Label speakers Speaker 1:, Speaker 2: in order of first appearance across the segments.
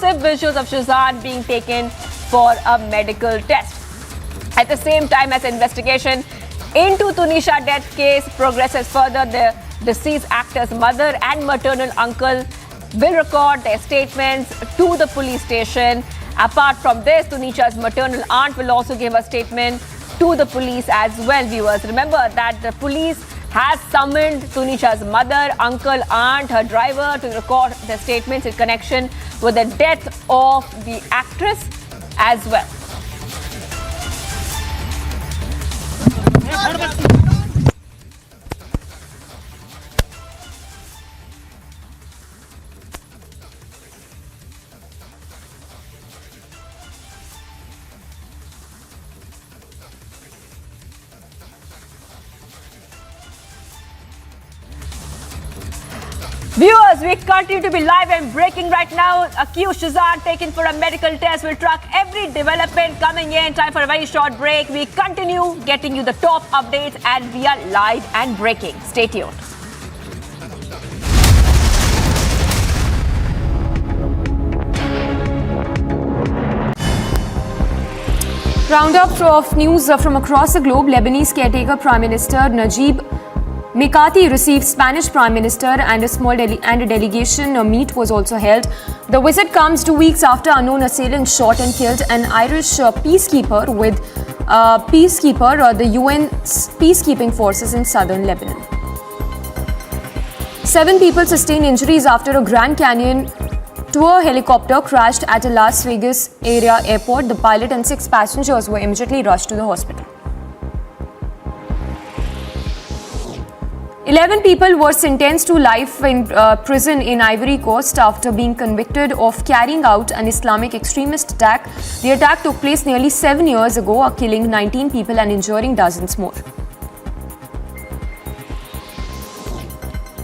Speaker 1: exclusive visuals of Sheezan being taken for a medical test. At the same time as the investigation into Tunisha death case progresses further, the deceased actor's mother and maternal uncle will record their statements to the police station. Apart from this, Tunisha's maternal aunt will also give a statement to the police as well, viewers. Remember that the police has summoned Tunisha's mother, uncle, aunt, her driver to record their statements in connection with the death of the actress as well. Viewers, we continue to be live and breaking right now. Accused Sheezan taken for a medical test. We'll track every development coming in. Time for a very short break. We continue getting you the top updates and we are live and breaking. Stay tuned.
Speaker 2: Roundup of news from across the globe. Lebanese caretaker Prime Minister Najib Mikati received Spanish Prime Minister and a delegation meet was also held. The visit comes 2 weeks after unknown assailant shot and killed an Irish peacekeeper the UN's peacekeeping forces in southern Lebanon. 7 people sustained injuries after a Grand Canyon tour helicopter crashed at a Las Vegas area airport. The pilot and 6 passengers were immediately rushed to the hospital. 11 people were sentenced to life in prison in Ivory Coast after being convicted of carrying out an Islamic extremist attack. The attack took place nearly 7 years ago, killing 19 people and injuring dozens more.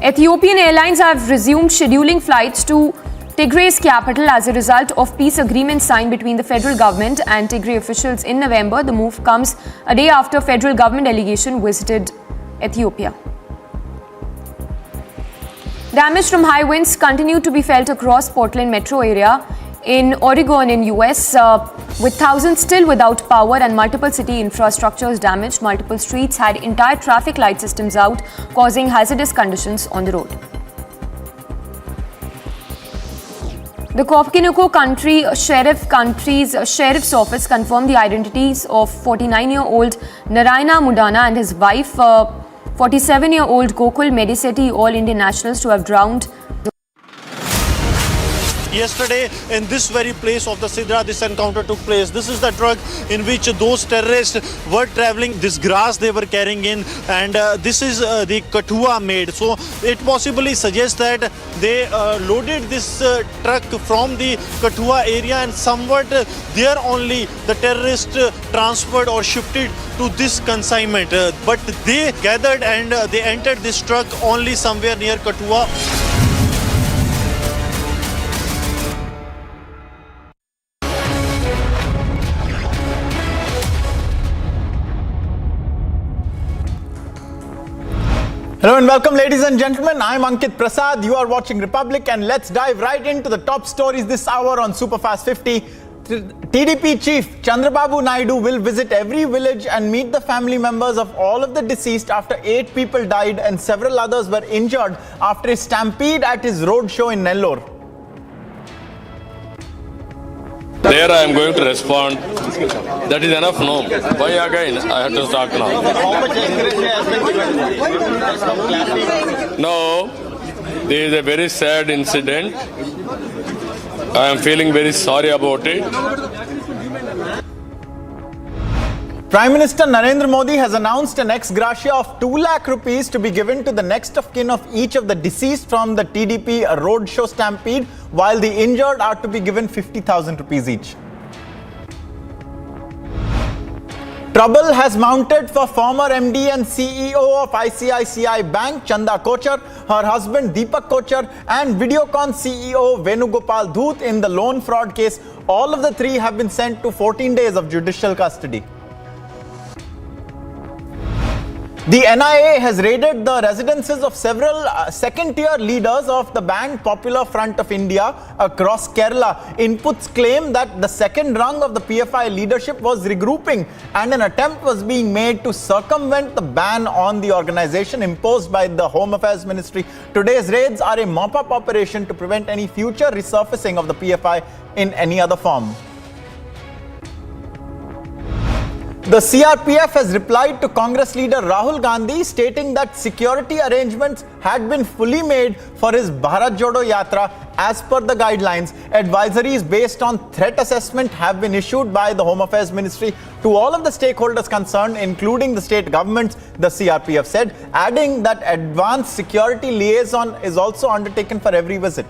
Speaker 2: Ethiopian Airlines have resumed scheduling flights to Tigray's capital as a result of peace agreement signed between the federal government and Tigray officials in November. The move comes a day after federal government delegation visited Ethiopia. Damage from high winds continue to be felt across Portland metro area in Oregon in US, with thousands still without power and multiple city infrastructures damaged. Multiple streets had entire traffic light systems out, causing hazardous conditions on the road. The Coconino County's sheriff's office confirmed the identities of 49-year-old Narayana Mudana and his wife, 47-year-old Gokul Medisetti, all Indian nationals, to have drowned.
Speaker 3: Yesterday, in this very place of the Sidra, this encounter took place. This is the truck in which those terrorists were traveling. This grass they were carrying in, and this is the kathua made. So it possibly suggests that they loaded this truck from the kathua area, and somewhat there only the terrorists transferred or shifted to this consignment. But they gathered and they entered this truck only somewhere near Kathua.
Speaker 4: Hello and welcome, ladies and gentlemen. I'm Ankit Prasad. You are watching Republic, and let's dive right into the top stories this hour on Superfast 50. TDP chief Chandrababu Naidu will visit every village and meet the family members of all of the deceased after 8 people died and several others were injured after a stampede at his road show in Nellore.
Speaker 5: There I am going to respond. That is enough, no? Why again? I have to talk now. No, this is a very sad incident. I am feeling very sorry about it.
Speaker 4: Prime Minister Narendra Modi has announced an ex gratia of 2 lakh rupees to be given to the next of kin of each of the deceased from the TDP roadshow stampede, while the injured are to be given 50,000 rupees each. Trouble has mounted for former MD and CEO of ICICI Bank Chanda Kochar, her husband Deepak Kochar, and Videocon CEO Venugopal Dhoot in the loan fraud case. All of the 3 have been sent to 14 days of judicial custody. The NIA has raided the residences of several second-tier leaders of the banned Popular Front of India across Kerala. Inputs claim that the second rung of the PFI leadership was regrouping and an attempt was being made to circumvent the ban on the organization imposed by the Home Affairs Ministry. Today's raids are a mop-up operation to prevent any future resurfacing of the PFI in any other form. The CRPF has replied to Congress leader Rahul Gandhi, stating that security arrangements had been fully made for his Bharat Jodo Yatra as per the guidelines. Advisories based on threat assessment have been issued by the Home Affairs Ministry to all of the stakeholders concerned, including the state governments, the CRPF said, adding that advanced security liaison is also undertaken for every visit.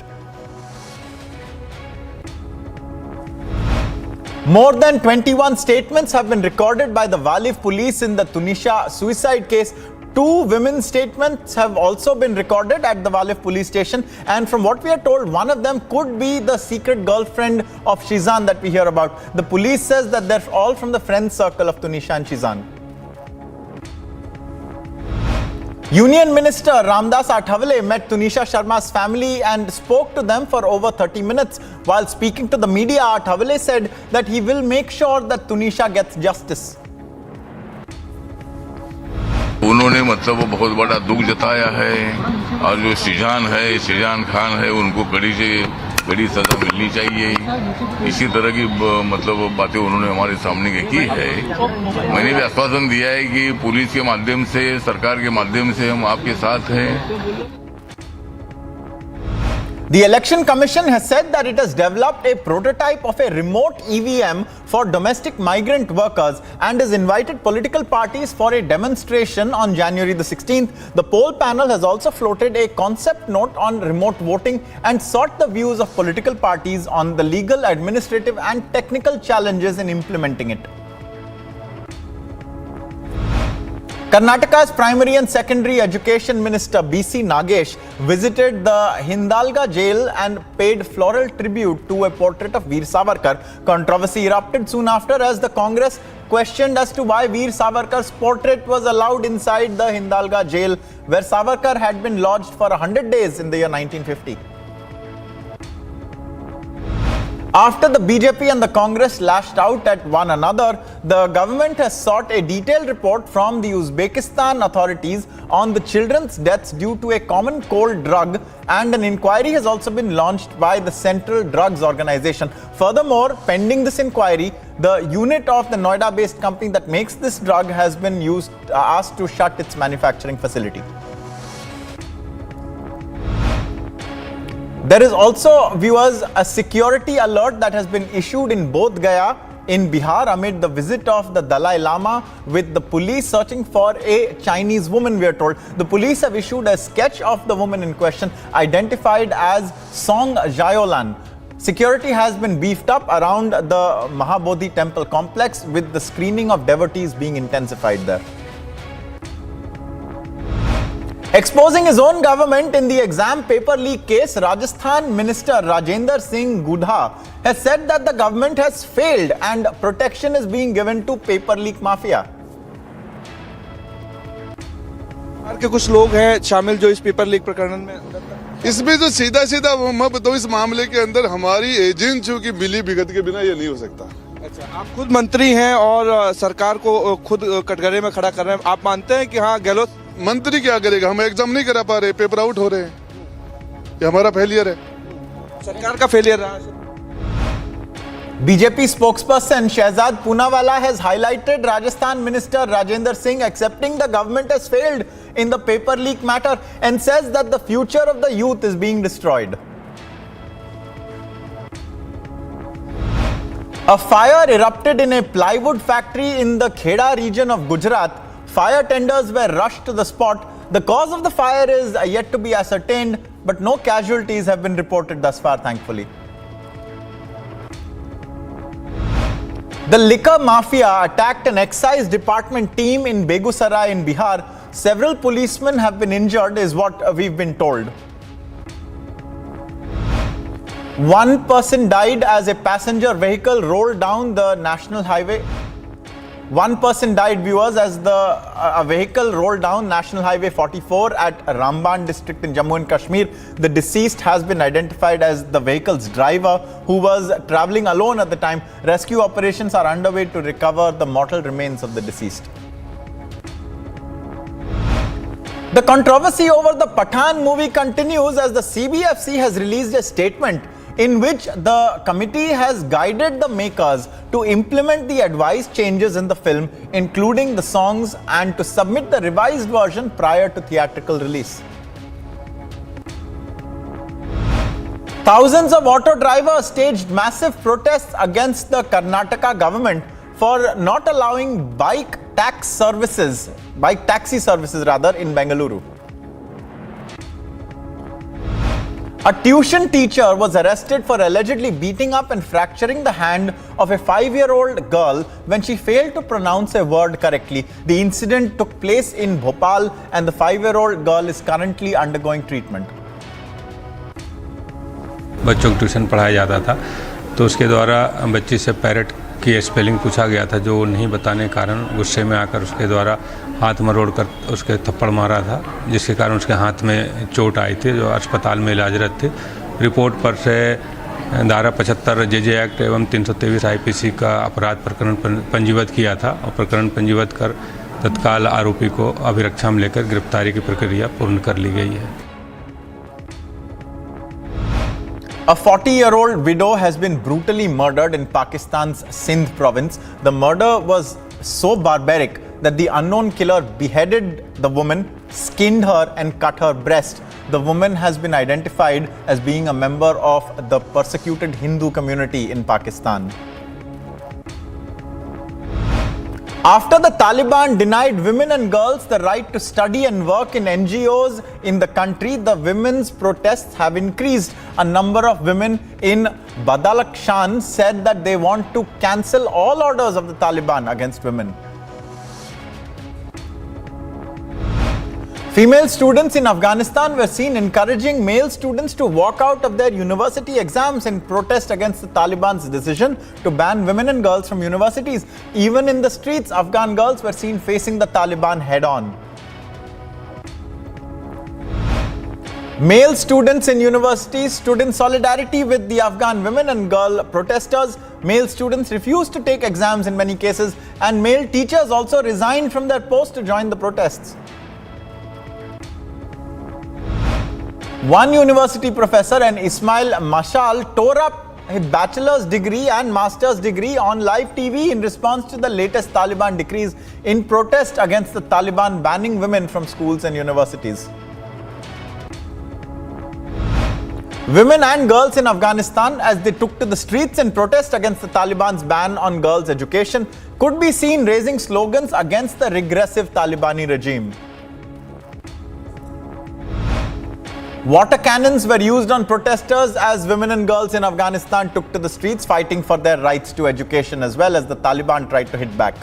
Speaker 4: More than 21 statements have been recorded by the Walif police in the Tunisha suicide case. 2 women's statements have also been recorded at the Walif police station, and from what we are told, one of them could be the secret girlfriend of Sheezan that we hear about. The police says that they're all from the friend circle of Tunisha and Sheezan. Union Minister Ramdas Athawale met Tunisha Sharma's family and spoke to them for over 30 minutes. While speaking to the media, Athawale said that he will make sure that Tunisha gets justice.
Speaker 6: उन्होंने मतलब बहुत बड़ा दुख जताया है और जो शीजान खान है उनको कड़ी सजा मिलनी चाहिए। इसी तरह की मतलब बातें उन्होंने हमारे सामने की है। मैंने भी आश्वासन दिया है कि पुलिस के माध्यम से, सरकार के माध्यम से हम आपके साथ हैं।
Speaker 4: The Election Commission has said that it has developed a prototype of a remote EVM for domestic migrant workers and has invited political parties for a demonstration on January the 16th. The poll panel has also floated a concept note on remote voting and sought the views of political parties on the legal, administrative and technical challenges in implementing it. Karnataka's Primary and Secondary Education Minister B.C. Nagesh visited the Hindalga jail and paid floral tribute to a portrait of Veer Savarkar. Controversy erupted soon after as the Congress questioned as to why Veer Savarkar's portrait was allowed inside the Hindalga jail, where Savarkar had been lodged for 100 days in the year 1950. After the BJP and the Congress lashed out at one another, the government has sought a detailed report from the Uzbekistan authorities on the children's deaths due to a common cold drug, and an inquiry has also been launched by the Central Drugs Organization. Furthermore, pending this inquiry, the unit of the Noida-based company that makes this drug has been asked to shut its manufacturing facility. There is also, viewers, a security alert that has been issued in Bodh Gaya in Bihar amid the visit of the Dalai Lama, with the police searching for a Chinese woman, we are told. The police have issued a sketch of the woman in question, identified as Song Jayolan. Security has been beefed up around the Mahabodhi temple complex, with the screening of devotees being intensified there. Exposing his own government in the exam paper leak case, Rajasthan Minister Rajendra Singh Gudha has said that the government has failed and protection is being given to paper leak mafia.
Speaker 7: के कुछ लोग हैं शामिल जो इस paper leak प्रकरण में
Speaker 8: इसमें जो सीधा मैं बताऊं, इस मामले के अंदर हमारी एजेंसियों की मिली भगत के बिना ये नहीं हो सकता।
Speaker 7: अच्छा, आप खुद मंत्री हैं और सरकार को खुद कटघरे में खड़ा कर रहे हैं, आप मानते हैं कि हाँ गहलोत
Speaker 8: मंत्री क्या करेगा? हम एग्जाम नहीं करा पा रहे, पेपर आउट हो रहे हैं, ये हमारा फेलियर है,
Speaker 7: सरकार का फेलियर रहा।
Speaker 4: BJP spokesperson Shehzad Poonawalla has highlighted Rajasthan Minister Rajendra Singh accepting the government has failed in the paper leak matter and says that the future of the youth is being destroyed. A fire erupted in a plywood factory in the Kheda region of Gujarat. Fire tenders were rushed to the spot. The cause of the fire is yet to be ascertained, but no casualties have been reported thus far, thankfully. The liquor mafia attacked an excise department team in Begusarai in Bihar. Several policemen have been injured, is what we've been told. One person died as a passenger vehicle rolled down the national highway. One person died, viewers, as a vehicle rolled down National Highway 44 at Ramban district in Jammu and Kashmir. The deceased has been identified as the vehicle's driver, who was travelling alone at the time. Rescue operations are underway to recover the mortal remains of the deceased. The controversy over the Pathan movie continues as the CBFC has released a statement in which the committee has guided the makers to implement the advised changes in the film, including the songs, and to submit the revised version prior to theatrical release. Thousands of auto drivers staged massive protests against the Karnataka government for not allowing bike taxi services in Bengaluru. A tuition teacher was arrested for allegedly beating up and fracturing the hand of a 5-year-old girl when she failed to pronounce a word correctly. The incident took place in Bhopal and the 5-year-old girl is currently undergoing treatment.
Speaker 9: बच्चों को tuition पढ़ाया जाता था तो उसके द्वारा बच्ची से पैरेट की स्पेलिंग पूछा गया था, जो नहीं बताने के कारण गुस्से में आकर उसके द्वारा हाथ मरोड़ कर उसके थप्पड़ मारा था, जिसके कारण उसके हाथ में चोट आई थी, जो अस्पताल में इलाजरत थे। रिपोर्ट पर से धारा 75 जेजे एक्ट एवं 323 आईपीसी का अपराध प्रकरण पंजीबद्ध किया था और प्रकरण पंजीबद्ध कर तत्काल आरोपी को अभिरक्षा में लेकर गिरफ्तारी की प्रक्रिया पूर्ण कर ली गई है।
Speaker 4: A 40-year-old widow has been brutally murdered in Pakistan's Sindh province. The murder was so barbaric that the unknown killer beheaded the woman, skinned her and cut her breast. The woman has been identified as being a member of the persecuted Hindu community in Pakistan. After the Taliban denied women and girls the right to study and work in NGOs in the country, the women's protests have increased. A number of women in Badalakshan said that they want to cancel all orders of the Taliban against women. Female students in Afghanistan were seen encouraging male students to walk out of their university exams in protest against the Taliban's decision to ban women and girls from universities. Even in the streets, Afghan girls were seen facing the Taliban head-on. Male students in universities stood in solidarity with the Afghan women and girl protesters. Male students refused to take exams in many cases, and male teachers also resigned from their posts to join the protests. One university professor, and Ismail Mashal, tore up his bachelor's degree and master's degree on live TV in response to the latest Taliban decrees in protest against the Taliban banning women from schools and universities. Women and girls in Afghanistan, as they took to the streets in protest against the Taliban's ban on girls' education, could be seen raising slogans against the regressive Talibani regime. Water cannons were used on protesters as women and girls in Afghanistan took to the streets fighting for their rights to education, as well as the Taliban tried to hit back.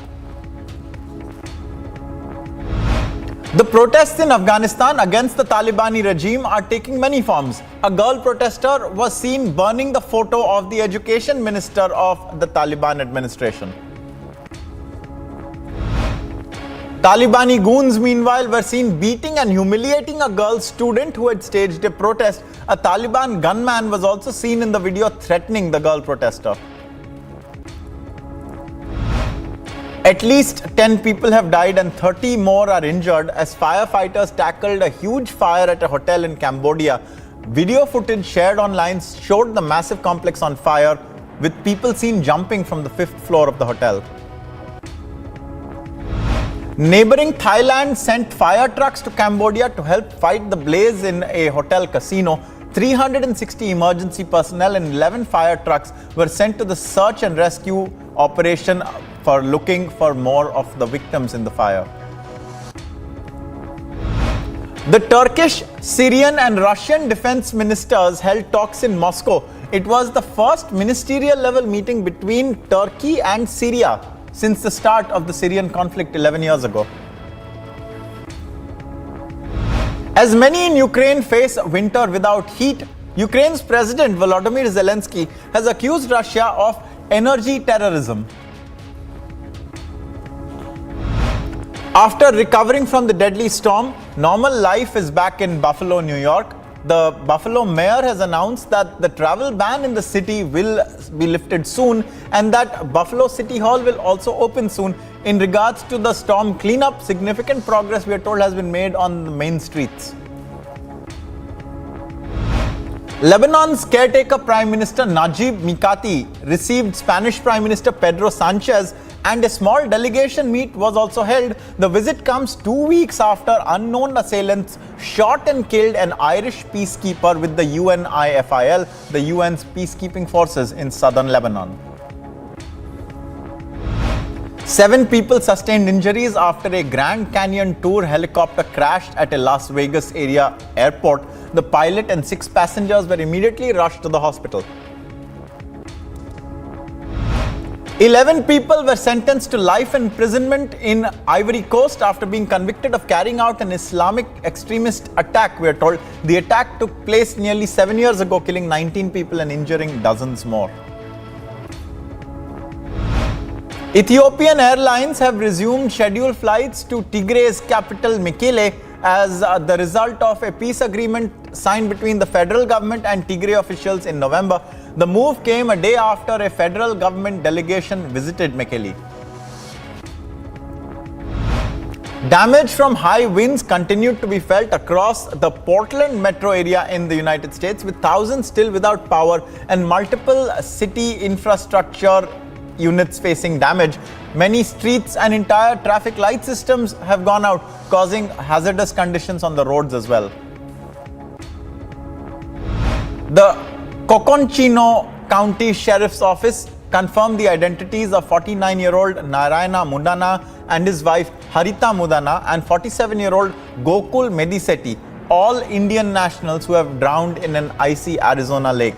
Speaker 4: The protests in Afghanistan against the Talibani regime are taking many forms. A girl protester was seen burning the photo of the education minister of the Taliban administration. Talibani goons, meanwhile, were seen beating and humiliating a girl student who had staged a protest. A Taliban gunman was also seen in the video threatening the girl protester. At least 10 people have died and 30 more are injured as firefighters tackled a huge fire at a hotel in Cambodia. Video footage shared online showed the massive complex on fire, with people seen jumping from the 5th floor of the hotel. Neighboring Thailand sent fire trucks to Cambodia to help fight the blaze in a hotel casino. 360 emergency personnel and 11 fire trucks were sent to the search and rescue operation for looking for more of the victims in the fire. The Turkish, Syrian and Russian defense ministers held talks in Moscow. It was the first ministerial level meeting between Turkey and Syria since the start of the Syrian conflict 11 years ago. As many in Ukraine face winter without heat, Ukraine's President Volodymyr Zelensky has accused Russia of energy terrorism. After recovering from the deadly storm, normal life is back in Buffalo, New York. The Buffalo mayor has announced that the travel ban in the city will be lifted soon and that Buffalo City Hall will also open soon. In regards to the storm cleanup, significant progress, we are told, has been made on the main streets. Lebanon's caretaker Prime Minister Najib Mikati received Spanish Prime Minister Pedro Sanchez and a small delegation meet was also held. The visit comes 2 weeks after unknown assailants shot and killed an Irish peacekeeper with the UNIFIL, the UN's peacekeeping forces in southern Lebanon. 7 people sustained injuries after a Grand Canyon tour helicopter crashed at a Las Vegas area airport. The pilot and 6 passengers were immediately rushed to the hospital. 11 people were sentenced to life imprisonment in Ivory Coast after being convicted of carrying out an Islamic extremist attack, we are told. The attack took place nearly 7 years ago, killing 19 people and injuring dozens more. Ethiopian Airlines have resumed scheduled flights to Tigray's capital Mekele as the result of a peace agreement signed between the federal government and Tigray officials in November. The move came a day after a federal government delegation visited Mekele. Damage from high winds continued to be felt across the Portland metro area in the United States, with thousands still without power and multiple city infrastructure units facing damage. Many streets and entire traffic light systems have gone out, causing hazardous conditions on the roads as well. The Coconchino County Sheriff's Office confirmed the identities of 49-year-old Narayana Mudana and his wife Harita Mudana and 47-year-old Gokul Medisetti, all Indian nationals who have drowned in an icy Arizona lake.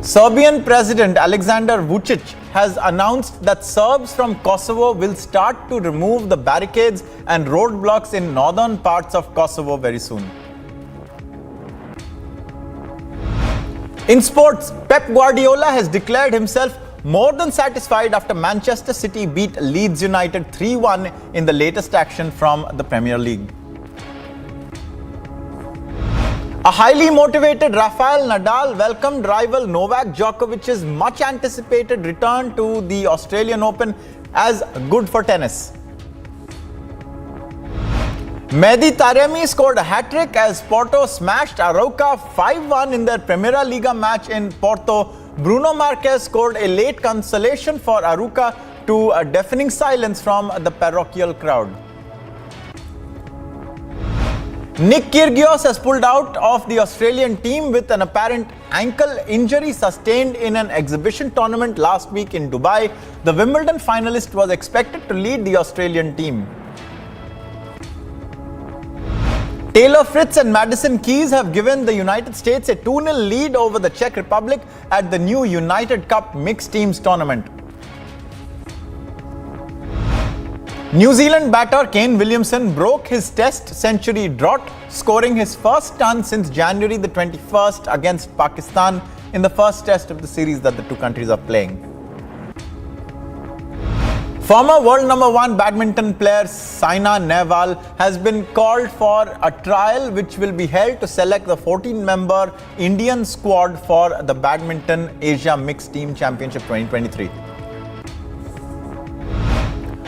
Speaker 4: Serbian President Alexander Vučić has announced that Serbs from Kosovo will start to remove the barricades and roadblocks in northern parts of Kosovo very soon. In sports, Pep Guardiola has declared himself more than satisfied after Manchester City beat Leeds United 3-1 in the latest action from the Premier League. A highly motivated Rafael Nadal welcomed rival Novak Djokovic's much anticipated return to the Australian Open as good for tennis. Mehdi Taremi scored a hat-trick as Porto smashed Arauca 5-1 in their Primeira Liga match in Porto. Bruno Marques scored a late consolation for Arauca to a deafening silence from the parochial crowd. Nick Kyrgios has pulled out of the Australian team with an apparent ankle injury sustained in an exhibition tournament last week in Dubai. The Wimbledon finalist was expected to lead the Australian team. Taylor Fritz and Madison Keys have given the United States a 2-0 lead over the Czech Republic at the new United Cup Mixed Teams tournament. New Zealand batter Kane Williamson broke his Test century drought, scoring his first ton since January the 21st against Pakistan in the first Test of the series that the two countries are playing. Former world number 1 badminton player Saina Nehwal has been called for a trial which will be held to select the 14-member Indian squad for the Badminton Asia Mixed Team Championship 2023.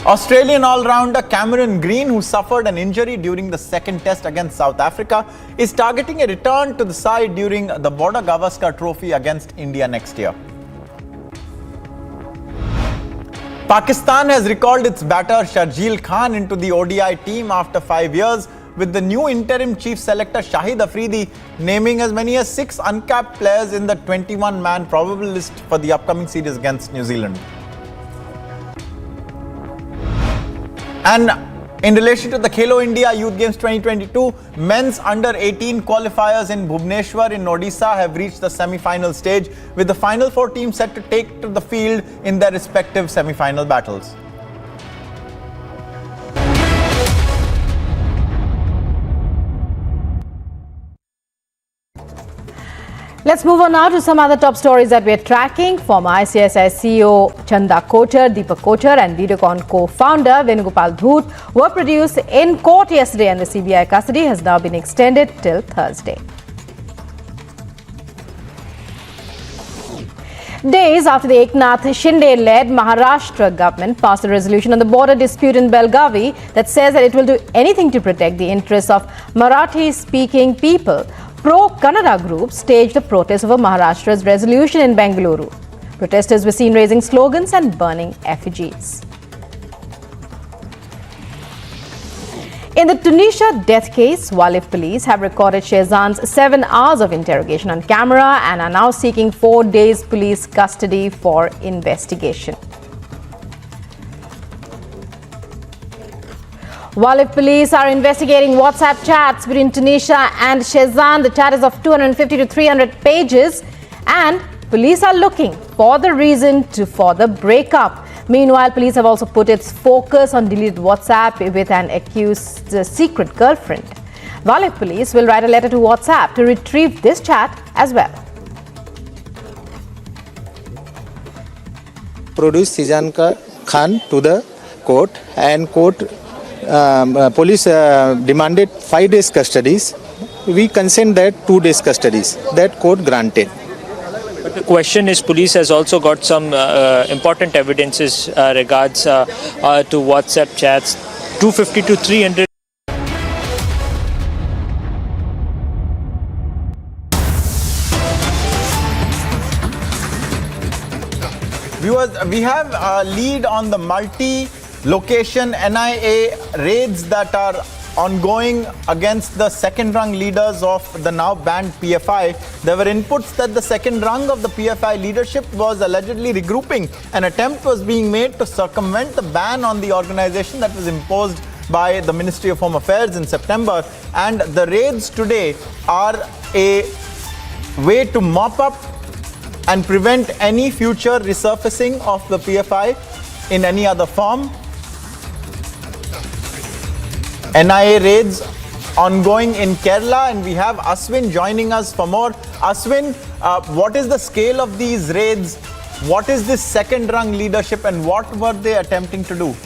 Speaker 4: Australian all-rounder Cameron Green, who suffered an injury during the second Test against South Africa, is targeting a return to the side during the Border Gavaskar Trophy against India next year. Pakistan has recalled its batter Sharjeel Khan into the ODI team after 5 years, with the new interim chief selector Shahid Afridi naming as many as 6 uncapped players in the 21-man probable list for the upcoming series against New Zealand. And in relation to the Khelo India Youth Games 2022, men's under-18 qualifiers in Bhubaneswar in Odisha have reached the semi-final stage, with the final 4 teams set to take to the field in their respective semi-final battles.
Speaker 10: Let's move on now to some other top stories that we're tracking. Former ICICI CEO Chanda Kochhar, Deepak Kochhar and Videocon co-founder Venugopal Dhoot were produced in court yesterday, and the CBI custody has now been extended till Thursday. Days after the Eknath Shinde-led Maharashtra government passed a resolution on the border dispute in Belgavi that says that it will do anything to protect the interests of Marathi-speaking people, pro-Kannada groups staged a protest over Maharashtra's resolution in Bengaluru. Protesters were seen raising slogans and burning effigies. In the Tunisha death case, Walif police have recorded Sheezan's 7 hours of interrogation on camera and are now seeking 4 days police custody for investigation. Walif police are investigating WhatsApp chats between Tunisha and Sheezan. The chat is of 250 to 300 pages, and police are looking for the reason for the breakup. Meanwhile, police have also put its focus on deleted WhatsApp with an accused secret girlfriend. Walif police will write a letter to WhatsApp to retrieve this chat as well.
Speaker 11: Produce Sheezan Khan to the court, and police demanded 5 days custodies. We consent that 2 days custodies. That court granted.
Speaker 12: But the question is, police has also got some important evidences regards to WhatsApp chats, 250 to 300.
Speaker 4: Viewers, we have a lead on the multi-location NIA raids that are ongoing against the second rung leaders of the now banned PFI. There were inputs that the second rung of the PFI leadership was allegedly regrouping. An attempt was being made to circumvent the ban on the organization that was imposed by the Ministry of Home Affairs in September. And the raids today are a way to mop up and prevent any future resurfacing of the PFI in any other form. NIA raids ongoing in Kerala, and we have Aswin joining us for more. Aswin, what is the scale of these raids? What is this second rung leadership, and what were they attempting to do?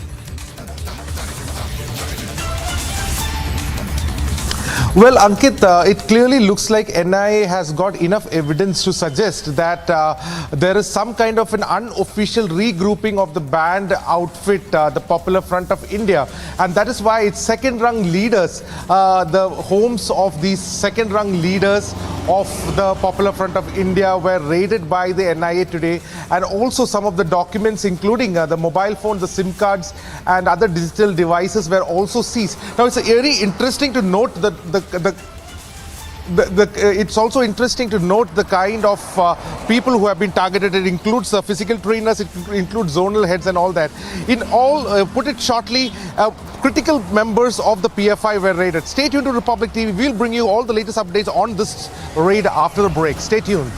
Speaker 13: Well, Ankit, it clearly looks like NIA has got enough evidence to suggest that there is some kind of an unofficial regrouping of the banned outfit, the Popular Front of India. And that is why its second-rung leaders, the homes of these second-rung leaders of the Popular Front of India were raided by the NIA today. And also some of the documents, including the mobile phones, the SIM cards, and other digital devices were also seized. Now, it's very interesting to note that it's also interesting to note the kind of people who have been targeted. It includes physical trainers, it includes zonal heads and all that. In all, put it shortly, critical members of the PFI were raided. Stay tuned to Republic TV. We'll bring you all the latest updates on this raid after the break. Stay tuned.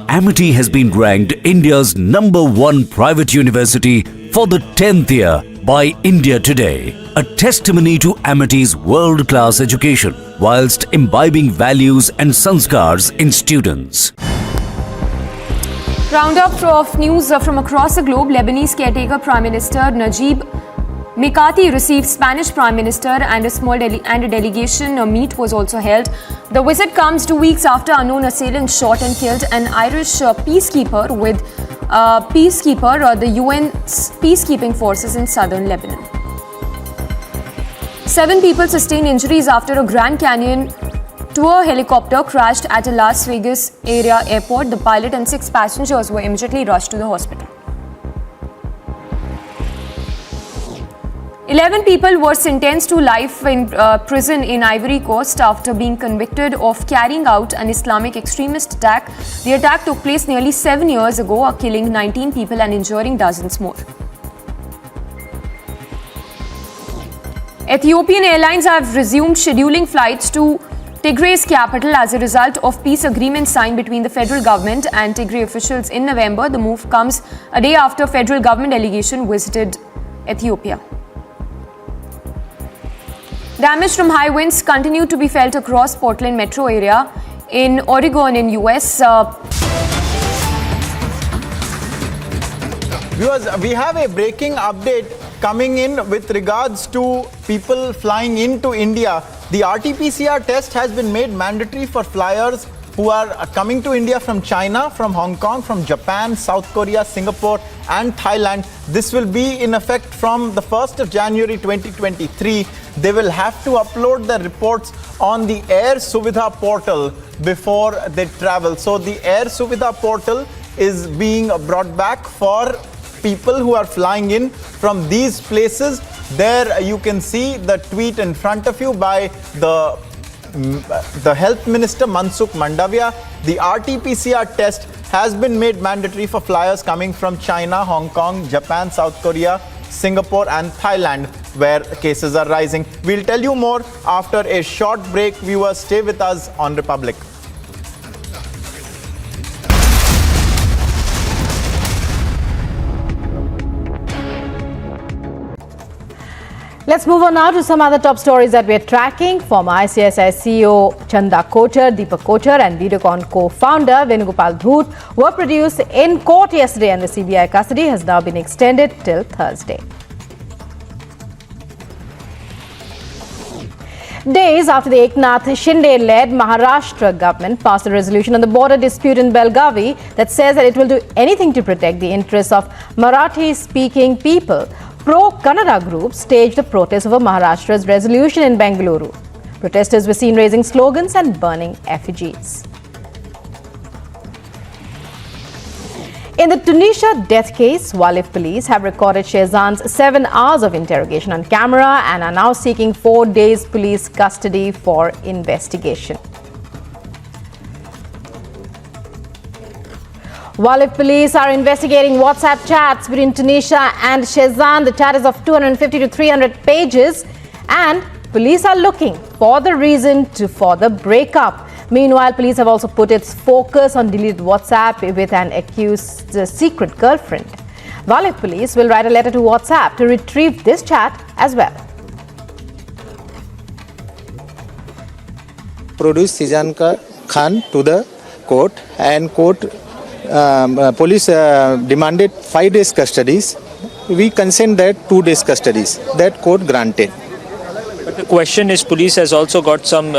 Speaker 14: Amity has been ranked India's #1 private university for the 10th year by India Today, a testimony to Amity's world-class education whilst imbibing values and sanskars in students.
Speaker 2: Roundup of news from across the globe. Lebanese caretaker Prime Minister Najib Mikati received Spanish Prime Minister and a delegation meet was also held. The visit comes 2 weeks after unknown assailants shot and killed an Irish peacekeeper with the UN's peacekeeping forces in southern Lebanon. 7 people sustained injuries after a Grand Canyon tour helicopter crashed at a Las Vegas area airport. The pilot and 6 passengers were immediately rushed to the hospital. 11 people were sentenced to life in prison in Ivory Coast after being convicted of carrying out an Islamic extremist attack. The attack took place nearly 7 years ago, killing 19 people and injuring dozens more. Ethiopian Airlines have resumed scheduling flights to Tigray's capital as a result of peace agreement signed between the federal government and Tigray officials in November. The move comes a day after federal government delegation visited Ethiopia. Damage from high winds continued to be felt across Portland metro area in Oregon in US.
Speaker 4: Viewers, we have a breaking update coming in with regards to people flying into India. The RT-PCR test has been made mandatory for flyers who are coming to India from China, from Hong Kong, from Japan, South Korea, Singapore and Thailand. This will be in effect from the 1st of January 2023. They will have to upload their reports on the Air Suvidha portal before they travel. So the Air Suvidha portal is being brought back for people who are flying in from these places. There you can see the tweet in front of you by the Health Minister Mansukh Mandavia. The RT-PCR test has been made mandatory for flyers coming from China, Hong Kong, Japan, South Korea, Singapore and Thailand, where cases are rising. We'll tell you more after a short break. Viewers, stay with us on Republic.
Speaker 10: Let's move on now to some other top stories that we're tracking. Former ICICI CEO Chanda Kochar, Deepak Kochar and Videocon co-founder Venugopal Dhoot were produced in court yesterday, and the CBI custody has now been extended till Thursday. Days after the Eknath Shinde-led Maharashtra government passed a resolution on the border dispute in Belgavi that says that it will do anything to protect the interests of Marathi-speaking people, pro-Kannada groups staged a protest over Maharashtra's resolution in Bengaluru. Protesters were seen raising slogans and burning effigies. In the Tunisha death case, Walif police have recorded Sheezan's 7 hours of interrogation on camera and are now seeking 4 days police custody for investigation. Walif police are investigating WhatsApp chats between Tunisha and Sheezan. The chat is of 250 to 300 pages, and police are looking for the reason for the breakup. Meanwhile, police have also put its focus on deleted WhatsApp with an accused secret girlfriend. Walif police will write a letter to WhatsApp to retrieve this chat as well.
Speaker 11: Produce Sheezan Khan to the court, and court police demanded 5 days custodies. We consent that 2 days custodies. That court granted.
Speaker 12: But the question is, police has also got some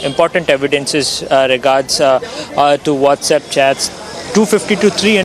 Speaker 12: important evidences regards to WhatsApp chats, 250 to 300.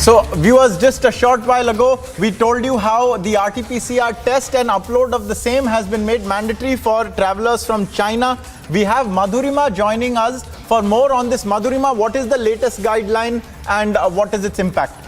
Speaker 4: So viewers, just a short while ago, we told you how the RT-PCR test and upload of the same has been made mandatory for travelers from China. We have Madhurima joining us for more on this. Madhurima, what is the latest guideline and what is its impact?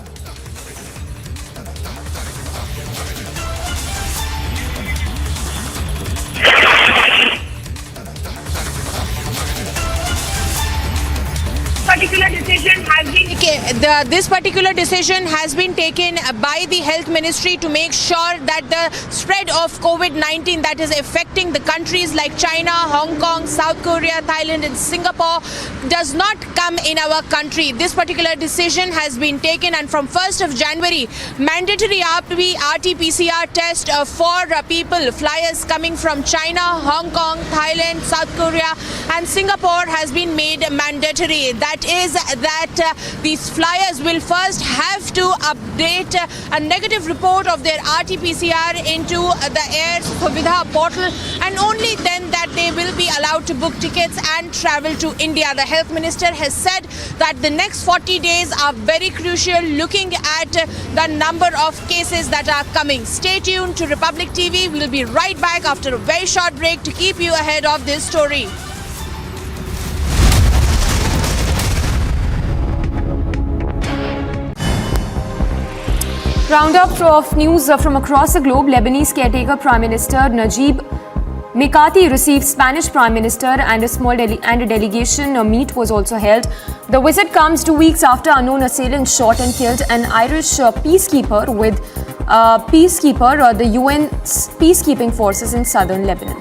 Speaker 15: This particular decision has been taken by the Health Ministry to make sure that the spread of COVID-19 that is affecting the countries like China, Hong Kong, South Korea, Thailand and Singapore does not come in our country. This particular decision has been taken, and from 1st of January, mandatory RT-PCR test for people, flyers coming from China, Hong Kong, Thailand, South Korea and Singapore has been made mandatory. That is that these flyers will first have to update a negative report of their RT-PCR into the Air Suvidha portal, and only then that they will be allowed to book tickets and travel to India. The Health Minister has said that the next 40 days are very crucial, looking at the number of cases that are coming. Stay tuned to Republic TV. We'll be right back after a very short break to keep you ahead of this story.
Speaker 2: Roundup of news from across the globe. Lebanese caretaker Prime Minister Najib Mikati received Spanish Prime Minister and a delegation. A meet was also held. The visit comes 2 weeks after unknown assailants shot and killed an Irish peacekeeper with the UN's peacekeeping forces in southern Lebanon.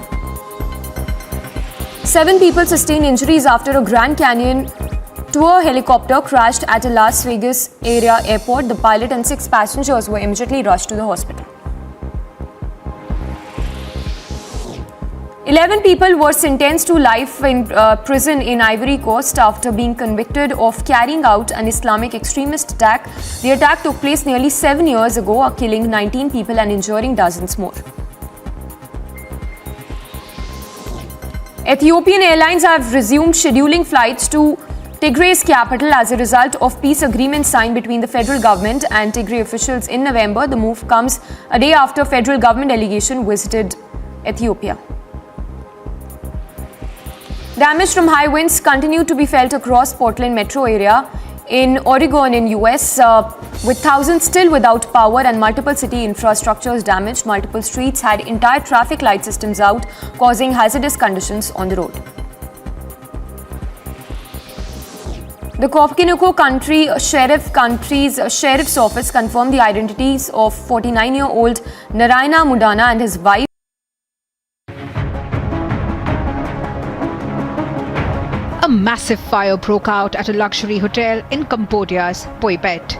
Speaker 2: 7 people sustained injuries after a Grand Canyon tour helicopter crashed at a Las Vegas area airport. The pilot and 6 passengers were immediately rushed to the hospital. 11 people were sentenced to life in prison in Ivory Coast after being convicted of carrying out an Islamic extremist attack. The attack took place nearly 7 years ago, killing 19 people and injuring dozens more. Ethiopian Airlines have resumed scheduling flights to Tigray's capital as a result of peace agreements signed between the federal government and Tigray officials in November. The move comes a day after federal government delegation visited Ethiopia. Damage from high winds continued to be felt across Portland metro area in Oregon in US, with thousands still without power and multiple city infrastructures damaged. Multiple streets had entire traffic light systems out, causing hazardous conditions on the road. The Coconino County's sheriff's office confirmed the identities of 49-year-old Narayana Mudana and his wife.
Speaker 16: A massive fire broke out at a luxury hotel in Cambodia's Phuket.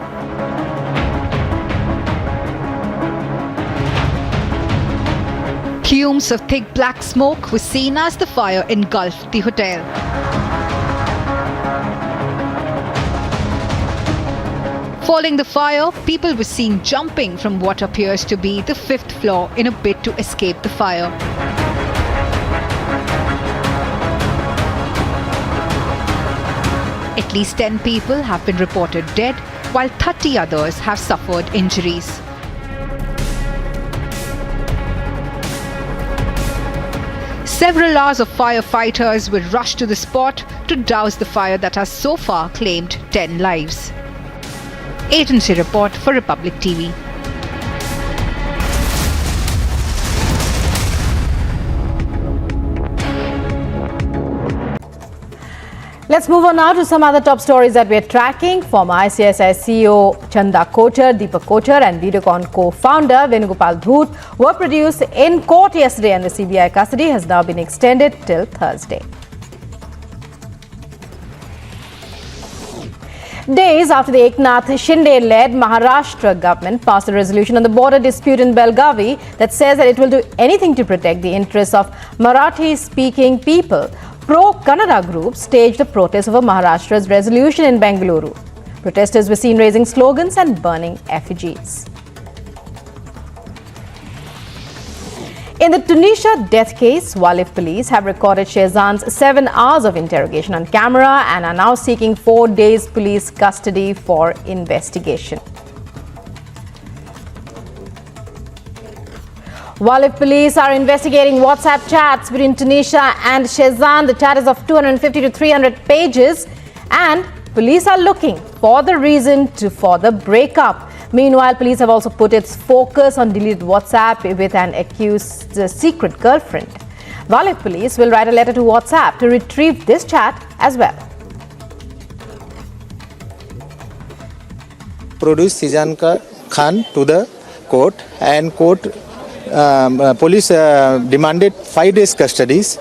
Speaker 16: Plumes of thick black smoke were seen as the fire engulfed the hotel. Following the fire, people were seen jumping from what appears to be the 5th floor in a bid to escape the fire. At least 10 people have been reported dead, while 30 others have suffered injuries. Several hours of firefighters were rushed to the spot to douse the fire that has so far claimed 10 lives. Agency report for Republic TV.
Speaker 10: Let's move on now to some other top stories that we're tracking. Former ICICI CEO Chanda Kochar, Deepak Kochar and Videocon co-founder Venugopal Dhoot were produced in court yesterday, and the CBI custody has now been extended till Thursday. Days after the Eknath Shinde-led Maharashtra government passed a resolution on the border dispute in Belgavi that says that it will do anything to protect the interests of Marathi-speaking people, pro-Kannada groups staged a protest over Maharashtra's resolution in Bengaluru. Protesters were seen raising slogans and burning effigies. In the Tunisha death case, Walif police have recorded Sheezan's 7 hours of interrogation on camera and are now seeking 4 days police custody for investigation. Walif police are investigating WhatsApp chats between Tunisha and Sheezan. The chat is of 250 to 300 pages, and police are looking for the reason for the breakup. Meanwhile, police have also put its focus on deleted WhatsApp with an accused secret girlfriend. Walif police will write a letter to WhatsApp to retrieve this chat as well.
Speaker 11: Produce Sheezan Khan to the court, and court police demanded 5 days custodies.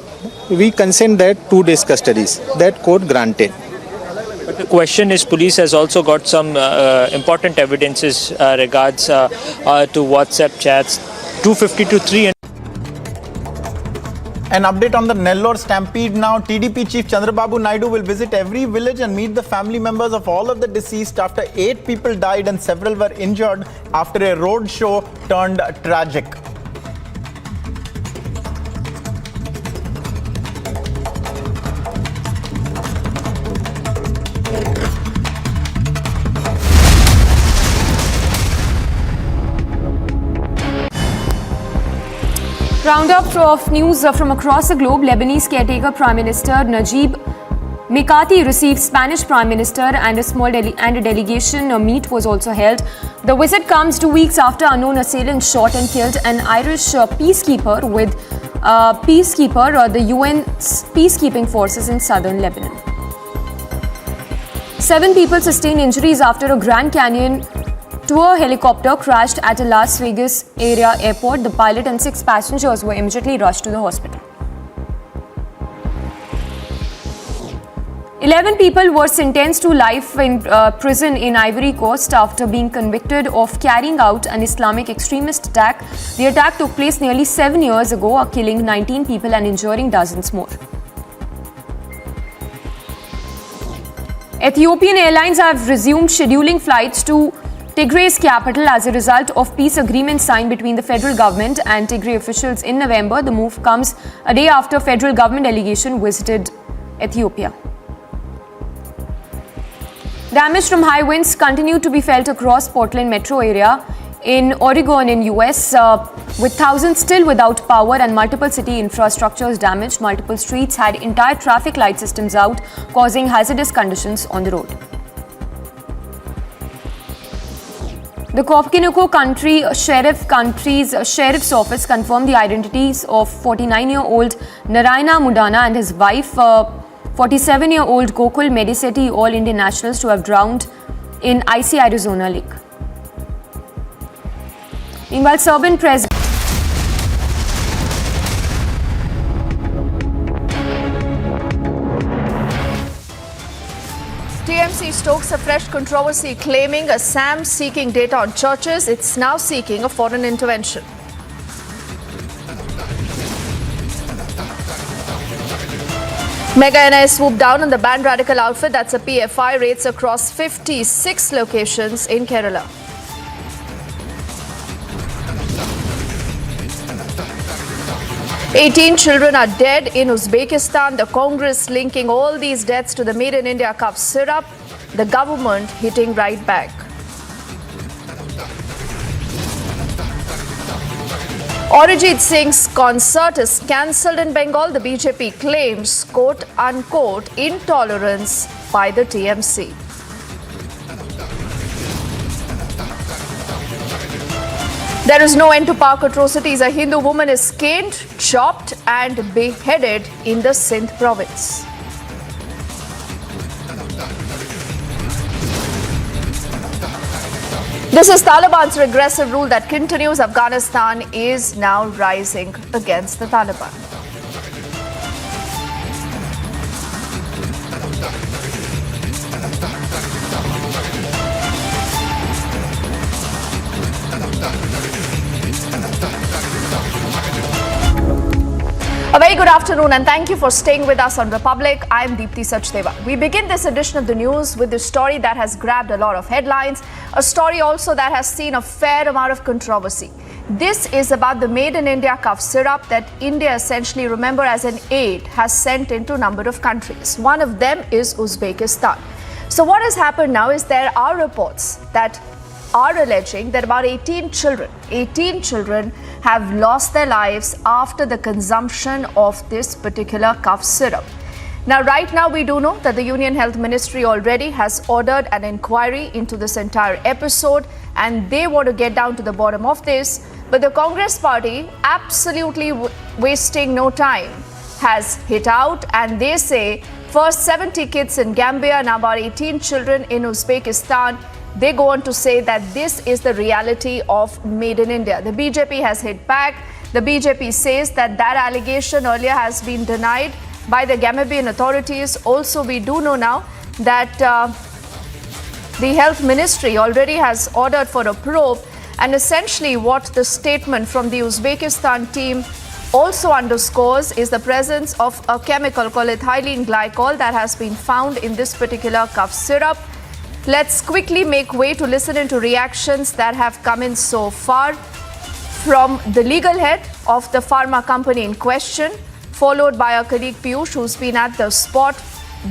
Speaker 11: We consent that 2 days custodies. That court granted.
Speaker 12: But the question is, police has also got some important evidences regards to WhatsApp chats, 250 to 300.
Speaker 4: An update on the Nellore stampede now. TDP chief Chandrababu Naidu will visit every village and meet the family members of all of the deceased after 8 people died and several were injured after a road show turned tragic.
Speaker 2: Roundup of news from across the globe. Lebanese caretaker Prime Minister Najib Mikati received Spanish Prime Minister and a delegation meet was also held. The visit comes 2 weeks after unknown assailants shot and killed an Irish peacekeeper the UN's peacekeeping forces in southern Lebanon. 7 people sustained injuries after a Grand Canyon tour helicopter crashed at a Las Vegas area airport. The pilot and 6 passengers were immediately rushed to the hospital. 11 people were sentenced to life in prison in Ivory Coast after being convicted of carrying out an Islamic extremist attack. The attack took place nearly 7 years ago, killing 19 people and injuring dozens more. Ethiopian Airlines have resumed scheduling flights to Tigray's capital as a result of peace agreements signed between the federal government and Tigray officials in November. The move comes a day after federal government delegation visited Ethiopia. Damage from high winds continued to be felt across Portland metro area in Oregon in US, with thousands still without power and multiple city infrastructures damaged. Multiple streets had entire traffic light systems out, causing hazardous conditions on the road. The Kopkinoko Country's Sheriff's Office confirmed the identities of 49-year-old Narayana Mudana and his wife, 47-year-old Gokul Mediseti, all Indian nationals to have drowned in icy Arizona lake. Meanwhile, Serbian President
Speaker 1: TMC stokes a fresh controversy, claiming a SAM seeking data on churches. It's now seeking a foreign intervention. Mega NI swooped down on the banned radical outfit. That's a PFI. Raids across 56 locations in Kerala. "18 children are dead in Uzbekistan." The Congress linking all these deaths to the Made in India cough syrup. The government hitting right back. Arijit Singh's concert is cancelled in Bengal. The BJP claims quote-unquote intolerance by the TMC. There is no end to park atrocities. A Hindu woman is caned, chopped and beheaded in the Sindh province. This is Taliban's regressive rule that continues. Afghanistan is now rising against the Taliban. A very good afternoon and thank you for staying with us on Republic. I am Deepthi Sachdeva. We begin this edition of the news with a story that has grabbed a lot of headlines, a story also that has seen a fair amount of controversy. This is about the Made in India cough syrup that India, essentially, remember, as an aid, has sent into a number of countries. One of them is Uzbekistan. So what has happened now is there are reports that are alleging that about 18 children have lost their lives after the consumption of this particular cough syrup. Now, right now, we do know that the Union Health Ministry already has ordered an inquiry into this entire episode and they want to get down to the bottom of this. But the Congress party, absolutely wasting no time, has hit out and they say first 70 kids in Gambia and about 18 children in Uzbekistan. They go on to say that this is the reality of Made in India. The BJP has hit back. The BJP says that allegation earlier has been denied by the Gambian authorities. Also, we do know now that the Health Ministry already has ordered for a probe, and essentially what the statement from the Uzbekistan team also underscores is the presence of a chemical called ethylene glycol that has been found in this particular cough syrup. Let's quickly make way to listen into reactions that have come in so far from the legal head of the pharma company in question, followed by our colleague Piyush, who's been at the spot.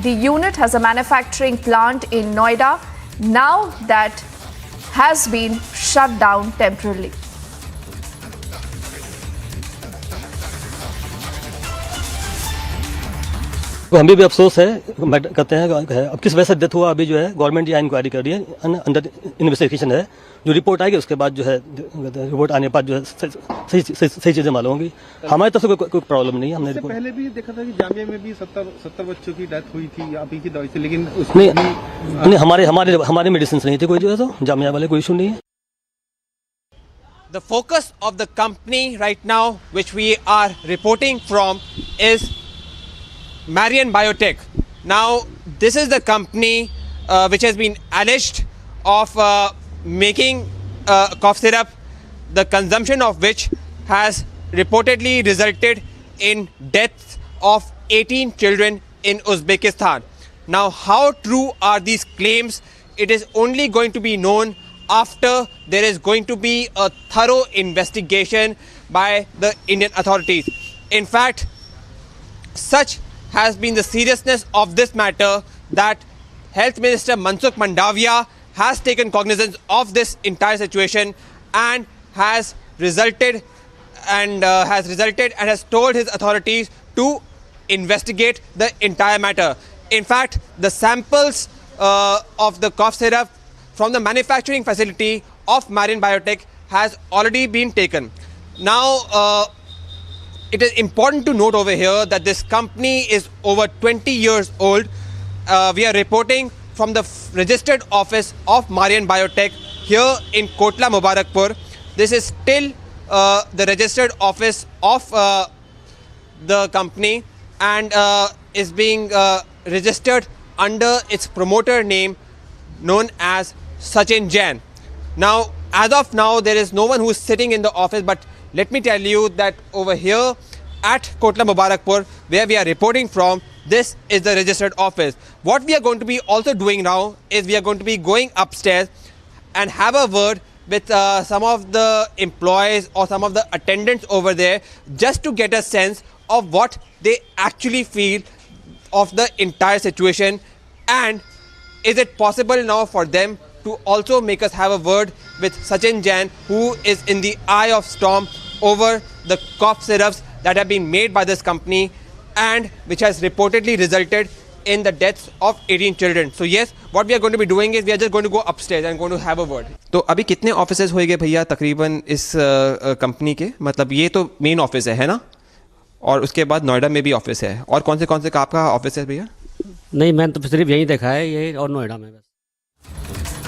Speaker 1: The unit has a manufacturing plant in Noida now that has been shut down temporarily.
Speaker 17: तो हमें भी अफसोस है, कहते हैं अब किस वजह से डेथ हुआ, अभी जो है गवर्नमेंट यहाँ इंक्वायरी कर रही है, अंडर इन्वेस्टिगेशन है। जो रिपोर्ट आएगी उसके बाद जो है रिपोर्ट आने के बाद जो है सही चीजें मालूम होंगी। हमारी तरफ से कोई प्रॉब्लम नहीं है। हमने
Speaker 18: पहले भी देखा था कि जामिया में भी 70 बच्चों की डेथ हुई थी आप ही की दवाई से, लेकिन
Speaker 17: नहीं हमारे मेडिसिन नहीं थे कोई, जो है तो जामिया वाले कोई इशू नहीं है।
Speaker 19: the focus of the company right now, which we are reporting from, is Marian Biotech. Now, this is the company which has been alleged of making cough syrup, the consumption of which has reportedly resulted in deaths of 18 children in Uzbekistan. Now, how true are these claims? It is only going to be known after there is going to be a thorough investigation by the Indian authorities. In fact, such has been the seriousness of this matter that Health Minister Mansukh Mandavia has taken cognizance of this entire situation and has resulted and has told his authorities to investigate the entire matter. In fact, the samples of the cough syrup from the manufacturing facility of Marian Biotech has already been taken. Now, it is important to note over here that this company is over 20 years old. We are reporting from the registered office of Marian Biotech here in Kotla Mubarakpur. This is still the registered office of the company and is being registered under its promoter name known as Sachin Jain. Now, as of now, there is no one who is sitting in the office, but let me tell you that over here at Kotla Mubarakpur, where we are reporting from, this is the registered office. What we are going to be also doing now is we are going to be going upstairs and have a word with some of the employees or some of the attendants over there, just to get a sense of what they actually feel of the entire situation, and is it possible now for them to also make us have a word with Sachin Jain, who is in the eye of storm over the cough syrups that have been made by this company and which has reportedly resulted in the deaths of 18 children. So yes, what we are going to be doing is we are just going to go upstairs and going to have a word. तो अभी कितने offices होएंगे भैया तकरीबन इस company के? मतलब ये तो मेन ऑफिस है ना? और उसके बाद नोएडा में भी ऑफिस है. और कौन से का आपका ऑफिस है भैया?
Speaker 20: नहीं, मैंने तो सिर्फ यही देखा है, ये और नोएडा में बस.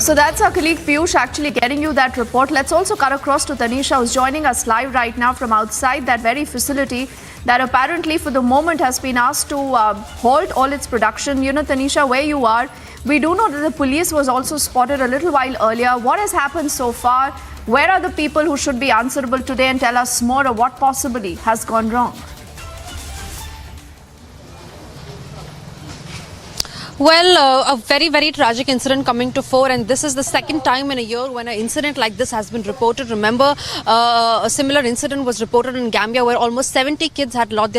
Speaker 2: So that's our colleague Piyush actually getting you that report. Let's also cut across to Tunisha, who's joining us live right now from outside that very facility that apparently for the moment has been asked to halt all its production. You know, Tunisha, where you are, we do know that the police was also spotted a little while earlier. What has happened so far? Where are the people who should be answerable today? And tell us more of what possibly has gone wrong.
Speaker 21: Well, a very, very tragic incident coming to fore, and this is the second time in a year when an incident like this has been reported. Remember, a similar incident was reported in Gambia where almost 70 kids had lost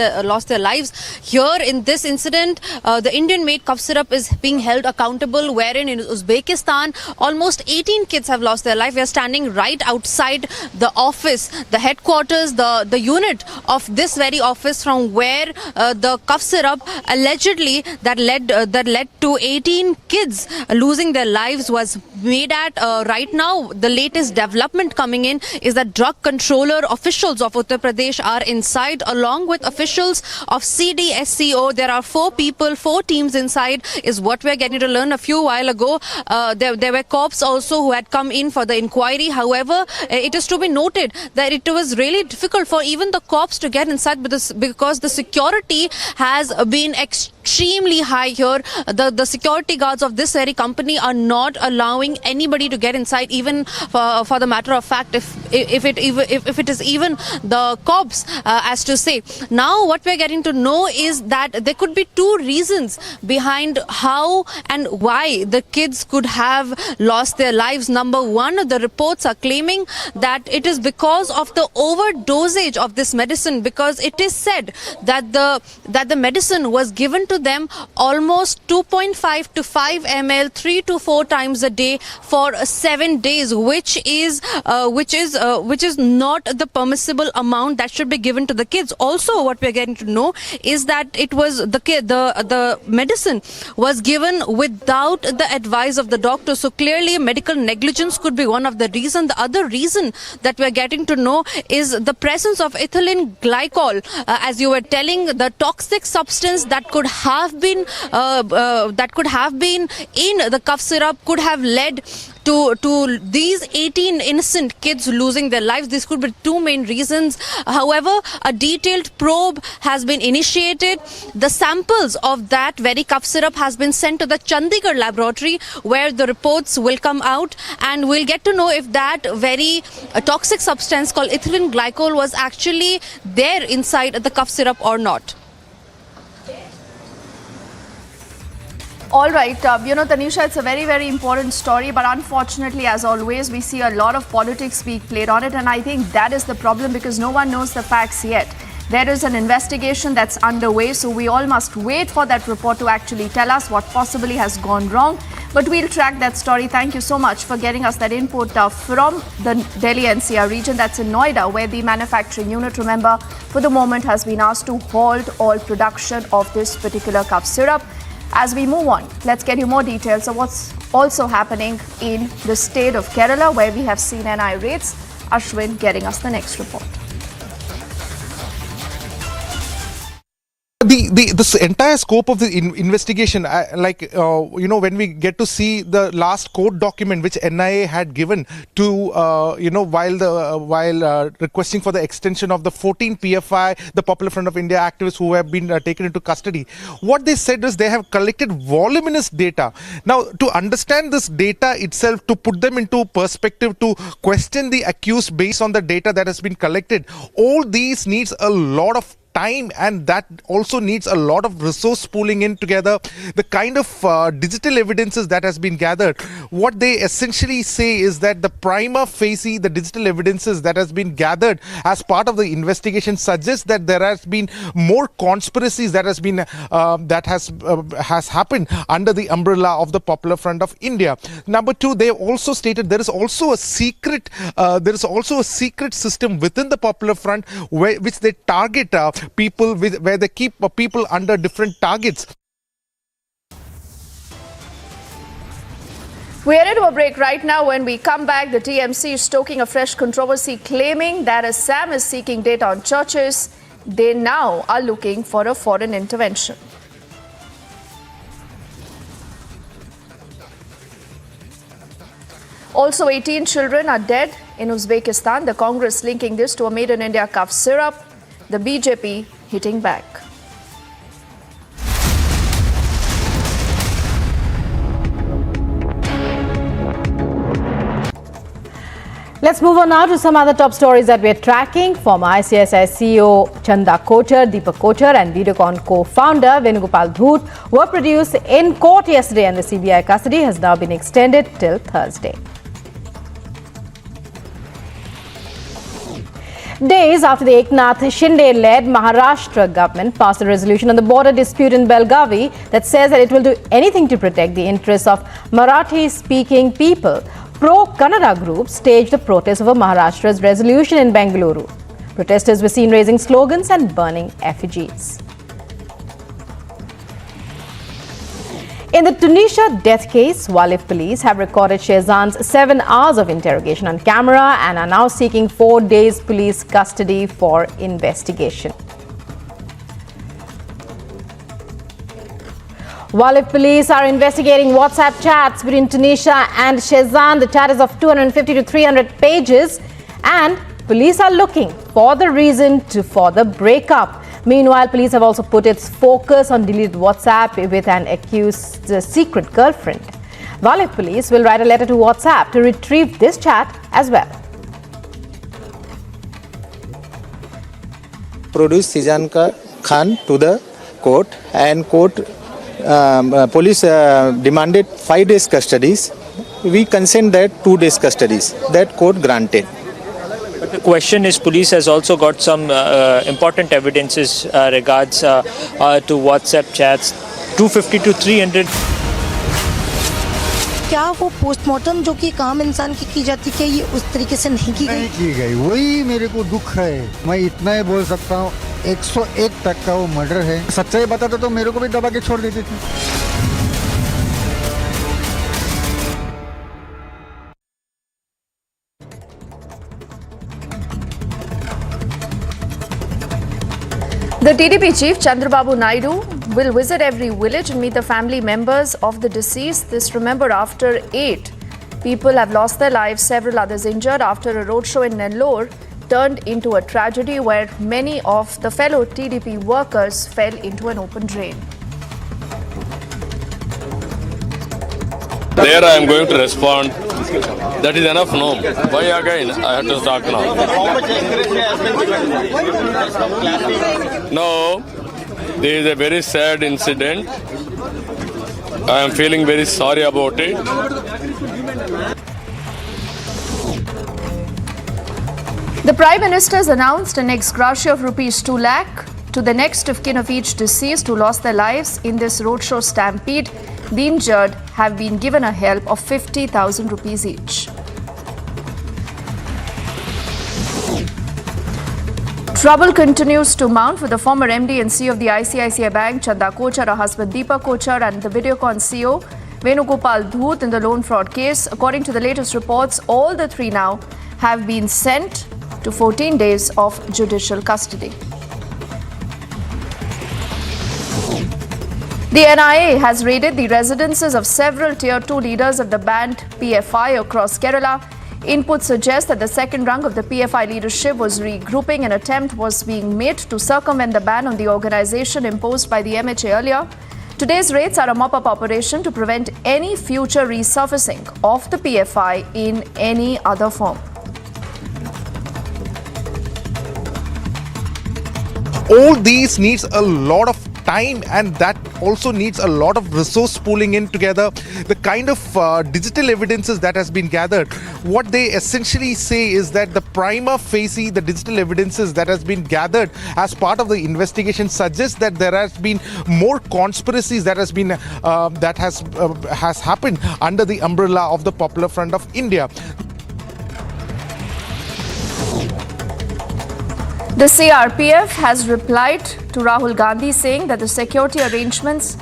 Speaker 21: their lives. Here in this incident, the Indian-made cough syrup is being held accountable, wherein in Uzbekistan, almost 18 kids have lost their life. We are standing right outside the office, the headquarters, the unit of this very office from where the cough syrup allegedly that led to 18 kids losing their lives was made at. Right now, the latest development coming in is that drug controller officials of Uttar Pradesh are inside along with officials of CDSCO. There are 4 people, 4 teams inside is what we're getting to learn. A few while ago, there were cops also who had come in for the inquiry. However, it is to be noted that it was really difficult for even the cops to get inside because the security has been extremely high here. The security guards of this very company are not allowing anybody to get inside, even for the matter of fact, if it is even the cops, as to say. Now what we're getting to know is that there could be 2 reasons behind how and why the kids could have lost their lives. Number 1, the reports are claiming that it is because of the overdosage of this medicine, because it is said that the medicine was given to them almost 2.5 to 5 ml 3 to 4 times a day for 7 days, which is not the permissible amount that should be given to the kids. Also, what we are getting to know is that it was the medicine was given without the advice of the doctor. So clearly, medical negligence could be one of the reasons. The other reason that we are getting to know is the presence of ethylene glycol, as you were telling, the toxic substance that could have been in the cough syrup could have led to these 18 innocent kids losing their lives. This could be two main reasons. However, a detailed probe has been initiated. The samples of that very cough syrup has been sent to the Chandigarh laboratory, where the reports will come out, and we'll get to know if that very toxic substance called ethylene glycol was actually there inside the cough syrup or not.
Speaker 2: All right, Tanisha, it's a very, very important story, but unfortunately, as always, we see a lot of politics being played on it, and I think that is the problem, because no one knows the facts yet. There is an investigation that's underway, so we all must wait for that report to actually tell us what possibly has gone wrong. But we'll track that story. Thank you so much for getting us that input from the Delhi NCR region. That's in Noida, where the manufacturing unit, remember, for the moment has been asked to halt all production of this particular cough syrup. As we move on, let's get you more details of what's also happening in the state of Kerala, where we have seen NI raids. Ashwin getting us the next report.
Speaker 13: This entire scope of the investigation, when we get to see the last court document which NIA had given to, while requesting for the extension of the 14 PFI, the Popular Front of India activists who have been taken into custody, what they said is they have collected voluminous data. Now, to understand this data itself, to put them into perspective, to question the accused based on the data that has been collected, all these needs a lot of time, and that also needs a lot of resource pooling in together. The kind of digital evidences that has been gathered, what they essentially say is that the prima facie, the digital evidences that has been gathered as part of the investigation suggests that there has been more conspiracies that has been has happened under the umbrella of the Popular Front of India. Number two, they have also stated there is also a secret system within the Popular Front which they target people where they keep people under different targets.
Speaker 2: We are into a break right now. When we come back, the TMC is stoking a fresh controversy, claiming that Assam is seeking data on churches. They now are looking for a foreign intervention. Also, 18 children are dead in Uzbekistan. The Congress linking this to a made in India cough syrup. The BJP hitting back.
Speaker 10: Let's move on now to some other top stories that we're tracking. Former ICICI CEO Chanda Kochar, Deepak Kochar and Videocon co-founder Venugopal Dhoot were produced in court yesterday, and the CBI custody has now been extended till Thursday. Days after the Eknath Shinde-led Maharashtra government passed a resolution on the border dispute in Belgavi that says that it will do anything to protect the interests of Marathi-speaking people, pro-Kannada groups staged a protest over Maharashtra's resolution in Bengaluru. Protesters were seen raising slogans and burning effigies. In the Tunisha death case, Walif police have recorded Sheezan's 7 hours of interrogation on camera and are now seeking 4 days police custody for investigation. Walif police are investigating WhatsApp chats between Tunisha and Sheezan. The chat is of 250 to 300 pages, and police are looking for the reason for the breakup. Meanwhile, police have also put its focus on deleted WhatsApp with an accused's secret girlfriend. Walif police will write a letter to WhatsApp to retrieve this chat as well.
Speaker 11: Produce Sheezan Khan to the court, and police demanded 5 days custodies. We consent that 2 days custodies. That court granted.
Speaker 12: But the question is, police has also got some important evidences regards to WhatsApp chats, 250 to 300.
Speaker 3: क्या वो postmortem जो कि काम इंसान की जाती है ये उस तरीके से नहीं की गई वही मेरे को दुख है। मैं इतना ही बोल सकता हूँ, 101 तक का वो मर्डर है। सच्चाई बताते तो मेरे को भी दबा के छोड़ देती थी।
Speaker 2: The TDP chief Chandrababu Naidu will visit every village and meet the family members of the deceased. This, remember, after 8
Speaker 5: people have lost their lives, several others injured after a roadshow in Nellore turned into a tragedy where many of the fellow TDP workers fell into an open drain.
Speaker 22: There I am going to respond. That is enough, no? Why again? I have to talk now. No, there is a very sad incident. I am feeling very sorry about it.
Speaker 5: The Prime Minister has announced an ex gratia of rupees 2 lakh to the next of kin of each deceased who lost their lives in this roadshow stampede. The injured have been given a help of 50,000 rupees each. Trouble continues to mount for the former MD and CEO of the ICICI Bank, Chanda Kochar, her husband Deepak Kochar, and the Videocon CEO, Venugopal Dhoot, in the loan fraud case. According to the latest reports, all the three now have been sent to 14 days of judicial custody. The NIA has raided the residences of several Tier 2 leaders of the banned PFI across Kerala. Inputs suggest that the second rung of the PFI leadership was regrouping. An attempt was being made to circumvent the ban on the organization imposed by the MHA earlier. Today's raids are a mop-up operation to prevent any future resurfacing of the PFI in any other form.
Speaker 13: All these needs a lot of time, and that also needs a lot of resource pooling in together. The kind of digital evidences that has been gathered, what they essentially say is that the prima facie, the digital evidences that has been gathered as part of the investigation suggests that there has been more conspiracies that has been has happened under the umbrella of the Popular Front of India.
Speaker 5: The CRPF has replied to Rahul Gandhi saying that the security arrangements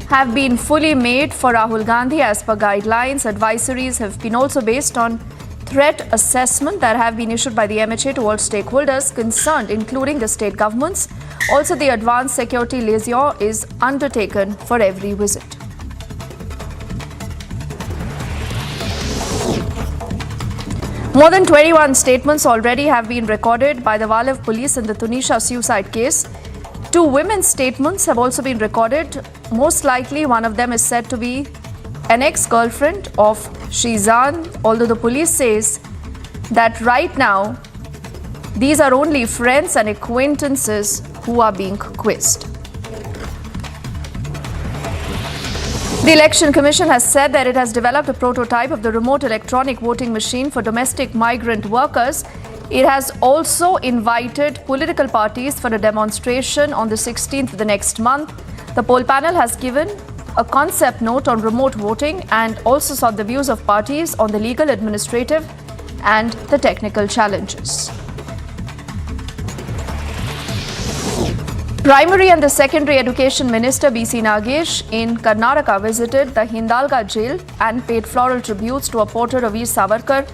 Speaker 5: have been fully made for Rahul Gandhi as per guidelines. Advisories have been also based on threat assessment that have been issued by the MHA to all stakeholders concerned, including the state governments. Also, the advanced security liaison is undertaken for every visit. More than 21 statements already have been recorded by the Walev police in the Tunisha suicide case. 2 women's statements have also been recorded. Most likely, one of them is said to be an ex-girlfriend of Sheezan, although the police says that right now, these are only friends and acquaintances who are being quizzed. The Election Commission has said that it has developed a prototype of the remote electronic voting machine for domestic migrant workers. It has also invited political parties for a demonstration on the 16th of the next month. The poll panel has given a concept note on remote voting and also sought the views of parties on the legal, administrative and the technical challenges. Primary and the Secondary Education Minister B.C. Nagesh in Karnataka visited the Hindalga jail and paid floral tributes to a portrait of Veer Savarkar.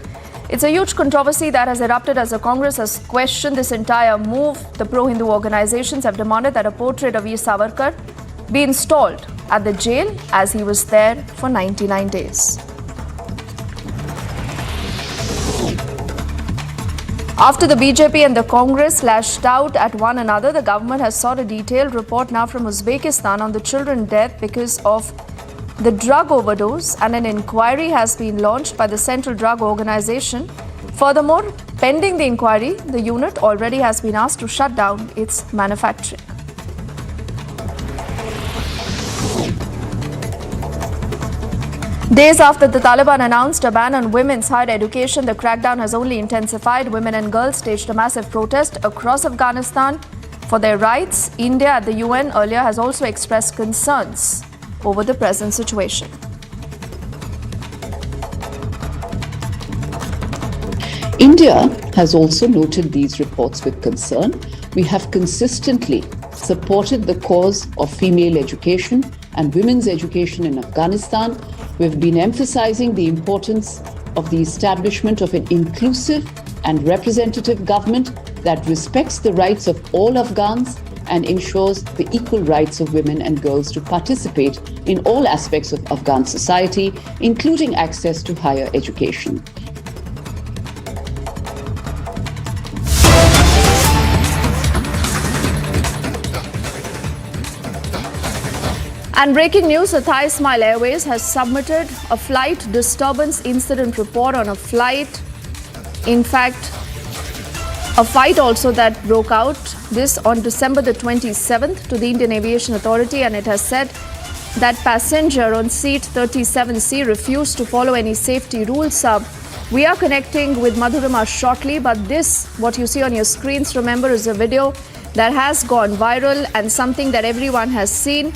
Speaker 5: It's a huge controversy that has erupted as the Congress has questioned this entire move. The pro-Hindu organizations have demanded that a portrait of Veer Savarkar be installed at the jail as he was there for 99 days. After the BJP and the Congress lashed out at one another, the government has sought a detailed report now from Uzbekistan on the children's death because of the drug overdose, and an inquiry has been launched by the Central Drug Organization. Furthermore, pending the inquiry, the unit already has been asked to shut down its manufacturing. Days after the Taliban announced a ban on women's higher education, the crackdown has only intensified. Women and girls staged a massive protest across Afghanistan for their rights. India at the UN earlier has also expressed concerns over the present situation.
Speaker 23: India has also noted these reports with concern. We have consistently supported the cause of female education and women's education in Afghanistan. We've been emphasizing the importance of the establishment of an inclusive and representative government that respects the rights of all Afghans and ensures the equal rights of women and girls to participate in all aspects of Afghan society, including access to higher education.
Speaker 5: And breaking news, the Thai Smile Airways has submitted a flight disturbance incident report on a flight. In fact, a fight also that broke out this on December the 27th to the Indian Aviation Authority, and it has said that passenger on seat 37C refused to follow any safety rules. We are connecting with Madhurima shortly, but this, what you see on your screens, remember, is a video that has gone viral and something that everyone has seen.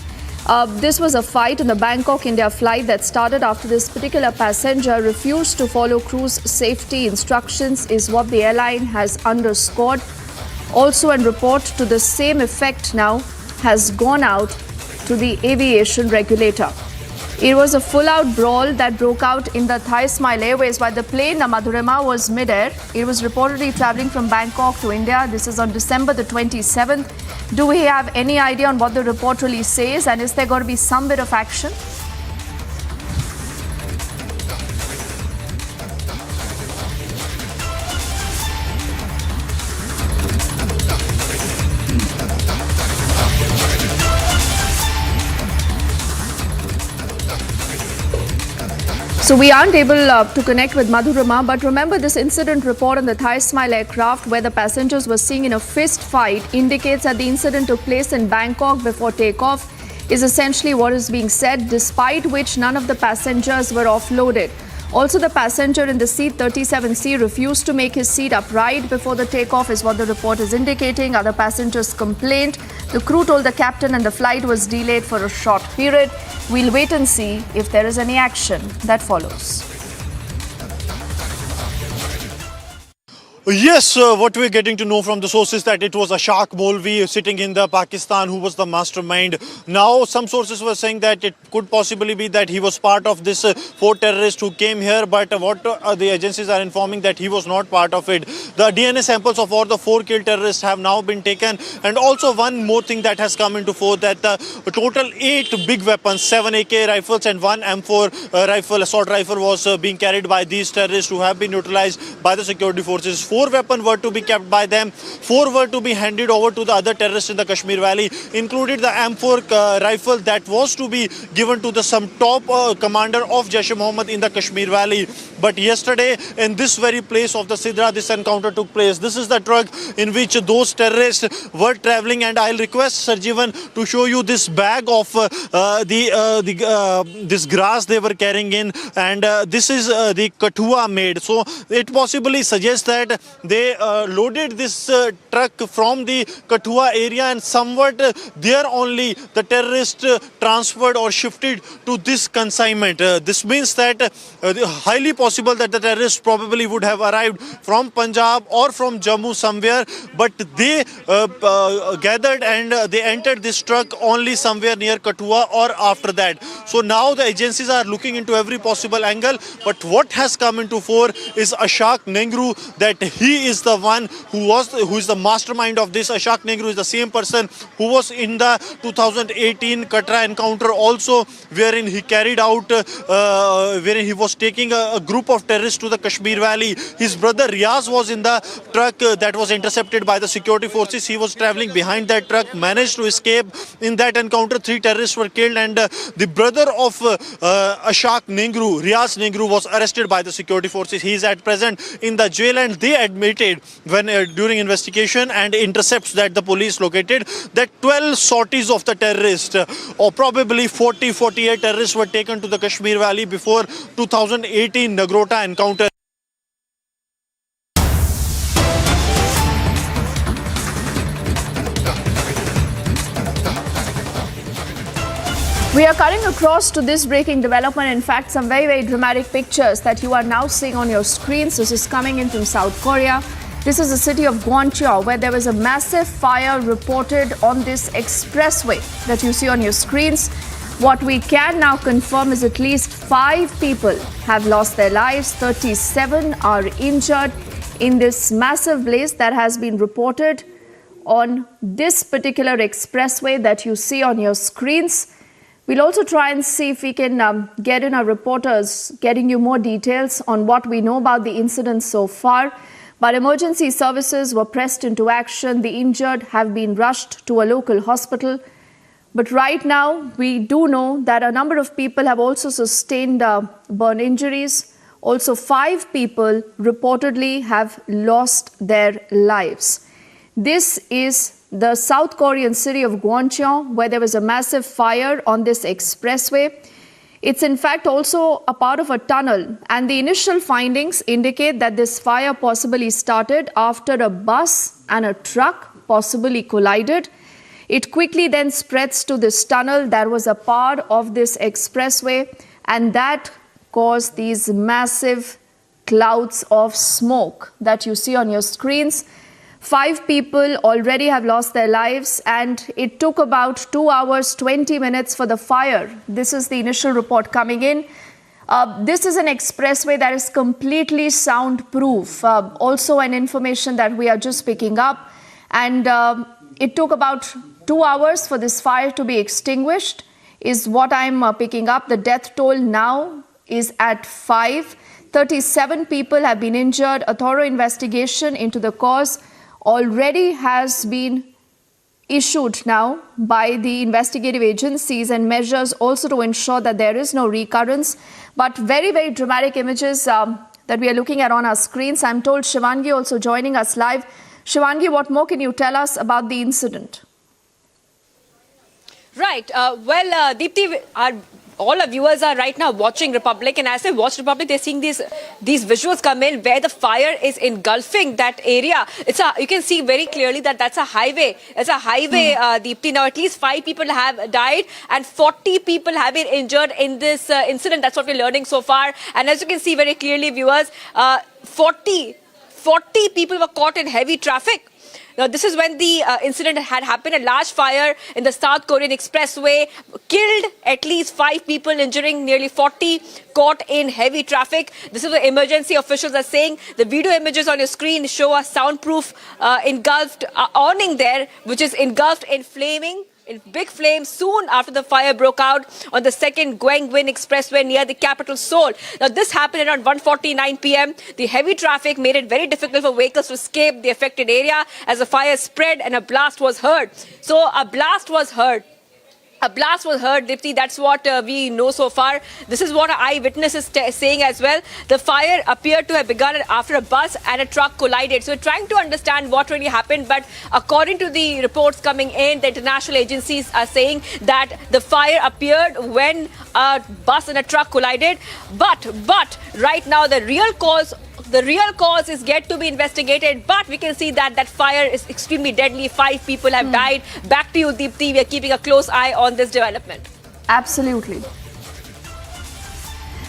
Speaker 5: This was a fight on the Bangkok-India flight that started after this particular passenger refused to follow cruise safety instructions, is what the airline has underscored. Also, a report to the same effect now has gone out to the aviation regulator. It was a full-out brawl that broke out in the Thai Smile Airways while the plane, Madhurima, was mid-air. It was reportedly traveling from Bangkok to India. This is on December the 27th. Do we have any idea on what the report really says, and is there going to be some bit of action? So we aren't able to connect with Madhurima, but remember, this incident report on the Thai Smile aircraft where the passengers were seen in a fist fight indicates that the incident took place in Bangkok before takeoff, is essentially what is being said, despite which none of the passengers were offloaded. Also, the passenger in the seat 37C refused to make his seat upright before the takeoff, is what the report is indicating. Other passengers complained. The crew told the captain and the flight was delayed for a short period. We'll wait and see if there is any action that follows.
Speaker 6: Yes, what we're getting to know from the sources that it was Ashaq Molvi sitting in the Pakistan who was the mastermind. Now, some sources were saying that it could possibly be that he was part of this 4 terrorists who came here, but what the agencies are informing that he was not part of it. The DNA samples of all the 4 killed terrorists have now been taken, and also one more thing that has come into force, that a total 8 big weapons, 7 AK rifles and 1 M4 rifle, assault rifle was being carried by these terrorists who have been neutralized by the security forces. 4 weapons were to be kept by them. 4 were to be handed over to the other terrorists in the Kashmir Valley, included the M4 rifle that was to be given to the some top commander of Jaish-e-Mohammed in the Kashmir Valley. But yesterday, in this very place of the Sidra, this encounter took place. This is the truck in which those terrorists were traveling, and I'll request Sarjivan to show you this bag of this grass they were carrying in, and this is the kathua made. So it possibly suggests that they loaded this truck from the Kathua area, and somewhat there only the terrorists transferred or shifted to this consignment. This means that highly possible that the terrorists probably would have arrived from Punjab or from Jammu somewhere, but they gathered and they entered this truck only somewhere near Kathua or after that. So now the agencies are looking into every possible angle, but what has come into fore is Ashaq Nehru, that he is the one who is the mastermind of this. Ashaq Nehru is the same person who was in the 2018 Katra encounter also, wherein he carried out, wherein he was taking a group of terrorists to the Kashmir Valley. His brother Riaz was in the truck that was intercepted by the security forces. He was traveling behind that truck, managed to escape. In that encounter, 3 terrorists were killed, and the brother of Ashaq Nehru, Riaz Nehru, was arrested by the security forces. He is at present in the jail, and they admitted when during investigation and intercepts that the police located that 12 sorties of the terrorists, or probably 48 terrorists, were taken to the Kashmir Valley before 2018 Nagrota encounter.
Speaker 5: We are cutting across to this breaking development. In fact, some very, very dramatic pictures that you are now seeing on your screens. This is coming in from South Korea. This is the city of Gwangju, where there was a massive fire reported on this expressway that you see on your screens. What we can now confirm is at least 5 people have lost their lives, 37 are injured in this massive blaze that has been reported on this particular expressway that you see on your screens. We'll also try and see if we can get in our reporters, getting you more details on what we know about the incident so far. But emergency services were pressed into action. The injured have been rushed to a local hospital. But right now, we do know that a number of people have also sustained burn injuries. Also, 5 people reportedly have lost their lives. This is the South Korean city of Gwangcheon, where there was a massive fire on this expressway. It's in fact also a part of a tunnel, and the initial findings indicate that this fire possibly started after a bus and a truck possibly collided. It quickly then spreads to this tunnel that was a part of this expressway, and that caused these massive clouds of smoke that you see on your screens. 5 people already have lost their lives, and it took about 2 hours, 20 minutes for the fire. This is the initial report coming in. This is an expressway that is completely soundproof. Also an information that we are just picking up. And it took about 2 hours for this fire to be extinguished, is what I'm picking up. The death toll now is at 5. 37 people have been injured. A thorough investigation into the cause already has been issued now by the investigative agencies, and measures also to ensure that there is no recurrence. But very, very dramatic images that we are looking at on our screens. I'm told Shivangi also joining us live. Shivangi, what more can you tell us about the incident?
Speaker 7: Right. Deepti, all our viewers are right now watching Republic, and as they watch Republic, they're seeing these visuals come in where the fire is engulfing that area. You can see very clearly that that's a highway. It's a highway, Deepti. Now, at least 5 people have died and 40 people have been injured in this incident. That's what we're learning so far. And as you can see very clearly, viewers, 40 people were caught in heavy traffic. Now, this is when the incident had happened. A large fire in the South Korean expressway killed at least 5 people, injuring nearly 40, caught in heavy traffic. This is what emergency officials are saying. The video images on your screen show a soundproof engulfed awning there, which is engulfed in big flames soon after the fire broke out on the second Gyeongwon Expressway near the capital Seoul. Now, this happened around 1:49 p.m. The heavy traffic made it very difficult for vehicles to escape the affected area as the fire spread and a blast was heard. So, a blast was heard. Dipti. That's what we know so far. This is what an eyewitness is saying as well. The fire appeared to have begun after a bus and a truck collided. So we're trying to understand what really happened. But according to the reports coming in, the international agencies are saying that the fire appeared when a bus and a truck collided. But right now, the real cause is yet to be investigated, but we can see that fire is extremely deadly. 5 people have died. Back to you, Deepti. We are keeping a close eye on this development.
Speaker 5: Absolutely.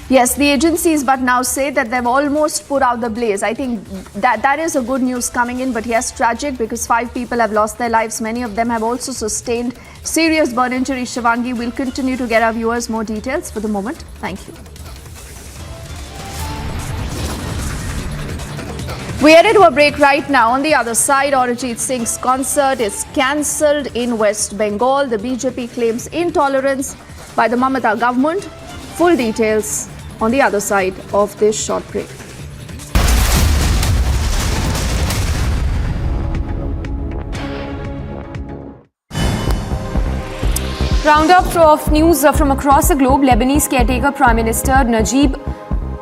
Speaker 5: Yes, the agencies but now say that they've almost put out the blaze. I think that is a good news coming in, but yes, tragic because 5 people have lost their lives. Many of them have also sustained serious burn injuries. Shivangi, will continue to get our viewers more details. For the moment, thank you. We headed to a break right now. On the other side, Arijit Singh's concert is cancelled in West Bengal. The BJP claims intolerance by the Mamata government. Full details on the other side of this short break.
Speaker 2: Roundup of news from across the globe. Lebanese caretaker Prime Minister Najib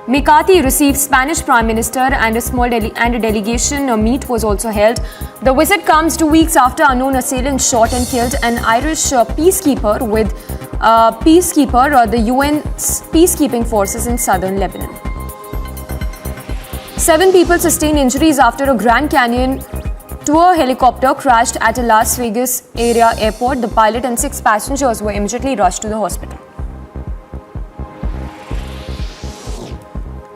Speaker 2: Mikati received Spanish Prime Minister and a delegation meet was also held. The visit comes 2 weeks after unknown assailant shot and killed an Irish peacekeeper with the UN's peacekeeping forces in southern Lebanon. 7 people sustained injuries after a Grand Canyon tour helicopter crashed at a Las Vegas area airport. The pilot and 6 passengers were immediately rushed to the hospital.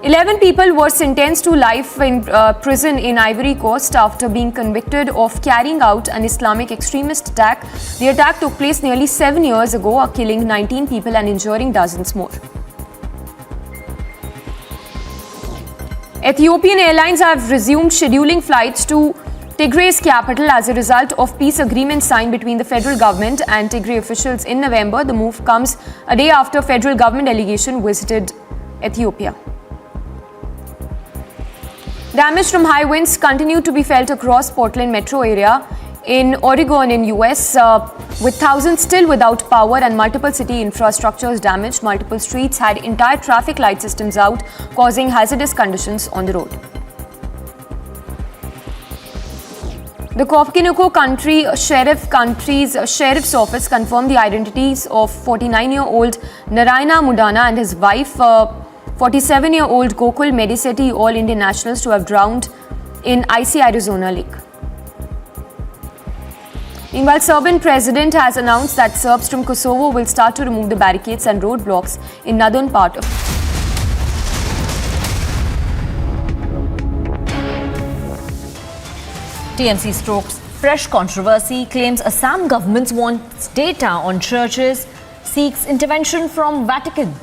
Speaker 2: 11 people were sentenced to life in prison in Ivory Coast after being convicted of carrying out an Islamic extremist attack. The attack took place nearly 7 years ago, killing 19 people and injuring dozens more. Ethiopian Airlines have resumed scheduling flights to Tigray's capital as a result of peace agreement signed between the federal government and Tigray officials in November. The move comes a day after federal government delegation visited Ethiopia. Damage from high winds continued to be felt across Portland metro area in Oregon in US, with thousands still without power and multiple city infrastructures damaged. Multiple streets had entire traffic light systems out, causing hazardous conditions on the road. The Coconino County's sheriff's office confirmed the identities of 49-year-old Narayana Mudana and his wife, 47-year-old Gokul Medisetti, all Indian nationals, to have drowned in icy Arizona lake. Meanwhile, Serbian president has announced that Serbs from Kosovo will start to remove the barricades and roadblocks in northern part of
Speaker 8: TMC strokes fresh controversy, claims Assam government wants data on churches, seeks intervention from Vatican.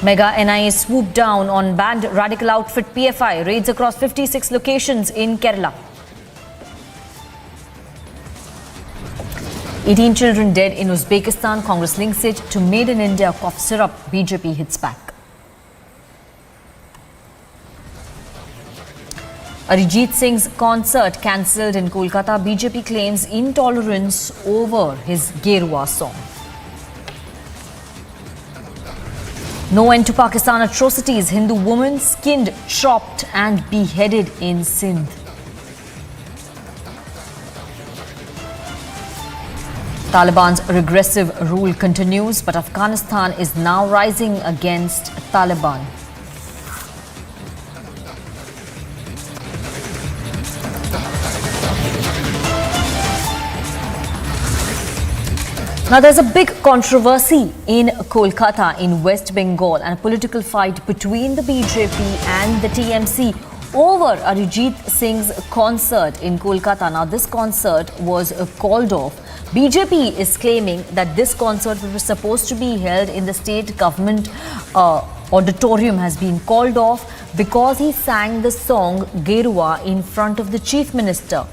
Speaker 8: Mega NIA swooped down on banned radical outfit PFI, raids across 56 locations in Kerala. 18 children dead in Uzbekistan, Congress links it to Made in India cough syrup, BJP hits back. Arijit Singh's concert cancelled in Kolkata, BJP claims intolerance over his Gerua song. No end to Pakistan atrocities. Hindu woman skinned, chopped and beheaded in Sindh. Taliban's regressive rule continues, but Afghanistan is now rising against Taliban. Now, there's a big controversy in Kolkata in West Bengal and a political fight between the BJP and the TMC over Arijit Singh's concert in Kolkata. Now, this concert was called off. BJP is claiming that this concert was supposed to be held in the state government auditorium has been called off because he sang the song Gerua in front of the chief minister.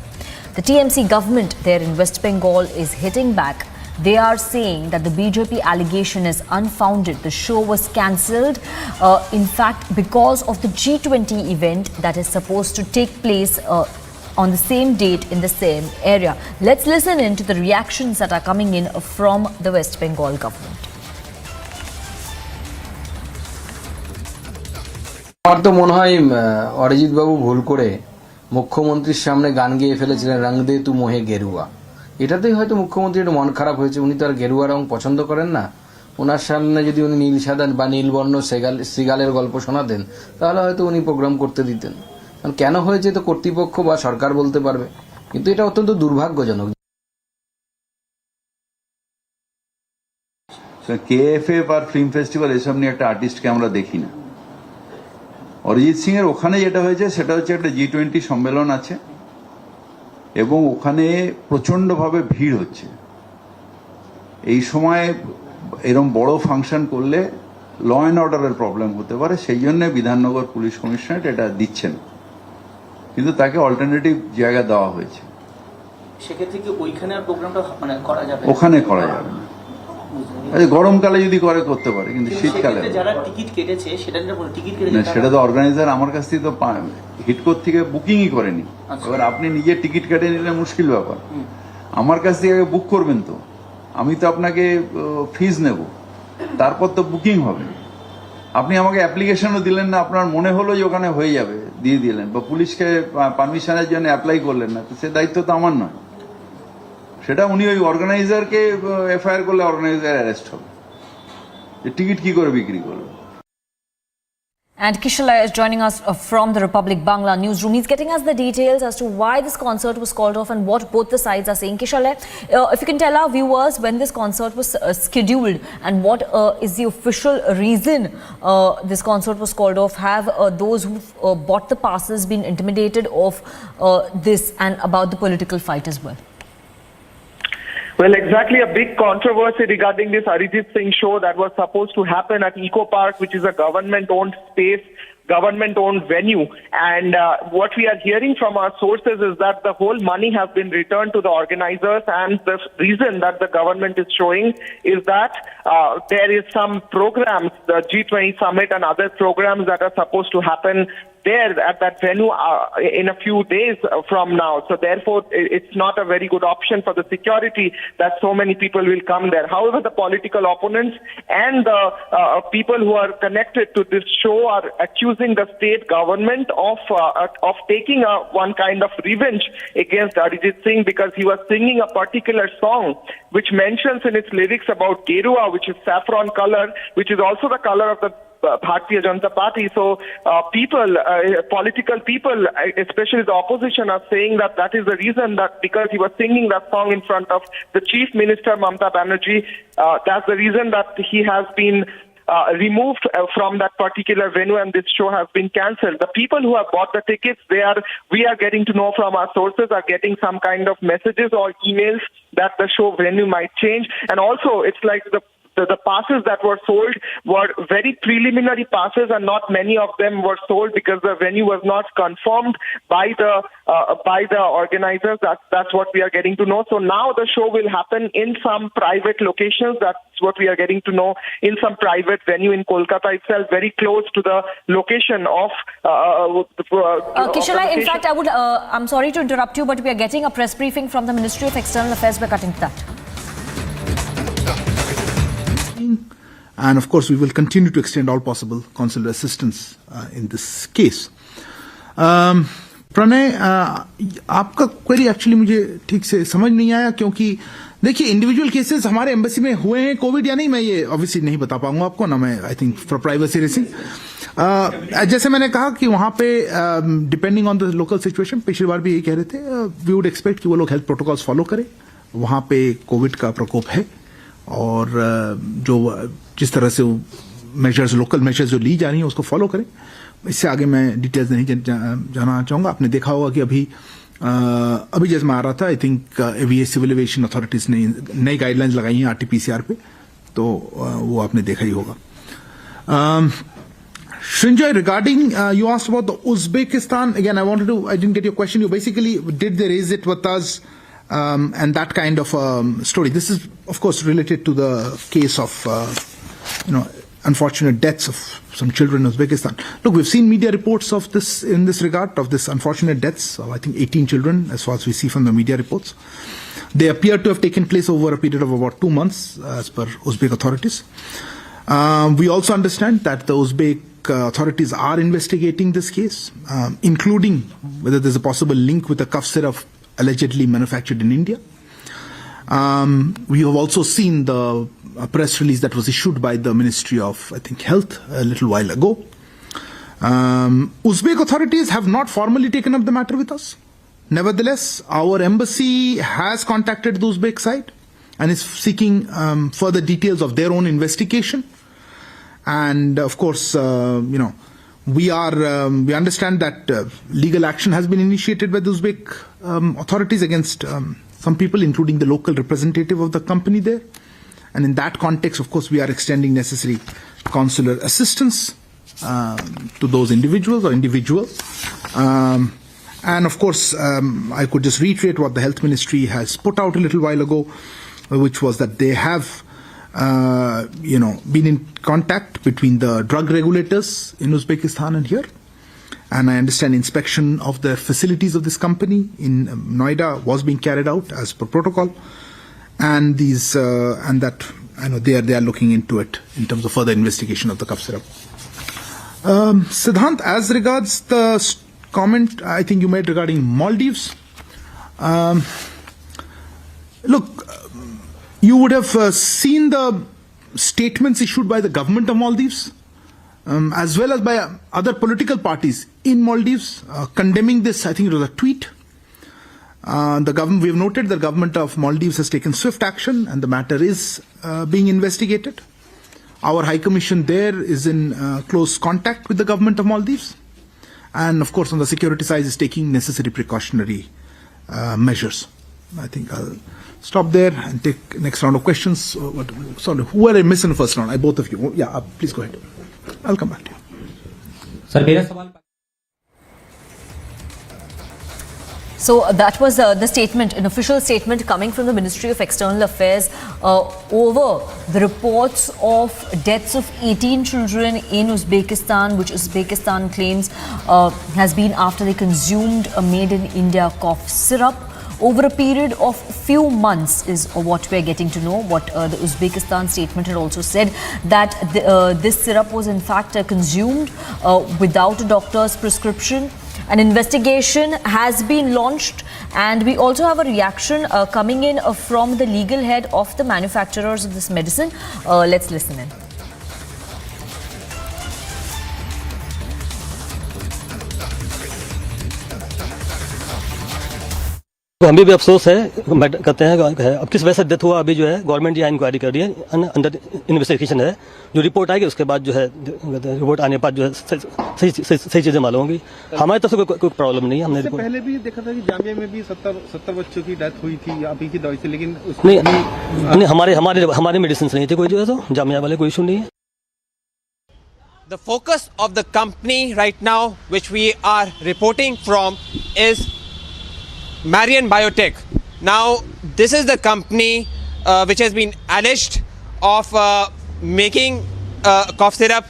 Speaker 8: The TMC government there in West Bengal is hitting back. They are saying that the BJP allegation is unfounded. The show was cancelled, in fact, because of the G20 event that is supposed to take place on the same date in the same area. Let's listen in to the reactions that are coming in from the West Bengal government.
Speaker 9: আমার তো মনে হয় অরিজিৎ বাবু ভুল করে মুখ্যমন্ত্রীর সামনে গান গেয়ে ফেলেছিলেন রং দে তু মোহে গেরুয়া। এটাতেই হয়তো মুখ্যমন্ত্রীর মন খারাপ হয়েছে। উনি তো আর গেরুয়া রং পছন্দ করেন না। ওনার সামনে যদি উনি নীল সাদা বা নীলবর্ণ সিগালের গল্প শোনাতেন তাহলে হয়তো উনি প্রোগ্রাম করতে দিতেন। কারণ কেন হয়েছে তো কর্তৃপক্ষ বা সরকার বলতে পারবে, কিন্তু এটা অত্যন্ত দুর্ভাগ্যজনক।
Speaker 14: কেএফএফ আর ফিল্ম ফেস্টিভ্যাল এসব নিয়ে একটা আর্টিস্টকে আমরা দেখি না। অরিজিৎ সিং এর ওখানে যেটা হয়েছে সেটা হচ্ছে একটা G20 সম্মেলন আছে এবং ওখানে প্রচন্ডভাবে ভিড় হচ্ছে। এই সময় এরকম বড় ফাংশন করলে ল অ্যান্ড অর্ডারের প্রবলেম হতে পারে, সেই জন্য বিধাননগর পুলিশ কমিশনারেট এটা দিচ্ছেন, কিন্তু তাকে অল্টারনেটিভ জায়গা দেওয়া হয়েছে।
Speaker 24: সেক্ষেত্রে কি ওইখানে আর প্রোগ্রামটা মানে করা যাবে?
Speaker 14: ওখানে করা যাবে না। গরমকালে যদি করতে পারে, কিন্তু শীতকালে
Speaker 24: যারা টিকিট কেটেছে সেটা টিকিট কেটে
Speaker 14: না, সেটা তো অর্গানাইজার আমার কাছ থেকে তো হিটকোর থেকে বুকিংই করেনি। এবার আপনি নিজে টিকিট কেটে নিলে মুশকিল ব্যাপার। আমার কাছ থেকে বুক করবেন তো, আমি তো আপনাকে ফিজ নেব, তারপর তো বুকিং হবে। আপনি আমাকে অ্যাপ্লিকেশনও দিলেন না, আপনার মনে হলো যে ওখানে হয়ে যাবে, দিয়ে দিলেন, বা পুলিশকে পারমিশনের জন্য অ্যাপ্লাই করলেন না, তো সে দায়িত্ব তো আমার নয়। সেটা উনি ওই অর্গানাইজারকে এফআইআর করলে অর্গানাইজার অ্যারেস্ট হবে, টিকিট কি করে বিক্রি করবে।
Speaker 8: And Kishala is joining us from the Republic Bangla newsroom. He's getting us the details as to why this concert was called off and what both the sides are saying. Kishala, if you can tell our viewers when this concert was scheduled and what is the official reason this concert was called off. Have those who bought the passes been intimidated of this and about the political fight as well?
Speaker 25: Well, exactly, a big controversy regarding this Arijit Singh show that was supposed to happen at Eco Park, which is a government-owned space government-owned venue. And what we are hearing from our sources is that the whole money has been returned to the organizers, and the reason that the government is showing is that there is some programs, the G20 summit and other programs that are supposed to happen there at that venue in a few days from now. So therefore, it's not a very good option for the security that so many people will come there. However, the political opponents and the people who are connected to this show are accusing the state government of taking one kind of revenge against Arijit Singh, because he was singing a particular song which mentions in its lyrics about Gerua, which is saffron color, which is also the color of the Bharatiya Janata Party. So political people, especially the opposition, are saying that that is the reason, that because he was singing that song in front of the Chief Minister Mamata Banerjee, that's the reason that he has been removed from that particular venue and this show has been cancelled. The people who have bought the tickets, we are getting to know from our sources, are getting some kind of messages or emails that the show venue might change. And also, it's like the passes that were sold were very preliminary passes, and not many of them were sold because the venue was not confirmed by the organizers. That's what we are getting to know. So now the show will happen in some private locations. That's what we are getting to know, in some private venue in Kolkata itself, very close to the location of
Speaker 8: Kishalai, in fact, I'm sorry to interrupt you, but we are getting a press briefing from the Ministry of External Affairs. We're cutting to that.
Speaker 1: And of course, we will continue to extend all possible consular assistance in this case. Pranay, आपका query actually मुझे ठीक से समझ नहीं आया, क्योंकि देखिए individual cases हमारे एम्बेसी में हुए हैं, कोविड या नहीं, मैं ये ऑब्वियसली नहीं बता पाऊंगा आपको ना, मैं I think for privacy reason. जैसे मैंने कहा कि वहां पे depending on the local situation, पिछली बार भी यही कह रहे थे, वी वुड एक्सपेक्ट कि वो लोग हेल्थ प्रोटोकॉल्स फॉलो करें। वहां पे कोविड का प्रकोप है और जो जिस तरह से मेजर्स, लोकल मेजर्स जो ली जा रही हैं उसको फॉलो करें। इससे आगे मैं डिटेल्स नहीं जाना चाहूंगा। आपने देखा होगा कि अभी जैसे मैं आ रहा था, I think civil aviation authorities ने नई गाइडलाइंस लगाई हैं आरटीपीसीआर पे, तो वो आपने देखा ही होगा। Srinjoy, regarding you asked about the Uzbekistan, again I didn't get your question. You basically did they raise it with us and that kind of story. This is of course related to the case of unfortunate deaths of some children in Uzbekistan. Look, we've seen media reports of this in this regard, of this unfortunate deaths of I think 18 children, as far as we see from the media reports. They appear to have taken place over a period of about 2 months, as per Uzbek authorities. We also understand that the Uzbek authorities are investigating this case, including whether there's a possible link with the cough syrup allegedly manufactured in India. We have also seen the press release that was issued by the Ministry of, I think, Health a little while ago. Uzbek authorities have not formally taken up the matter with us. Nevertheless, our embassy has contacted the Uzbek side and is seeking further details of their own investigation. And of course, we understand that legal action has been initiated by the Uzbek authorities against some people, including the local representative of the company there. And in that context, of course, we are extending necessary consular assistance to those individuals or individuals. And of course, I could just reiterate what the Health Ministry has put out a little while ago, which was that they have been in contact between the drug regulators in Uzbekistan and here. And I understand inspection of the facilities of this company in Noida was being carried out as per protocol. And that I know they are looking into it in terms of further investigation of the cough syrup. Siddhant, as regards the comment I think you made regarding Maldives, look, you would have seen the statements issued by the government of Maldives, as well as by other political parties in Maldives, condemning this. I think it was a tweet. We have noted the government of Maldives has taken swift action and the matter is being investigated. Our High Commission there is in close contact with the government of Maldives. And of course, on the security side, is taking necessary precautionary measures. I think I'll stop there and take next round of questions. Sorry, who are I missing in the first round? Both of you. Yeah, please go ahead. I'll come back to you.
Speaker 20: Sir मेरा सवाल
Speaker 8: So that was the statement, an official statement coming from the Ministry of External Affairs over the reports of deaths of 18 children in Uzbekistan, which Uzbekistan claims has been after they consumed a made-in-India cough syrup. Over a period of few months is what we are getting to know. What the Uzbekistan statement had also said that this syrup was in fact consumed without a doctor's prescription. An investigation has been launched, and we also have a reaction coming in from the legal head of the manufacturers of this medicine. Let's listen in.
Speaker 20: तो हमें भी अफसोस है, कहते हैं अब किस वजह से डेथ हुआ, अभी जो है गवर्नमेंट यहाँ इंक्वायरी कर रही है, अंडर इन्वेस्टिगेशन है। जो रिपोर्ट आएगी उसके बाद जो है रिपोर्ट आने के बाद जो है सही चीजें मालूम होंगी। हमारी तरफ से कोई प्रॉब्लम नहीं है। हमने
Speaker 4: पहले भी देखा था कि जामिया में भी 70 बच्चों की डेथ हुई थी अभी की दवाई से, लेकिन
Speaker 20: नहीं हमारे मेडिसिन नहीं थे कोई, जो है तो जामिया वाले कोई इशू नहीं है।
Speaker 19: The focus of the company right now, which we are reporting from, is Marian Biotech. Now, this is the company which has been alleged of making cough syrup,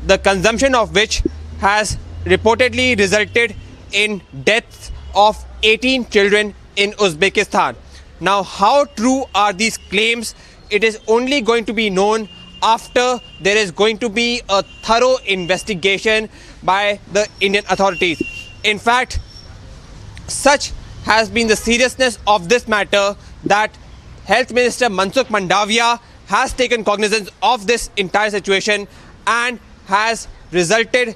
Speaker 19: the consumption of which has reportedly resulted in deaths of 18 children in Uzbekistan. Now, how true are these claims? It is only going to be known after there is going to be a thorough investigation by the Indian authorities. In fact, such has been the seriousness of this matter that Health Minister Mansukh Mandavia has taken cognizance of this entire situation and has resulted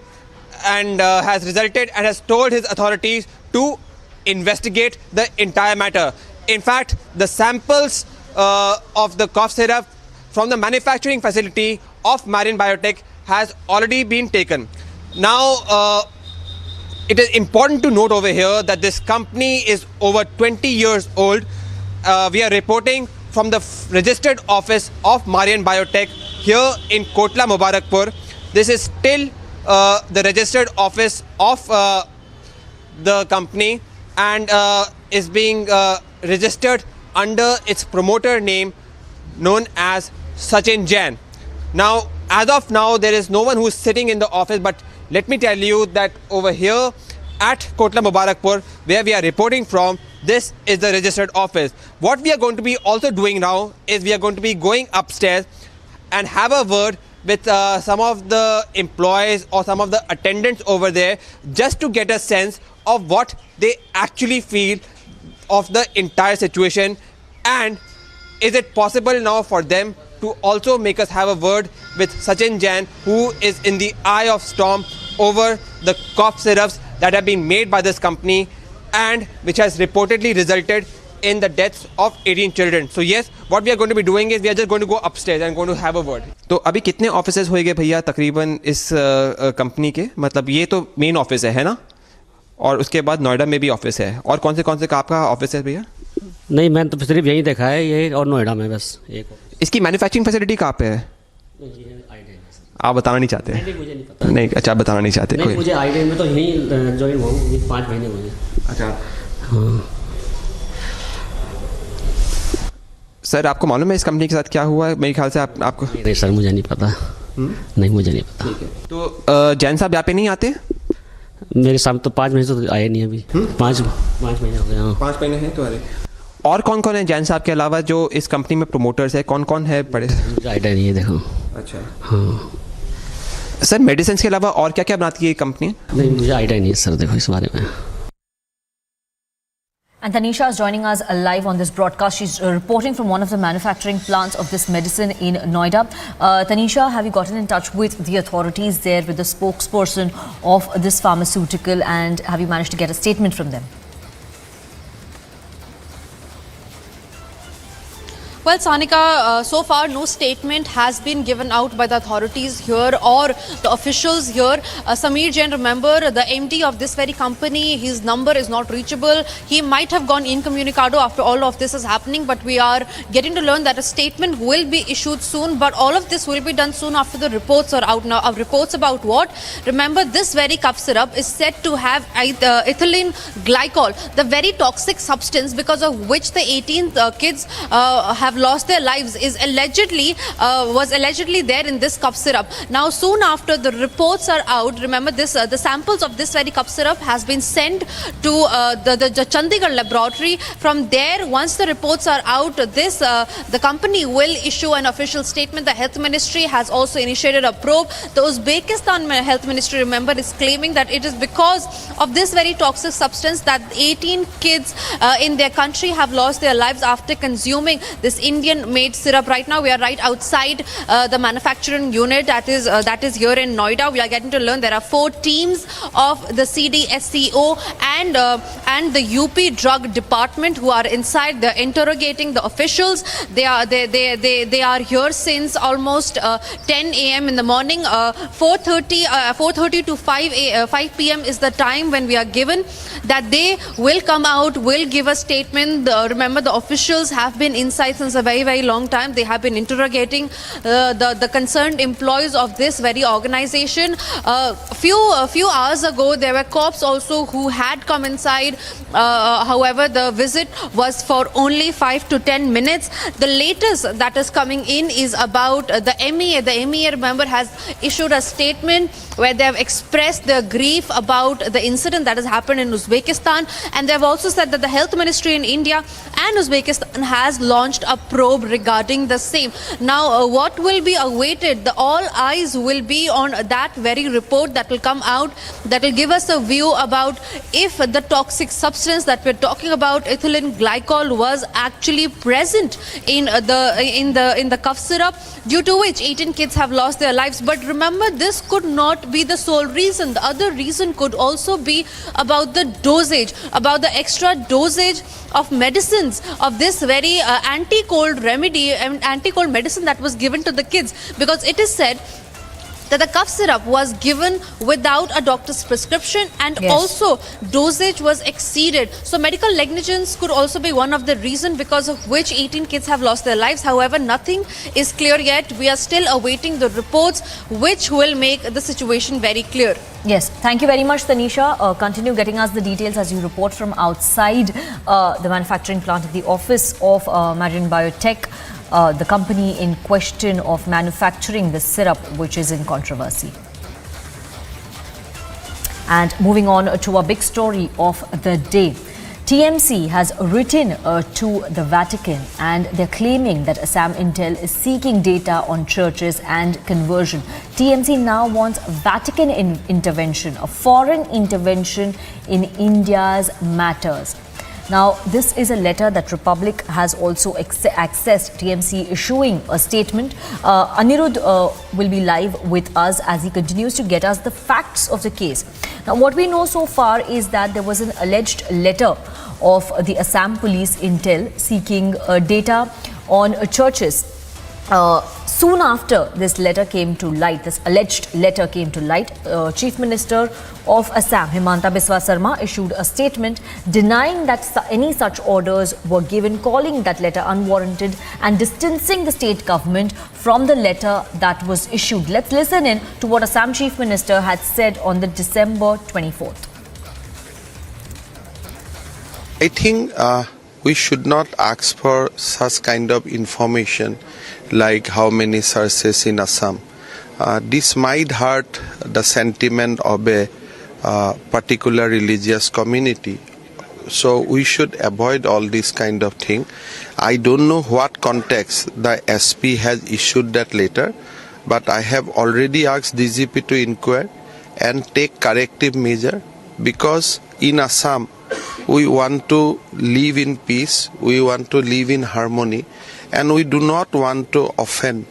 Speaker 19: and has told his authorities to investigate the entire matter. In fact, the samples of the cough syrup from the manufacturing facility of Marian Biotech has already been taken. Now, it is important to note over here that this company is over 20 years old. We are reporting from the registered office of Marian Biotech here in Kotla Mubarakpur. This is still the registered office of the company and is being registered under its promoter name known as Sachin Jain. Now, as of now, there is no one who is sitting in the office, but let me tell you that over here at Kotla Mubarakpur, where we are reporting from, this is the registered office. What we are going to be also doing now is we are going to be going upstairs and have a word with some of the employees or some of the attendants over there, just to get a sense of what they actually feel of the entire situation, and is it possible now for them to also make us have a word with Sachin Jain, who is in the eye of storm over the cough syrups that have been made by this company and which has reportedly resulted in the deaths of 18 children. So yes, what we are going to be doing is we are just going to go upstairs and going to have a word. तो अभी कितने offices होंगे भैया तकरीबन इस company के? मतलब ये तो मेन ऑफिस है ना, और उसके बाद नोएडा में भी ऑफिस है, और कौन से का आपका ऑफिस है भैया?
Speaker 20: नहीं, मैंने तो सिर्फ यही देखा है, ये और नोएडा में बस एक। इसकी
Speaker 19: मैन्युफैक्चरिंग फैसिलिटी कहाँ पे है? आप बताना नहीं चाहते?
Speaker 20: नहीं, मुझे नहीं पता।
Speaker 19: नहीं, अच्छा, आप बताना नहीं चाहते?
Speaker 20: नहीं, मुझे आइडिया में तो यहीं ज्वाइन हुआ हूँ, 5 महीने हुए।
Speaker 19: अच्छा,
Speaker 20: हाँ।
Speaker 19: सर, आपको मालूम है इस कंपनी के साथ क्या हुआ है? मेरे ख्याल से आपको
Speaker 20: नहीं सर, मुझे नहीं पता। नहीं, मुझे नहीं पता।
Speaker 19: तो जैन साहब यहाँ पे नहीं आते?
Speaker 20: मेरे सामने तो 5 महीने से तो आए नहीं अभी। 5 महीने हो गए।
Speaker 19: 5 महीने हैं तो अरे। और कौन कौन है जैन साहब के अलावा जो इस कंपनी में प्रोमोटर्स है? कौन कौन है बड़े?
Speaker 20: मुझे आइडिया नहीं है, देखो।
Speaker 19: अच्छा,
Speaker 20: हाँ।
Speaker 19: सर, मेडिसिन के अलावा और क्या क्या बनाती है ये कंपनी?
Speaker 20: नहीं, मुझे आइडिया नहीं है सर, देखो इस बारे में।
Speaker 8: And Tunisha is joining us live on this broadcast. She's reporting from one of the manufacturing plants of this medicine in Noida. Tunisha, have you gotten in touch with the authorities there, with the spokesperson of this pharmaceutical, and have you managed to get a statement from them?
Speaker 15: Well, Sanika, so far no statement has been given out by the authorities here or the officials here. Sameer Jain, remember, the MD of this very company, his number is not reachable. He might have gone incommunicado after all of this is happening, but we are getting to learn that a statement will be issued soon. But all of this will be done soon after the reports are out now. Reports about what? Remember, this very cough syrup is said to have ethylene glycol, the very toxic substance because of which the 18 kids have lost their lives was allegedly there in this cough syrup. Now, soon after the reports are out, remember this, the samples of this very cough syrup has been sent to the Chandigarh laboratory. From there, once the reports are out, the company will issue an official statement. The health ministry has also initiated a probe. The Uzbekistan health ministry, remember, is claiming that it is because of this very toxic substance that 18 kids in their country have lost their lives after consuming this Indian-made syrup. Right now, we are right outside the manufacturing unit that is here in Noida. We are getting to learn there are 4 teams of the CDSCO and the UP drug department who are inside. They're interrogating the officials. They are here since almost 10 a.m. in the morning. 4:30 to 5 p.m. is the time when we are given that they will come out, will give a statement. Remember, the officials have been inside since a very, very long time. They have been interrogating the concerned employees of this very organization. A few hours ago, there were cops also who had come inside. However, the visit was for only 5 to 10 minutes. The latest that is coming in is about the MEA. The MEA, remember, has issued a statement where they have expressed their grief about the incident that has happened in Uzbekistan, and they have also said that the health ministry in India and Uzbekistan has launched a probe regarding the same. Now, what will be awaited? All eyes will be on that very report that will come out, that will give us a view about if the toxic substance that we're talking about, ethylene glycol, was actually present in the cough syrup, due to which 18 kids have lost their lives. But remember, this could not be the sole reason. The other reason could also be about the dosage, about the extra dosage of medicines, of this very anti-cold remedy and anti-cold medicine that was given to the kids, because it is said that the cough syrup was given without a doctor's prescription, and also dosage was exceeded. So medical negligence could also be one of the reasons because of which 18 kids have lost their lives. However, nothing is clear yet. We are still awaiting the reports which will make the situation very clear.
Speaker 8: Yes, thank you very much, Tunisha. Continue getting us the details as you report from outside the manufacturing plant at the office of Marian Biotech, the company in question of manufacturing the syrup which is in controversy. And moving on to a big story of the day. TMC has written to the Vatican, and they're claiming that Assam Intel is seeking data on churches and conversion. TMC now wants Vatican intervention, a foreign intervention in India's matters. Now, this is a letter that Republic has also accessed, TMC issuing a statement. Anirudh will be live with us as he continues to get us the facts of the case. Now, what we know so far is that there was an alleged letter of the Assam Police Intel seeking data on churches. Soon after this letter came to light, this alleged letter came to light, Chief Minister of Assam, Himanta Biswa Sarma, issued a statement denying that any such orders were given, calling that letter unwarranted and distancing the state government from the letter that was issued. Let's listen in to what Assam Chief Minister had said on the December 24th.
Speaker 16: I think we should not ask for such kind of information like how many sources in Assam. This might hurt the sentiment of a particular religious community. So we should avoid all this kind of thing. I don't know what context the SP has issued that letter, but I have already asked DGP to inquire and take corrective measure, because in Assam we want to live in peace, we want to live in harmony, and we do not want to offend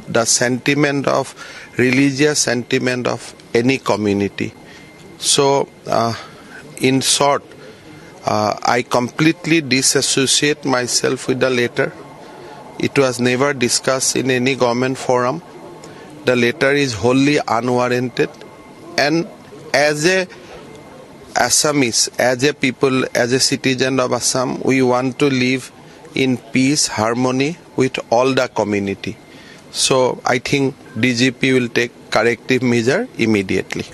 Speaker 16: the sentiment of religious sentiment of any community. So in short, I completely disassociate myself with the letter. It was never discussed in any government forum. The letter is wholly unwarranted. And as a Assamese, as a people, as a citizen of Assam, we want to live in peace, harmony with all the community. So I think DGP will take corrective measure immediately.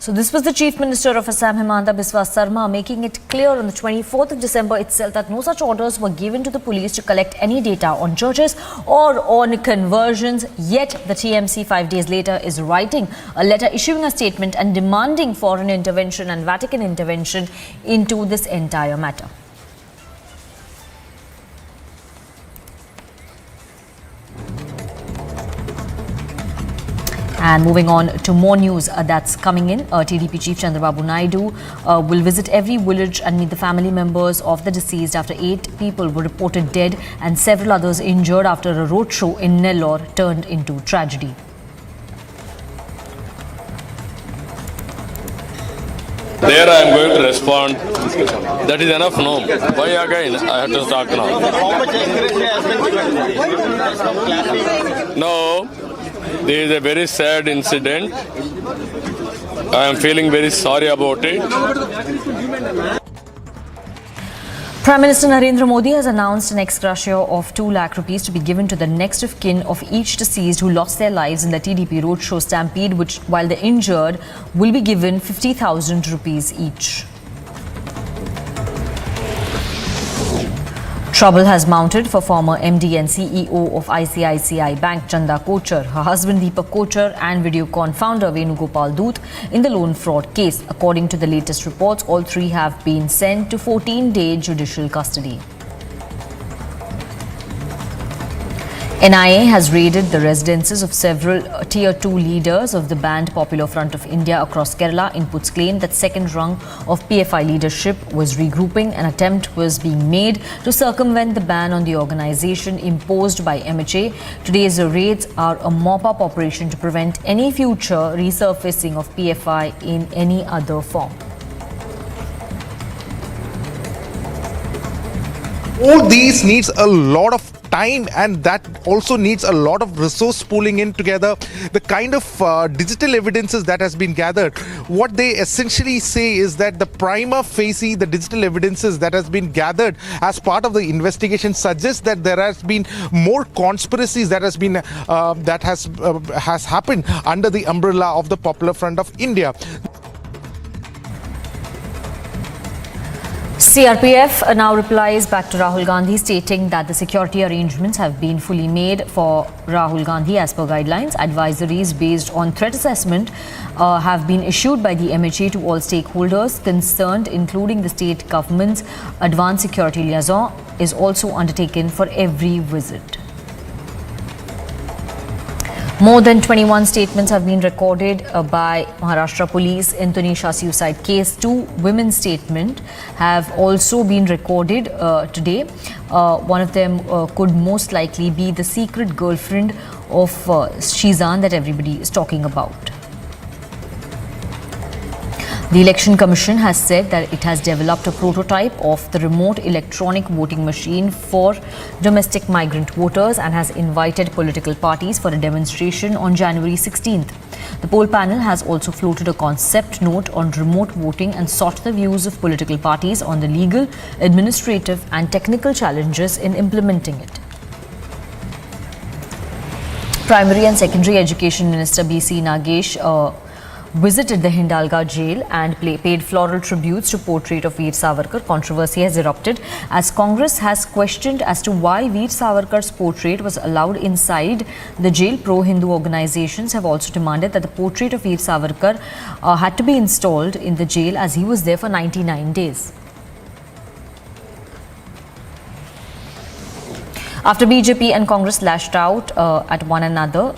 Speaker 8: So this was the Chief Minister of Assam, Himanta Biswa Sarma, making it clear on the 24th of December itself that no such orders were given to the police to collect any data on churches or on conversions. Yet the TMC 5 days later is writing a letter, issuing a statement and demanding foreign intervention and Vatican intervention into this entire matter. And moving on to more news that's coming in, TDP Chief Chandrababu Naidu will visit every village and meet the family members of the deceased after 8 people were reported dead and several others injured after a roadshow in Nellore turned into tragedy.
Speaker 22: There I am going to respond. That is enough, no? Why again? I have to talk now. No, there is a very sad incident. I am feeling very sorry about it.
Speaker 8: Prime Minister Narendra Modi has announced an ex gratia of 2 lakh rupees to be given to the next of kin of each deceased who lost their lives in the TDP roadshow stampede, while the injured will be given 50,000 rupees each. Trouble has mounted for former MD and CEO of ICICI Bank Chanda Kochar, her husband Deepak Kochar and Videocon founder Venugopal Doot in the loan fraud case. According to the latest reports, all 3 have been sent to 14-day judicial custody. NIA has raided the residences of several Tier 2 leaders of the banned Popular Front of India across Kerala. Inputs claim that second rung of PFI leadership was regrouping. An attempt was being made to circumvent the ban on the organisation imposed by MHA. Today's raids are a mop-up operation to prevent any future resurfacing of PFI in any other form.
Speaker 13: All these needs a lot of time, and that also needs a lot of resource pooling in together. The kind of digital evidences that has been gathered, what they essentially say is that the prima facie, the digital evidences that has been gathered as part of the investigation suggests that there has been more conspiracies that has happened under the umbrella of the Popular Front of India.
Speaker 8: CRPF now replies back to Rahul Gandhi, stating that the security arrangements have been fully made for Rahul Gandhi as per guidelines. Advisories based on threat assessment have been issued by the MHA to all stakeholders concerned, including the state government's. Advanced security liaison is also undertaken for every visit. More than 21 statements have been recorded by Maharashtra police in Tunisha suicide case. 2 women's statements have also been recorded today. One of them could most likely be the secret girlfriend of Sheezan that everybody is talking about. The Election Commission has said that it has developed a prototype of the remote electronic voting machine for domestic migrant voters and has invited political parties for a demonstration on January 16th. The poll panel has also floated a concept note on remote voting and sought the views of political parties on the legal, administrative and technical challenges in implementing it. Primary and Secondary Education Minister B.C. Nagesh visited the Hindalga jail and paid floral tributes to portrait of Veer Savarkar. Controversy has erupted as Congress has questioned as to why Veer Savarkar's portrait was allowed inside the jail. Pro-Hindu organizations have also demanded that the portrait of Veer Savarkar had to be installed in the jail as he was there for 99 days. After BJP and Congress lashed out at one another,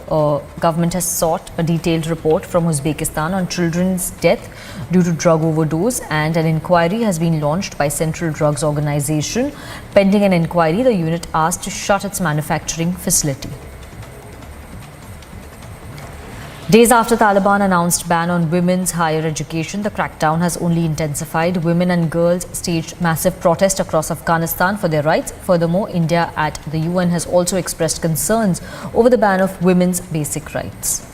Speaker 8: government has sought a detailed report from Uzbekistan on children's death due to drug overdose, and an inquiry has been launched by Central Drugs Organization. Pending an inquiry, the unit asked to shut its manufacturing facility. Days after Taliban announced ban on women's higher education, the crackdown has only intensified. Women and girls staged massive protests across Afghanistan for their rights. Furthermore, India at the UN has also expressed concerns over the ban of women's basic rights.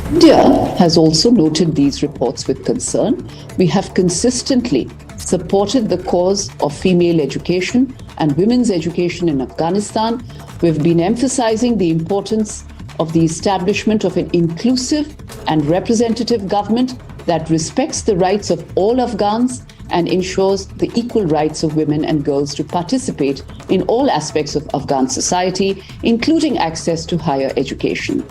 Speaker 23: India has also noted these reports with concern. We have consistently supported the cause of female education and women's education in Afghanistan. We've been emphasizing the importance of the establishment of an inclusive and representative government that respects the rights of all Afghans and ensures the equal rights of women and girls to participate in all aspects of Afghan society, including access to higher education.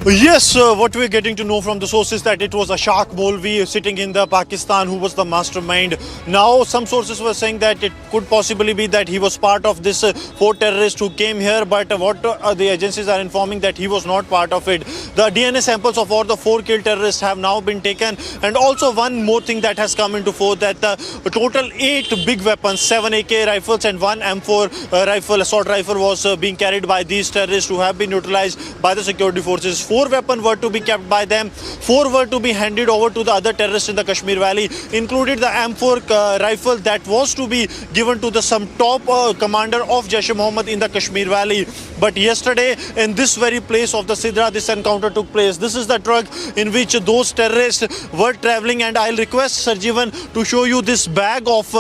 Speaker 6: Yes, what we're getting to know from the sources that it was Ashaq Molvi sitting in the Pakistan who was the mastermind. Now, some sources were saying that it could possibly be that he was part of this 4 terrorists who came here, but what the agencies are informing that he was not part of it. The DNA samples of all the 4 killed terrorists have now been taken, and also one more thing that has come into fore, that the total 8 big weapons, 7 AK rifles and 1 M4 rifle, assault rifle was being carried by these terrorists who have been utilized by the security forces. 4 weapons were to be kept by them, 4 were to be handed over to the other terrorists in the Kashmir Valley, included the M4 rifle that was to be given to the some top commander of Jaish-e-Mohammed in the Kashmir Valley. But yesterday, in this very place of the Sidra, this encounter took place. This is the truck in which those terrorists were traveling, and I'll request Sarjivan to show you this bag of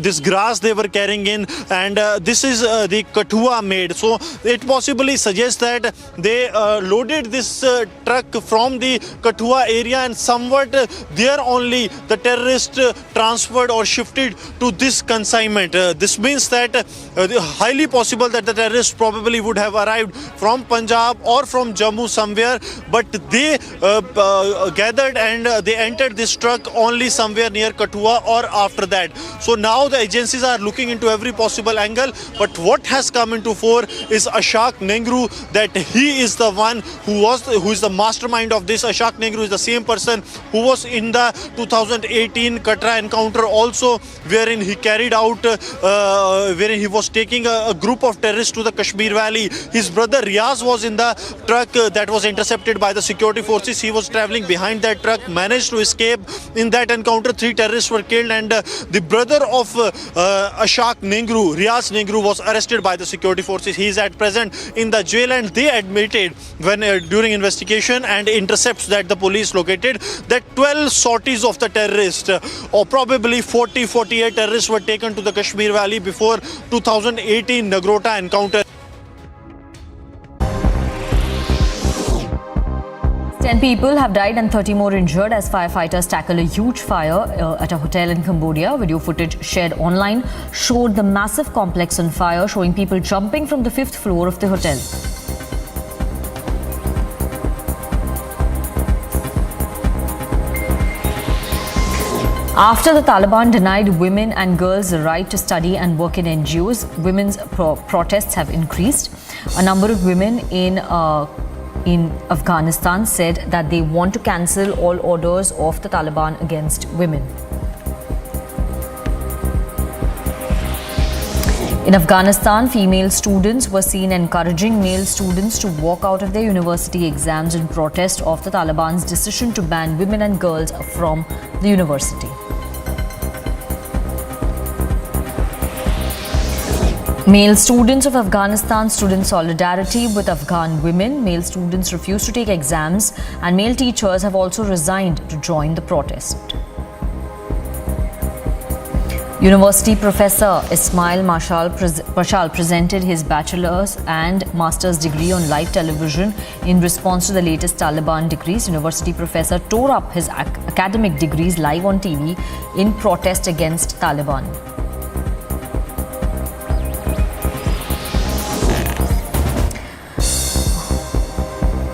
Speaker 6: this grass they were carrying in, and this is the kathua made. So it possibly suggests that they loaded this truck from the Kathua area, and somewhat there only the terrorists transferred or shifted to this consignment. This means that highly possible that the terrorists probably would have arrived from Punjab or from Jammu somewhere, but they gathered and they entered this truck only somewhere near Kathua or after that. So now the agencies are looking into every possible angle, but what has come into fore is Ashaq Nehru, that he is the one who is the mastermind of this. Ashaq Nehru is the same person who was in the 2018 Katra encounter also, wherein he carried out, wherein he was taking a group of terrorists to the Kashmir Valley. His brother Riaz was in the truck that was intercepted by the security forces. He was traveling behind that truck, managed to escape. In that encounter, 3 terrorists were killed, and the brother of Ashaq Nehru, Riaz Nehru, was arrested by the security forces. He is at present in the jail, and they admitted when during investigation and intercepts that the police located that 12 sorties of the terrorists, or probably 48 terrorists, were taken to the Kashmir Valley before 2018 Nagrota encounter.
Speaker 8: 10 people have died and 30 more injured as firefighters tackle a huge fire at a hotel in Cambodia. Video footage shared online showed the massive complex on fire, showing people jumping from the 5th floor of the hotel. After the Taliban denied women and girls the right to study and work in NGOs, women's protests have increased. A number of women in Afghanistan said that they want to cancel all orders of the Taliban against women. In Afghanistan, female students were seen encouraging male students to walk out of their university exams in protest of the Taliban's decision to ban women and girls from the university. Male students of Afghanistan stood in solidarity with Afghan women. Male students refused to take exams, and male teachers have also resigned to join the protest. University Professor Ismail Mashal presented his bachelor's and master's degree on live television in response to the latest Taliban decrees. University professor tore up his academic degrees live on TV in protest against Taliban.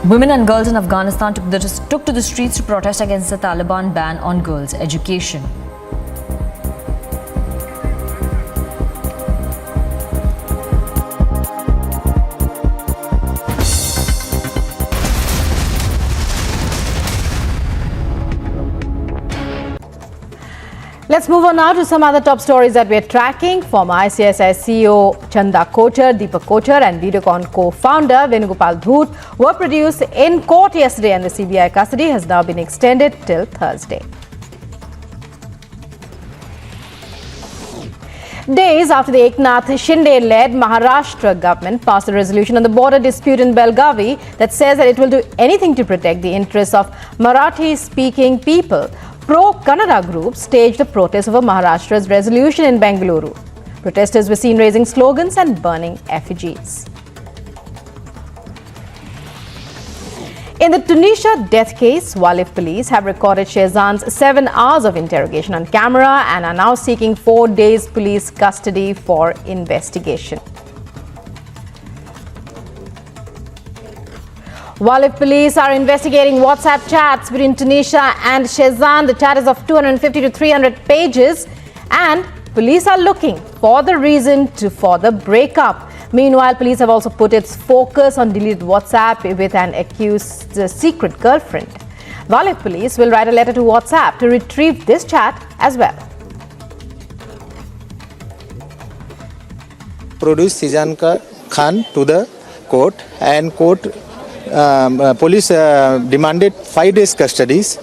Speaker 8: Women and girls in Afghanistan took to the streets to protest against the Taliban ban on girls' education.
Speaker 10: Let's move on now to some other top stories that we're tracking. Former ICICI CEO Chanda Kochar, Deepak Kochar and Videocon co-founder Venugopal Dhoot were produced in court yesterday, and the CBI custody has now been extended till Thursday. Days after the Eknath Shinde-led Maharashtra government passed a resolution on the border dispute in Belgavi that says that it will do anything to protect the interests of Marathi-speaking people, pro-Kannada groups staged a protest over Maharashtra's resolution in Bengaluru. Protesters were seen raising slogans and burning effigies. In the Tunisha death case, Walif police have recorded Sheezan's 7 hours of interrogation on camera and are now seeking 4 days police custody for investigation. Walif police are investigating WhatsApp chats between Tunisha and Sheezan. The chat is of 250 to 300 pages, and police are looking for the reason for the breakup. Meanwhile, police have also put its focus on deleted WhatsApp with an accused's secret girlfriend. Walif police will write a letter to WhatsApp to retrieve this chat as well.
Speaker 11: Produce Sheezan Khan to the court, and police demanded 5 days custodies.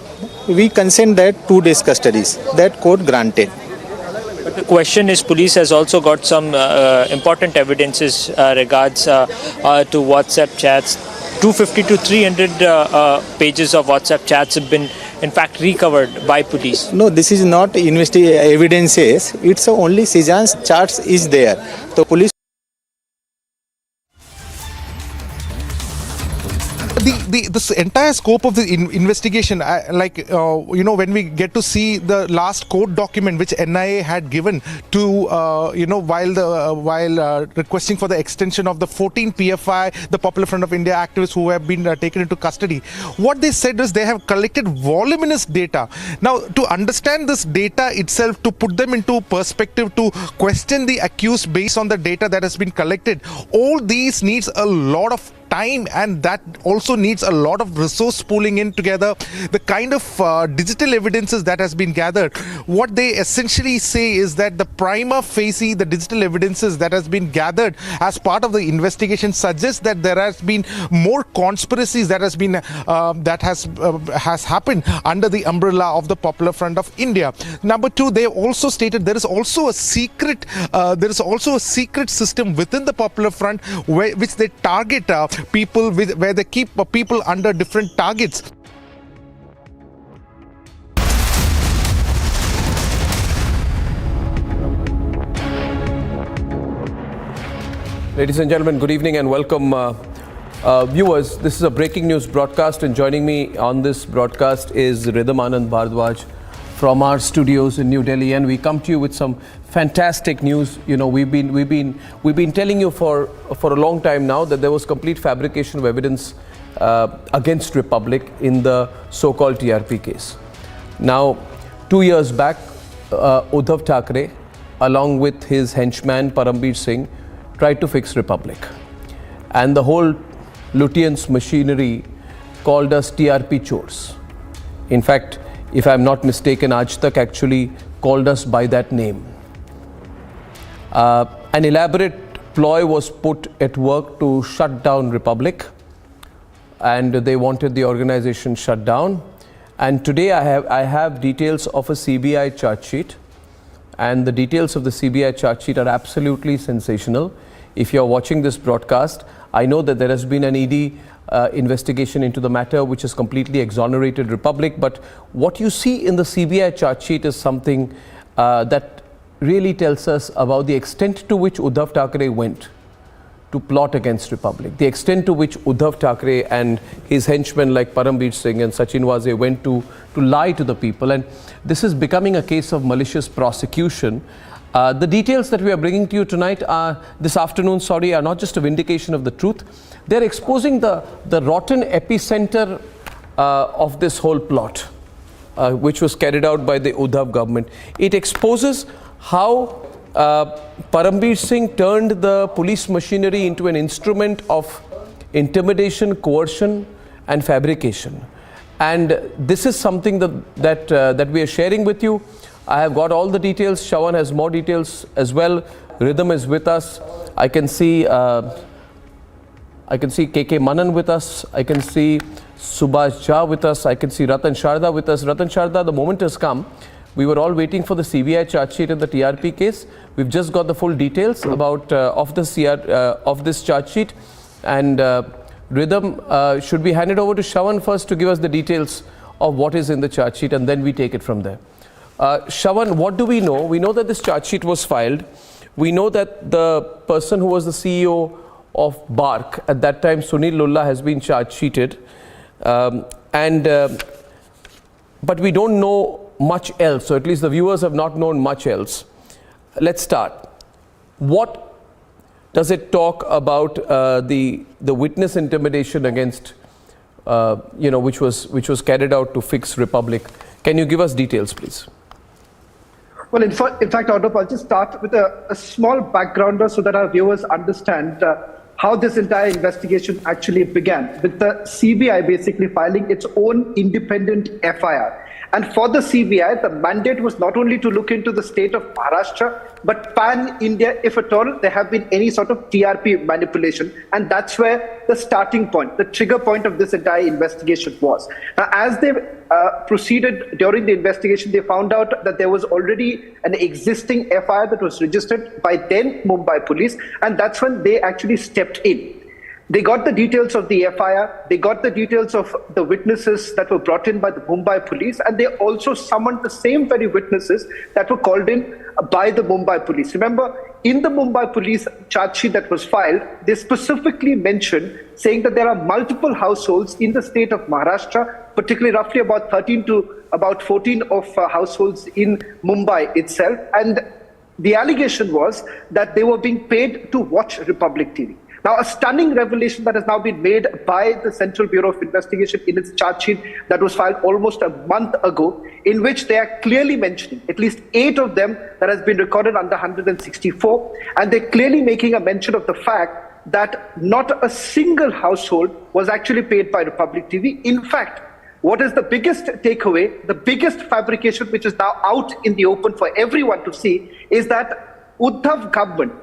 Speaker 11: We consent that 2 days custodies. That court granted.
Speaker 12: But the question is, police has also got some important evidences regards to WhatsApp chats. 250 to 300 pages of WhatsApp chats have been, in fact, recovered by police.
Speaker 11: No, this is not evidences. It's only Sheezan's chats is there. So police.
Speaker 13: This entire scope of the investigation, when we get to see the last court document which NIA had given to, while requesting for the extension of the 14 PFI, the Popular Front of India activists who have been taken into custody, what they said is they have collected voluminous data. Now, to understand this data itself, to put them into perspective, to question the accused based on the data that has been collected, all these needs a lot of time, and that also needs a lot of resource pooling in together. The kind of digital evidences that has been gathered, what they essentially say is that the prima facie, the digital evidences that has been gathered as part of the investigation suggests that there has been more conspiracies that has been has happened under the umbrella of the Popular Front of India. Number two, they have also stated there is also a secret system within the Popular Front which they target people where they keep people under different targets.
Speaker 17: Ladies and gentlemen, good evening and welcome. Viewers, this is a breaking news broadcast, and joining me on this broadcast is Ridham Anand Bhardwaj from our studios in New Delhi, and we come to you with some fantastic news. You know, we've been telling you for a long time now that there was complete fabrication of evidence against Republic in the so-called TRP case. Now, 2 years back, Uddhav Thackeray, along with his henchman Parambir Singh, tried to fix Republic, and the whole Lutyens machinery called us TRP chores. In fact, if I'm not mistaken, Aaj Tak actually called us by that name. An elaborate ploy was put at work to shut down Republic, and they wanted the organization shut down. And today I have details of a CBI charge sheet, and the details of the CBI charge sheet are absolutely sensational. If you're watching this broadcast, I know that there has been an ED investigation into the matter which has completely exonerated Republic, but what you see in the CBI charge sheet is something that really tells us about the extent to which Uddhav Thackeray went to plot against Republic, the extent to which Uddhav Thackeray and his henchmen like Parambir Singh and Sachin Waze went to lie to the people. And this is becoming a case of malicious prosecution. The details that we are bringing to you tonight this afternoon, are not just a vindication of the truth. They're exposing the rotten epicenter of this whole plot, which was carried out by the Uddhav government. It exposes how Parambir Singh turned the police machinery into an instrument of intimidation, coercion and fabrication. And this is something that we are sharing with you. I have got all the details. Shawan has more details as well. Rhythm is with us. I can see KK Manan with us. I can see Subhash Jha with us. I can see Ratan Sharda with us. Ratan Sharda, the moment has come. We were all waiting for the CBI charge sheet in the TRP case. We've just got the full details about of this charge sheet. And Rhythm, should we hand it over to Shawan first to give us the details of what is in the charge sheet, and then we take it from there. Shawan, what do we know? We know that this charge sheet was filed. We know that the person who was the CEO of BARC at that time, Sunil Lulla, has been charge sheeted. But we don't know much else, so at least the viewers have not known much else. Let's start. What does it talk about the witness intimidation against, which was carried out to fix Republic? Can you give us details, please?
Speaker 3: Well, in fact, I'll just start with a small backgrounder so that our viewers understand how this entire investigation actually began, with the CBI basically filing its own independent FIR. And for the CBI, the mandate was not only to look into the state of Maharashtra, but pan-India, if at all there have been any sort of TRP manipulation. And that's where the starting point, the trigger point of this entire investigation was. Now, as they proceeded during the investigation, they found out that there was already an existing FIR that was registered by then Mumbai police, and that's when they actually stepped in. They got the details of the FIR, they got the details of the witnesses that were brought in by the Mumbai police, and they also summoned the same very witnesses that were called in by the Mumbai police. Remember, in the Mumbai police charge sheet that was filed, they specifically mentioned saying that there are multiple households in the state of Maharashtra, particularly roughly about 13 to about 14 of households in Mumbai itself. And the allegation was that they were being paid to watch Republic TV. Now, a stunning revelation that has now been made by the Central Bureau of Investigation in its charge sheet that was filed almost a month ago, in which they are clearly mentioning at least 8 of them that has been recorded under 164. And they're clearly making a mention of the fact that not a single household was actually paid by Republic TV. In fact, what is the biggest takeaway, the biggest fabrication which is now out in the open for everyone to see, is that Uddhav government,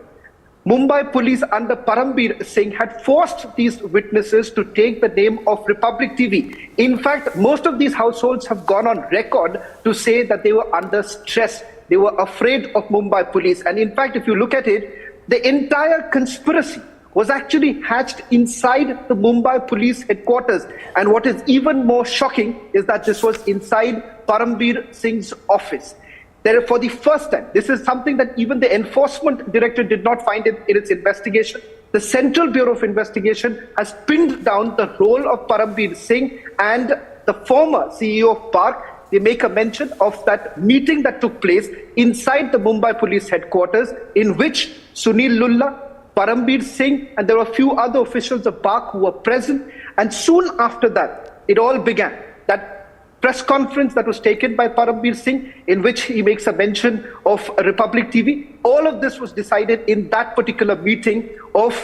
Speaker 3: Mumbai police under Parambir Singh, had forced these witnesses to take the name of Republic TV. In fact, most of these households have gone on record to say that they were under stress. They were afraid of Mumbai police. And in fact, if you look at it, the entire conspiracy was actually hatched inside the Mumbai police headquarters. And what is even more shocking is that this was inside Parambir Singh's office. There, for the first time, this is something that even the enforcement director did not find in its investigation. The Central Bureau of Investigation has pinned down the role of Parambir Singh and the former CEO of BARC. They make a mention of that meeting that took place inside the Mumbai police headquarters, in which Sunil Lulla, Parambir Singh, and there were a few other officials of BARC who were present. And soon after that, it all began. That press conference that was taken by Parambir Singh, in which he makes a mention of Republic TV. All of this was decided in that particular meeting of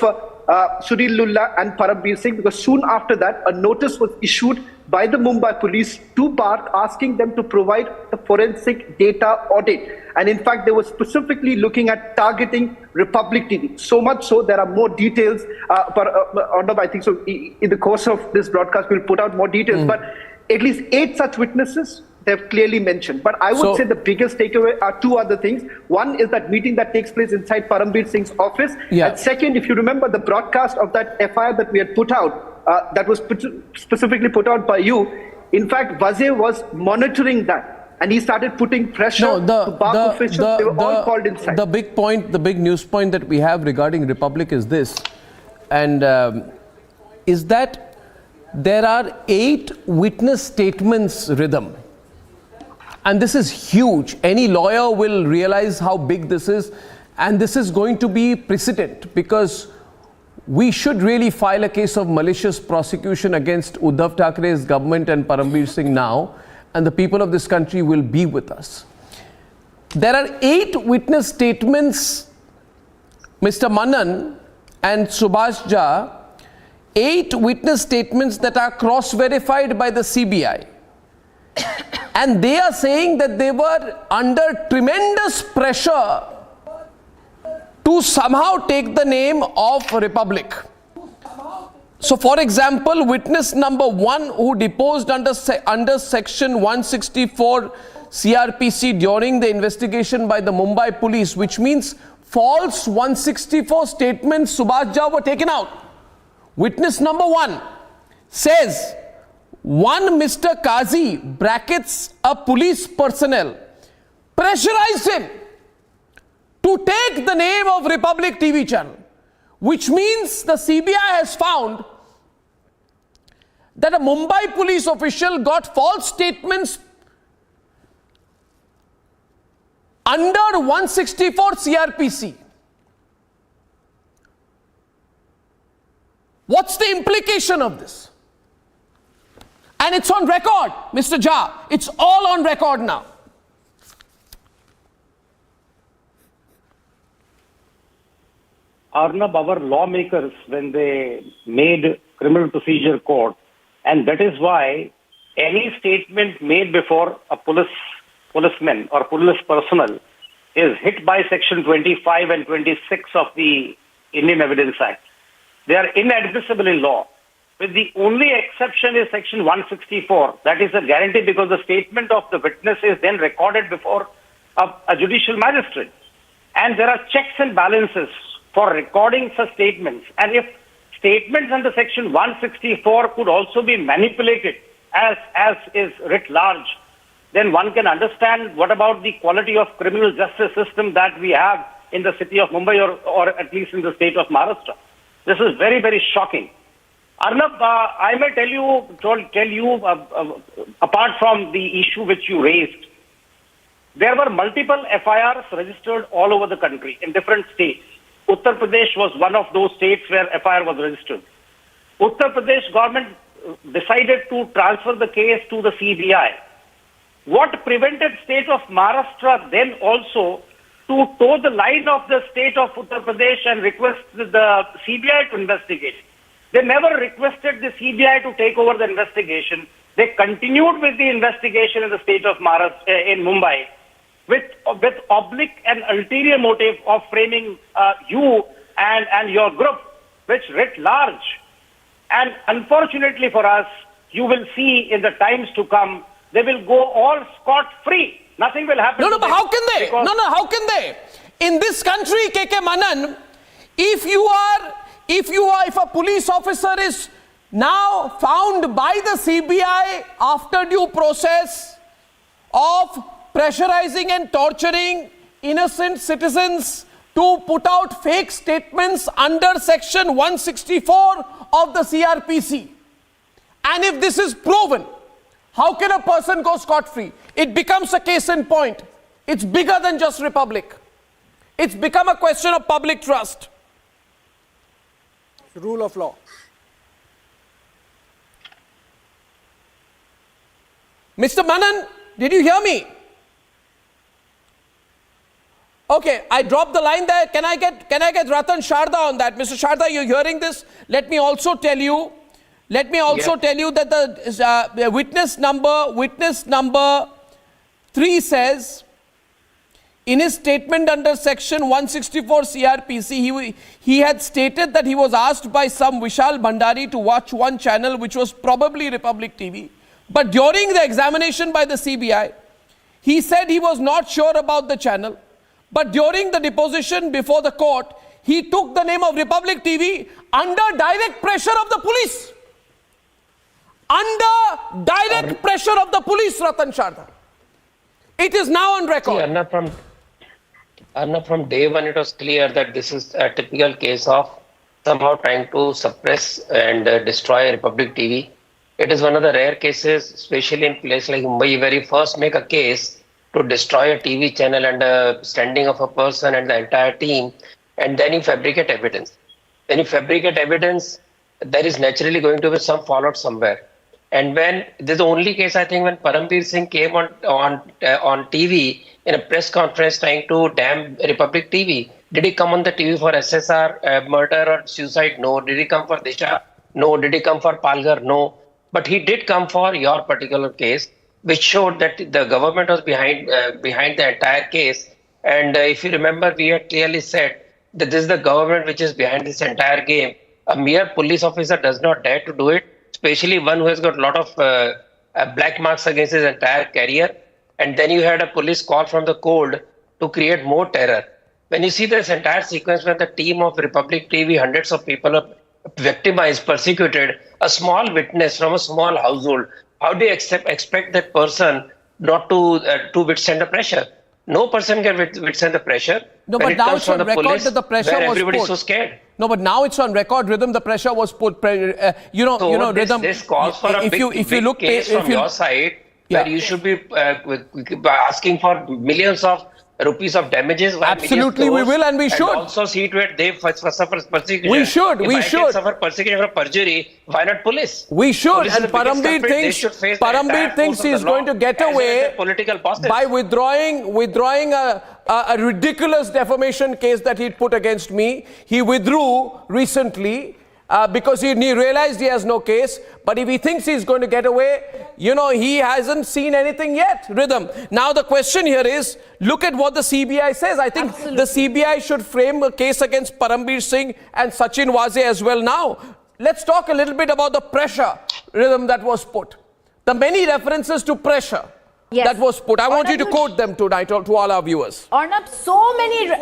Speaker 3: Sunil Lulla and Parambir Singh, because soon after that, a notice was issued by the Mumbai police to BARC asking them to provide the forensic data audit. And in fact, they were specifically looking at targeting Republic TV. So much so, there are more details. I think so. In the course of this broadcast, we'll put out more details. But at least 8 such witnesses they've clearly mentioned. But I would say the biggest takeaway are 2 other things. One is that meeting that takes place inside Parambir Singh's office. Yeah. And second, if you remember the broadcast of that FIR that we had put out, that was specifically put out by you, in fact, Wazir was monitoring that. And he started putting pressure to BARC officials. They were all called inside.
Speaker 17: The big point, the big news point that we have regarding Republic is this. And is that there are 8 witness statements, Rhythm. And this is huge. Any lawyer will realize how big this is. And this is going to be precedent, because we should really file a case of malicious prosecution against Uddhav Thackeray's government and Parambir Singh now. And the people of this country will be with us. There are 8 witness statements, Mr. Manan and Subhash Jha, 8 witness statements that are cross-verified by the CBI. And they are saying that they were under tremendous pressure to somehow take the name of Republic. So, for example, witness number 1 who deposed under section 164 CRPC during the investigation by the Mumbai police, which means false 164 statements, Subhash Jha, were taken out. Witness number 1 says, one Mr. Kazi, brackets a police personnel, pressurized him to take the name of Republic TV channel, which means the CBI has found that a Mumbai police official got false statements under 164 CRPC. What's the implication of this? And it's on record, Mr. Jha. It's all on record now.
Speaker 2: Arnab, our lawmakers, when they made criminal procedure code, and that is why any statement made before a policeman or police personnel is hit by section 25 and 26 of the Indian Evidence Act. They are inadmissible in law. With the only exception is section 164. That is a guarantee because the statement of the witness is then recorded before a judicial magistrate. And there are checks and balances for recording such statements. And if statements under section 164 could also be manipulated as is writ large, then one can understand what about the quality of criminal justice system that we have in the city of Mumbai or at least in the state of Maharashtra. This is very, very shocking. Arnab, I may tell you, apart from the issue which you raised, there were multiple FIRs registered all over the country in different states. Uttar Pradesh was one of those states where FIR was registered. Uttar Pradesh government decided to transfer the case to the CBI. What prevented state of Maharashtra then also to toe the line of the state of Uttar Pradesh and request the CBI to investigate? They never requested the CBI to take over the investigation. They continued with the investigation in the state of Maharashtra, in Mumbai, with oblique and ulterior motive of framing you and your group, which writ large. And unfortunately for us, you will see in the times to come, they will go all scot-free. Nothing will happen.
Speaker 17: No, but how can they? How can they? In this country, KK Manan, if a police officer is now found by the CBI after due process of pressurizing and torturing innocent citizens to put out fake statements under section 164 of the CRPC, and if this is proven, how can a person go scot-free? It becomes a case in point. It's bigger than just Republic. It's become a question of public trust.
Speaker 5: Rule of law.
Speaker 17: Mr. Manan, did you hear me? Okay, I dropped the line there. Can I get Ratan Sharda on that? Mr. Sharda, you're hearing this? Let me also tell you that the witness number 3 says, in his statement under section 164 CRPC, he had stated that he was asked by some Vishal Bhandari to watch one channel, which was probably Republic TV. But during the examination by the CBI, he said he was not sure about the channel. But during the deposition before the court, he took the name of Republic TV under direct pressure of the police. Under direct pressure of the police, Ratan Sharda. It is now on record.
Speaker 7: From day one, it was clear that this is a typical case of somehow trying to suppress and destroy Republic TV. It is one of the rare cases, especially in places like Mumbai, where you first make a case to destroy a TV channel and a standing of a person and the entire team, and then you fabricate evidence. When you fabricate evidence, there is naturally going to be some fallout somewhere. And when this is the only case, I think, when Paramveer Singh came on TV in a press conference trying to damn Republic TV. Did he come on the TV for SSR, murder or suicide? No. Did he come for Disha? No. Did he come for Palghar? No. But he did come for your particular case, which showed that the government was behind the entire case. And if you remember, we had clearly said that this is the government which is behind this entire game. A mere police officer does not dare to do it, especially one who has got a lot of black marks against his entire career. And then you had a police call from the cold to create more terror. When you see this entire sequence where the team of Republic TV, hundreds of people are victimized, persecuted, a small witness from a small household, how do you expect that person not to withstand the pressure? No person can withstand the pressure.
Speaker 17: No,
Speaker 7: when
Speaker 17: but
Speaker 7: it
Speaker 17: now
Speaker 7: comes
Speaker 17: it's
Speaker 7: from
Speaker 17: on
Speaker 7: the
Speaker 17: record
Speaker 7: police,
Speaker 17: that the pressure
Speaker 7: where
Speaker 17: was
Speaker 7: everybody's
Speaker 17: put.
Speaker 7: so scared.
Speaker 17: No, but now it's on record, Rhythm. The pressure was put. Rhythm.
Speaker 7: This calls for a big case from your side, where you should be asking for millions of rupees of damages.
Speaker 17: Absolutely, we will and we should.
Speaker 7: And also see to it they suffer persecution.
Speaker 17: We should.
Speaker 7: If
Speaker 17: We
Speaker 7: I
Speaker 17: should.
Speaker 7: can suffer persecution for perjury, why not police?
Speaker 17: We should.
Speaker 7: Police
Speaker 17: And
Speaker 7: is the biggest culprit.
Speaker 17: Paramveer thinks he is going to get away by withdrawing a ridiculous defamation case that he'd put against me. He withdrew recently because he realized he has no case. But if he thinks he's going to get away, he hasn't seen anything yet, Rhythm. Now the question here is, look at what the CBI says. I think the CBI should frame a case against Paramveer Singh and Sachin Waze as well now. Let's talk a little bit about the pressure, Rhythm, that was put. The many references to pressure that was put. I want you to quote them tonight to all our viewers.
Speaker 10: Arnab, so many...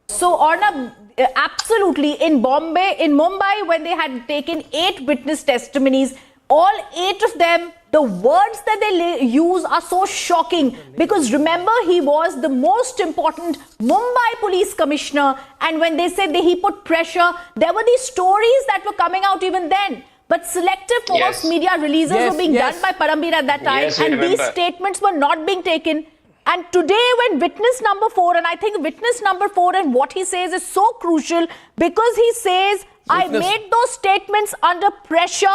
Speaker 10: So Arnab, absolutely, in Mumbai, when they had taken 8 witness testimonies, all 8 of them, the words that they use are so shocking, because remember, he was the most important Mumbai police commissioner, and when they said that he put pressure, there were these stories that were coming out even then. But selective false media releases were being done by Paramveer at that time, and these statements were not being taken. And today, when witness number 4, and I think witness number 4 and what he says is so crucial, because he says, I made those statements under pressure.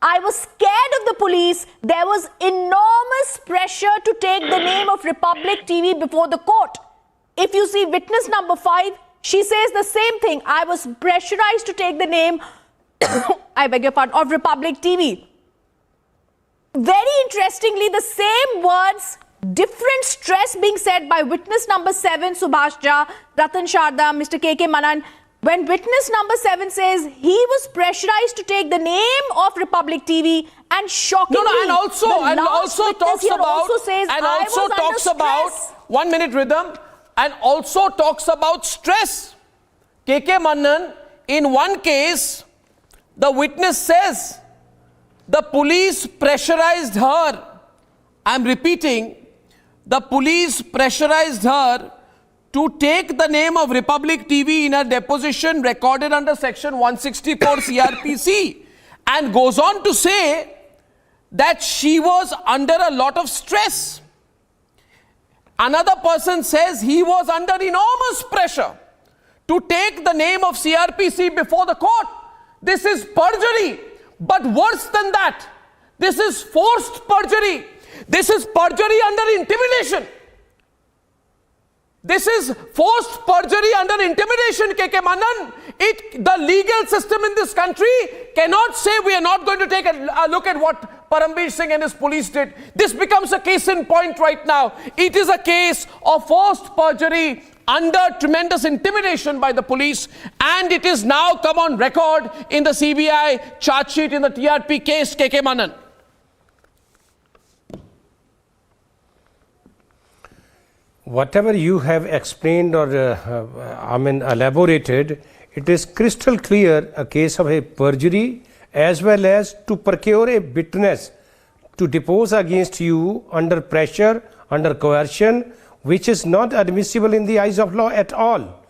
Speaker 10: I was scared of the police. There was enormous pressure to take the name of Republic TV before the court. If you see witness number 5, she says the same thing. I was pressurized to take the name, I beg your pardon, of Republic TV. Very interestingly, the same words, different stress being said by witness number 7, Subhash Jha, Ratan Sharda, Mr. K.K. Manan. When witness number 7 says he was pressurized to take the name of Republic TV, and shockingly,
Speaker 17: and also talks about 1 minute, Rhythm, and also talks about stress. K.K. Manan, in one case, the witness says the police pressurized her. I'm repeating. The police pressurized her to take the name of Republic TV in a deposition recorded under section 164 CRPC, and goes on to say that she was under a lot of stress. Another person says he was under enormous pressure to take the name of CRPC before the court. This is perjury, but worse than that, this is forced perjury. This is perjury under intimidation. This is forced perjury under intimidation, K.K. Manan. The legal system in this country cannot say we are not going to take a look at what Paramveer Singh and his police did. This becomes a case in point right now. It is a case of forced perjury under tremendous intimidation by the police, and it is now come on record in the CBI charge sheet in the TRP case, K.K. Manan.
Speaker 5: Whatever you have explained or elaborated, it is crystal clear a case of a perjury as well as to procure a witness to depose against you under pressure, under coercion, which is not admissible in the eyes of law at all.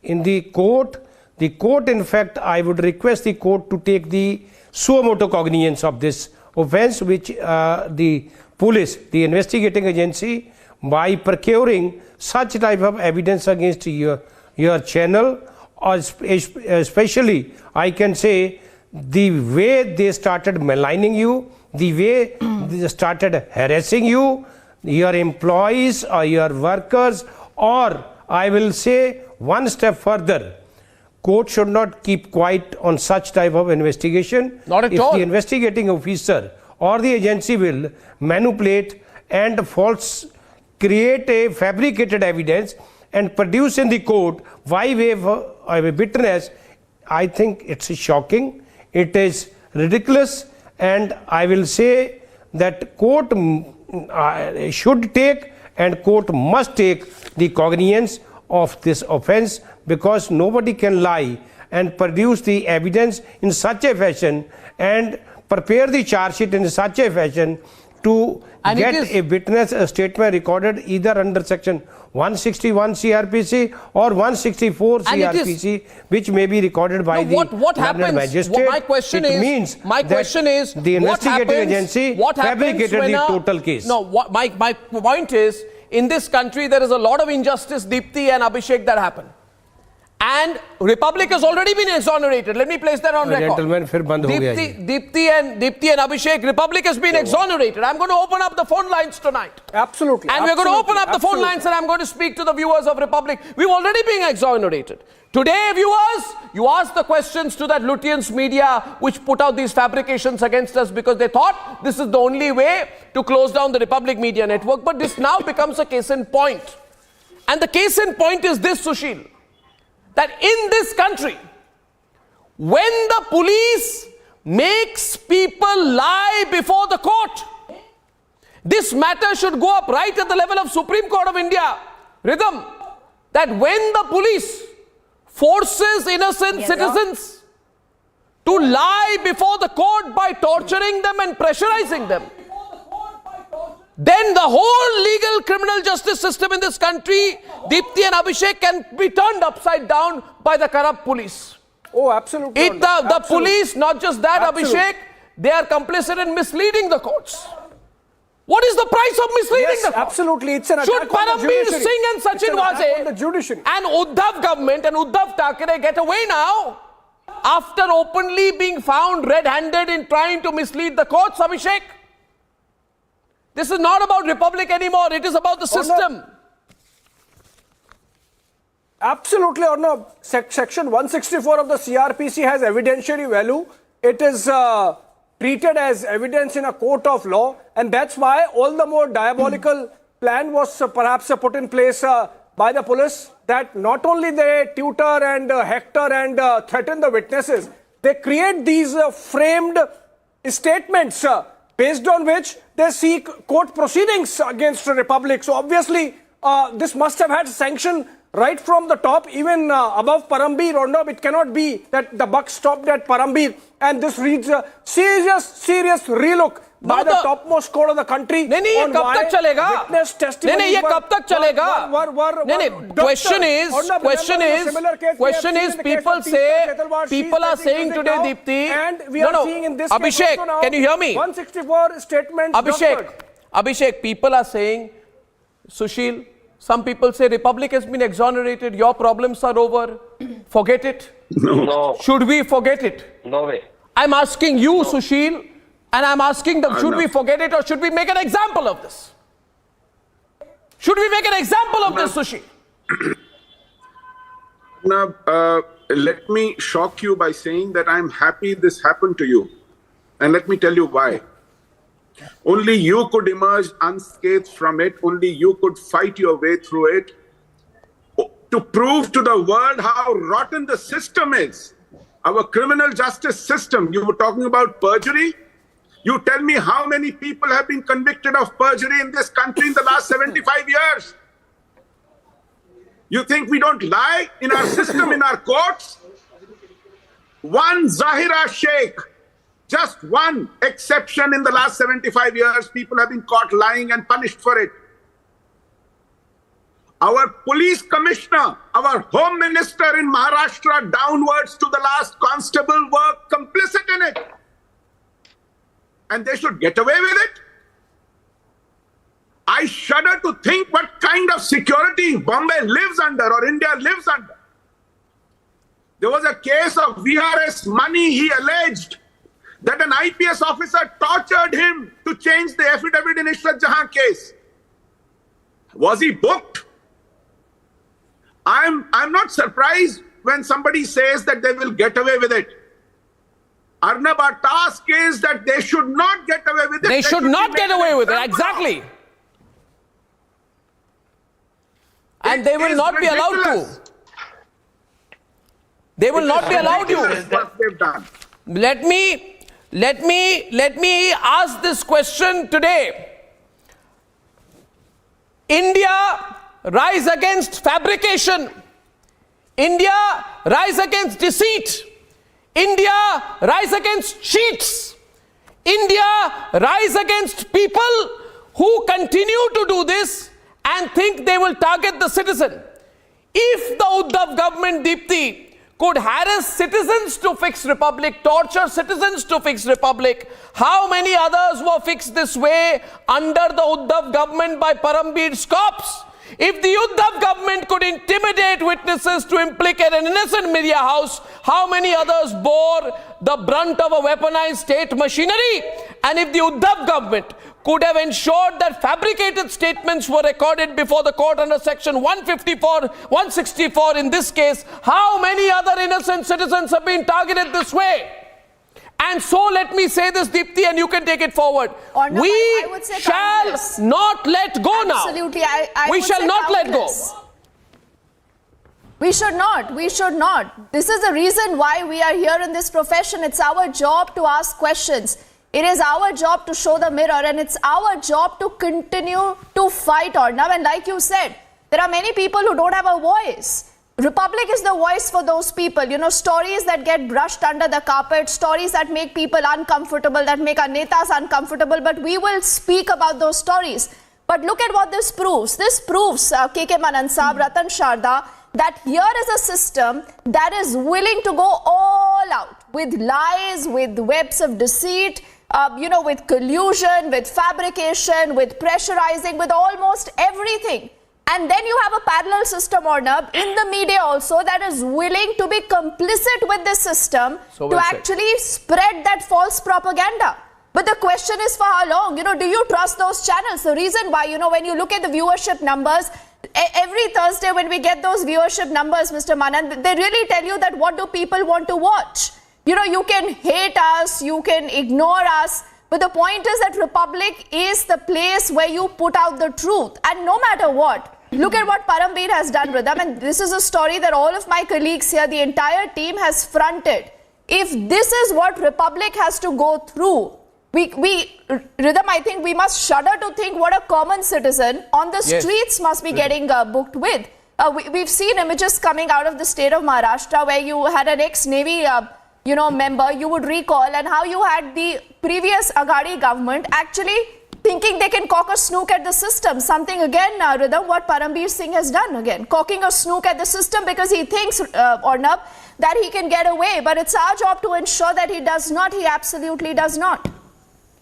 Speaker 5: In the court in fact, I would request the court to take the suo motu cognizance of this offence, which the police, the investigating agency, by procuring such type of evidence against your channel, or especially I can say the way they started maligning you, the way they started harassing you, your employees or your workers, or I will say one step further, court should not keep quiet on such type of investigation.
Speaker 17: Not at all.
Speaker 5: If the investigating officer or the agency will manipulate and false, create a fabricated evidence and produce in the court by way of a witness, I think it's shocking, it is ridiculous, and I will say that court should take and court must take the cognizance of this offence, because nobody can lie and produce the evidence in such a fashion and prepare the charge sheet in such a fashion to get a witness statement recorded either under section 161 CRPC or 164 CRPC, which may be recorded by the learned magistrate.
Speaker 9: My question is,
Speaker 5: the investigating agency fabricated the total case.
Speaker 9: No, my point is, in this country there is a lot of injustice, Deepti and Abhishek, that happened. And Republic has already been exonerated. Let me place that on record.
Speaker 5: Gentlemen, फिर बंद हो गया ये.
Speaker 9: Deepti and Abhishek, Republic has been exonerated. I'm going to open up the phone lines tonight.
Speaker 14: Absolutely.
Speaker 9: And we're going to open up the phone lines and I'm going to speak to the viewers of Republic. We've already been exonerated. Today, viewers, you asked the questions to that Lutyens media which put out these fabrications against us because they thought this is the only way to close down the Republic media network. But this now becomes a case in point. And the case in point is this, Sushil, that in this country, when the police makes people lie before the court, this matter should go up right at the level of Supreme Court of India. Rhythm, that when the police forces innocent citizens to lie before the court by torturing them and pressurizing them, then the whole legal criminal justice system in this country, Deepti and Abhishek, can be turned upside down by the corrupt police.
Speaker 14: Oh, absolutely.
Speaker 9: The police, not just that, Abhishek, they are complicit in misleading the courts. What is the price of misleading the courts?
Speaker 14: Absolutely. It's an
Speaker 9: Should
Speaker 14: attack on the
Speaker 9: Parambir
Speaker 14: judiciary.
Speaker 9: Singh and Sachin Waze and Uddhav government and Uddhav Thackeray get away now after openly being found red-handed in trying to mislead the courts, Abhishek? This is not about Republic anymore. It is about the system.
Speaker 14: Absolutely, Arnab. Section 164 of the CRPC has evidentiary value. It is treated as evidence in a court of law, and that's why all the more diabolical plan was perhaps put in place by the police, that not only they tutor and hector and threaten the witnesses, they create these framed statements based on which they seek court proceedings against the Republic. So obviously, this must have had sanction right from the top, even above Parambir. Or no, it cannot be that the buck stopped at Parambir. And this reads a serious relook by the topmost court of the country.
Speaker 9: नहीं ये कब तक चलेगा? नहीं ये कब तक चलेगा? Question is people are saying today, Deepti,
Speaker 14: and we are seeing in this
Speaker 9: Abhishek,
Speaker 14: case now,
Speaker 9: can you hear me?
Speaker 14: 164 statements.
Speaker 9: Abhishek, people are saying, Sushil, some people say Republic has been exonerated, your problems are over, forget it.
Speaker 7: No.
Speaker 9: Should we forget it?
Speaker 7: No way.
Speaker 9: I'm asking you, Sushil, and I'm asking them, should we forget it or should we make an example of this? Should we make an example of this, Sushil?
Speaker 18: Now, let me shock you by saying that I'm happy this happened to you. And let me tell you why. Only you could emerge unscathed from it. Only you could fight your way through it to prove to the world how rotten the system is. Our criminal justice system. You were talking about perjury. You tell me how many people have been convicted of perjury in this country in the last 75 years. You think we don't lie in our system, in our courts? One Zahira Sheikh, just one exception in the last 75 years, people have been caught lying and punished for it. Our police commissioner, our home minister in Maharashtra, downwards to the last constable, were complicit in it. And they should get away with it. I shudder to think what kind of security Bombay lives under or India lives under. There was a case of VRS money. He alleged that an IPS officer tortured him to change the affidavit in Ishrat Jahan case. Was he booked? I'm not surprised when somebody says that they will get away with it. Arnab, our task is that they should not get away with it.
Speaker 9: They should not get away with it, exactly. And they will not be allowed to. They will not be allowed to. Let me ask this question today. India rise against fabrication. India rise against deceit. India rise against cheats. India rise against people who continue to do this and think they will target the citizen. If the Uddhav government, Deepthi, could harass citizens to fix republic, torture citizens to fix republic, how many others were fixed this way under the Uddhav government by Parambir's cops? If the Uddhav government could intimidate witnesses to implicate an innocent media house, how many others bore the brunt of a weaponized state machinery? And if the Uddhav government could have ensured that fabricated statements were recorded before the court under section 164 in this case, how many other innocent citizens have been targeted this way? And so let me say this, Deepthi, and you can take it forward.
Speaker 1: No,
Speaker 9: we shall not let go now.
Speaker 1: Absolutely.
Speaker 9: We shall not let go.
Speaker 1: We should not. We should not. This is the reason why we are here in this profession. It's our job to ask questions. It is our job to show the mirror, and it's our job to continue to fight, Arnav. And like you said, there are many people who don't have a voice. Republic is the voice for those people. You know, stories that get brushed under the carpet, stories that make people uncomfortable, that make our netas uncomfortable, but we will speak about those stories. But look at what this proves. This proves, K.K. Manan Saab, Ratan Sharda, that here is a system that is willing to go all out with lies, with webs of deceit, with collusion, with fabrication, with pressurizing, with almost everything. And then you have a parallel system, Arnab, in the media also that is willing to be complicit with this system to actually spread that false propaganda. But the question is for how long? Do you trust those channels? The reason why, when you look at the viewership numbers, every Thursday when we get those viewership numbers, Mr. Manan, they really tell you that what do people want to watch. You can hate us, you can ignore us, but the point is that Republic is the place where you put out the truth. And no matter what, look at what Parambir has done, Rhythm, and this is a story that all of my colleagues here, the entire team has fronted. If this is what Republic has to go through, Rhythm, I think we must shudder to think what a common citizen on the streets must be getting booked with. We've seen images coming out of the state of Maharashtra where you had an ex-Navy member, you would recall, and how you had the previous Aghadi government actually thinking they can cock a snook at the system. Something again, Rhythm, what Parambir Singh has done again, cocking a snook at the system because he thinks, Arnab, that he can get away. But it's our job to ensure that he does not. He absolutely does not.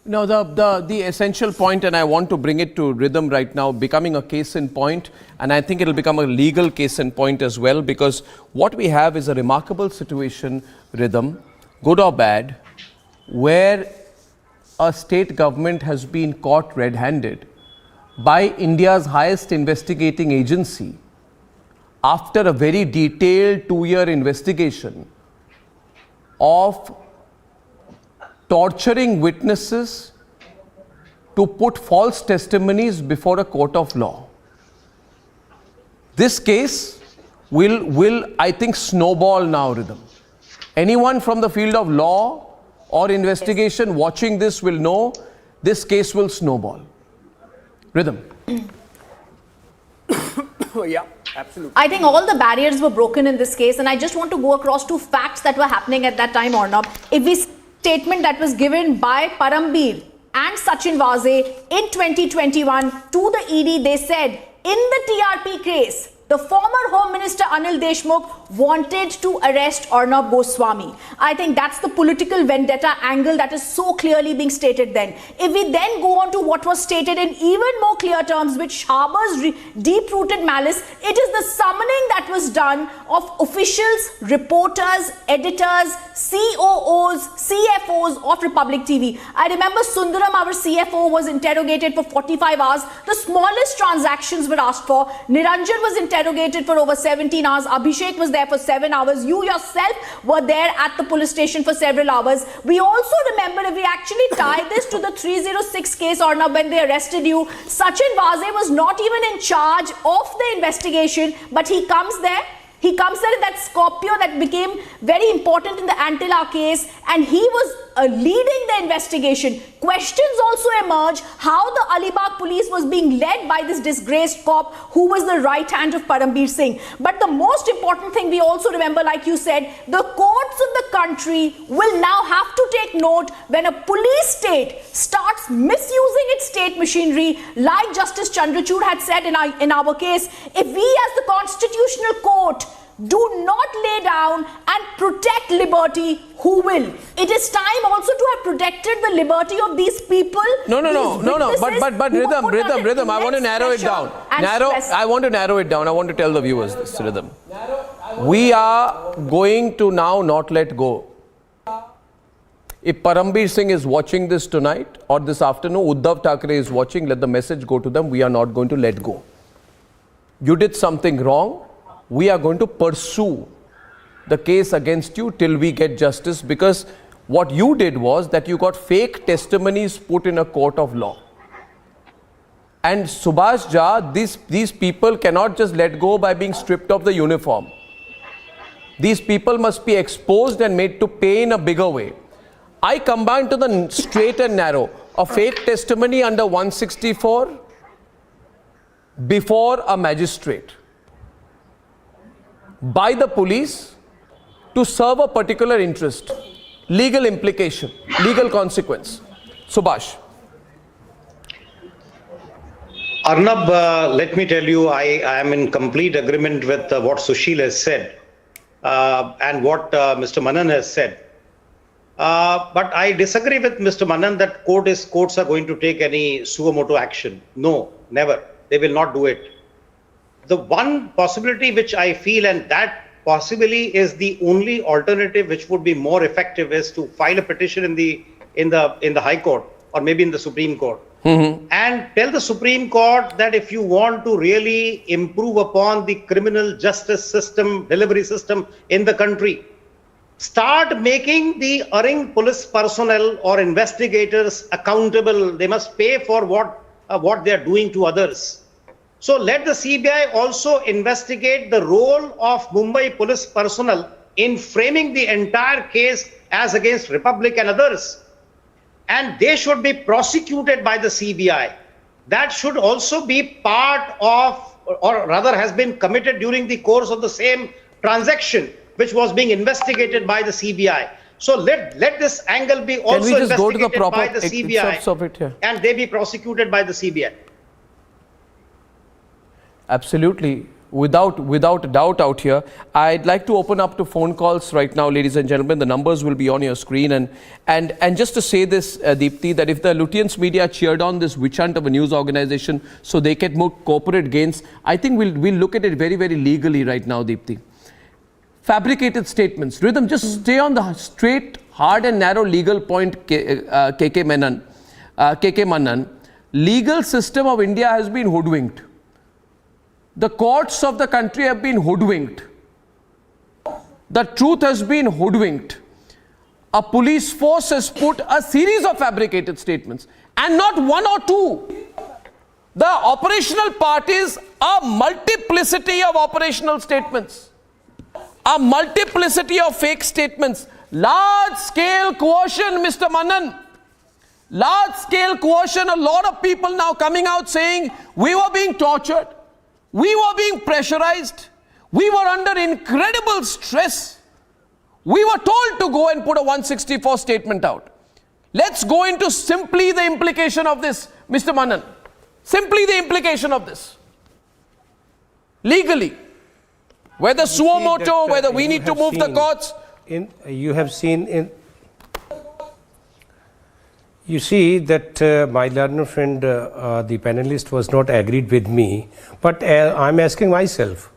Speaker 9: No, the essential point, and I want to bring it to Rhythm right now, becoming a case in point, and I think it will become a legal case in point as well, because what we have is a remarkable situation, Rhythm, good or bad, where a state government has been caught red-handed by India's highest investigating agency after a very detailed 2-year investigation of torturing witnesses to put false testimonies before a court of law. This case will I think, snowball now, Rhythm. Anyone from the field of law or investigation watching this will know this case will snowball. Rhythm.
Speaker 14: Yeah, absolutely.
Speaker 4: I think all the barriers were broken in this case, and I just want to go across two facts that were happening at that time, Arnab. If we statement that was given by Parambir and Sachin Vaze in 2021 to the ED, they said in the TRP case, the former Home Minister Anil Deshmukh wanted to arrest Arnab Goswami. I think that's the political vendetta angle that is so clearly being stated then. If we then go on to what was stated in even more clear terms, which harbors deep-rooted malice, it is the summoning that was done of officials, reporters, editors, COOs, CFOs of Republic TV. I remember Sundaram, our CFO, was interrogated for 45 hours. The smallest transactions were asked for. Niranjan was interrogated interrogated for over 17 hours. Abhishek was there for 7 hours. You yourself were there at the police station for several hours. We also remember, if we actually tie this to the 306 case, Arnab, when they arrested you, Sachin Vaze was not even in charge of the investigation, but he comes there. He comes there in that Scorpio that became very important in the Antilla case, and he was leading the investigation. Questions also emerge how the Alibag police was being led by this disgraced cop who was the right hand of Parambir Singh. But the most important thing we also remember, like you said, the courts of the country will now have to take note when a police state starts misusing its state machinery, like Justice Chandrachud had said in our case. If we as the Constitutional Court do not lay down and protect liberty, who will? It is time also to have protected the liberty of these people.
Speaker 17: No. But Rhythm. I want to narrow it down. I want to narrow it down. I want to tell the viewers this, Rhythm. We are going to now not let go. If Parambir Singh is watching this tonight or this afternoon, Uddhav Thackeray is watching, let the message go to them. We are not going to let go. You did something wrong. We are going to pursue the case against you till we get justice, because what you did was that you got fake testimonies put in a court of law. And Subhash Jha, these people cannot just let go by being stripped of the uniform. These people must be exposed and made to pay in a bigger way. I combine to the straight and narrow a fake testimony under 164 before a magistrate by the police to serve a particular interest, legal implication, legal consequence. Subhash.
Speaker 2: Arnab, let me tell you, I am in complete agreement with what Sushil has said and what Mr. Manan has said. But I disagree with Mr. Manan that courts are going to take any suo motu action. No, never. They will not do it. The one possibility which I feel, and that possibly is the only alternative which would be more effective, is to file a petition in the High Court or maybe in the Supreme Court, and tell the Supreme Court that if you want to really improve upon the criminal justice system, delivery system in the country, start making the erring police personnel or investigators accountable. They must pay for what they are doing to others. So let the CBI also investigate the role of Mumbai police personnel in framing the entire case as against Republic and others. And they should be prosecuted by the CBI. That should also be part of, or rather has been committed during the course of the same transaction, which was being investigated by the CBI. So let this angle be also investigated by the CBI and they be prosecuted by the CBI.
Speaker 17: Absolutely. Without a doubt out here. I'd like to open up to phone calls right now, ladies and gentlemen. The numbers will be on your screen. And just to say this, Deepthi, that if the Lutyens media cheered on this witch hunt of a news organization so they get more corporate gains, I think we'll look at it very, very legally right now, Deepthi. Fabricated statements. Rhythm, just stay on the straight, hard and narrow legal point, KK Manan. Legal system of India has been hoodwinked. The courts of the country have been hoodwinked. The truth has been hoodwinked. A police force has put a series of fabricated statements, and not one or two. The operational part is a multiplicity of operational statements, a multiplicity of fake statements, large-scale coercion, Mr. Manan. Large-scale coercion, a lot of people now coming out saying we were being tortured. We were being pressurized. We were under incredible stress. We were told to go and put a 164 statement out. Let's go into simply the implication of this, Mr. Manan. Simply the implication of this. Legally. Whether suo motu, whether we need to move the courts.
Speaker 5: You see that my learned friend, the panelist, was not agreed with me, but I'm asking myself,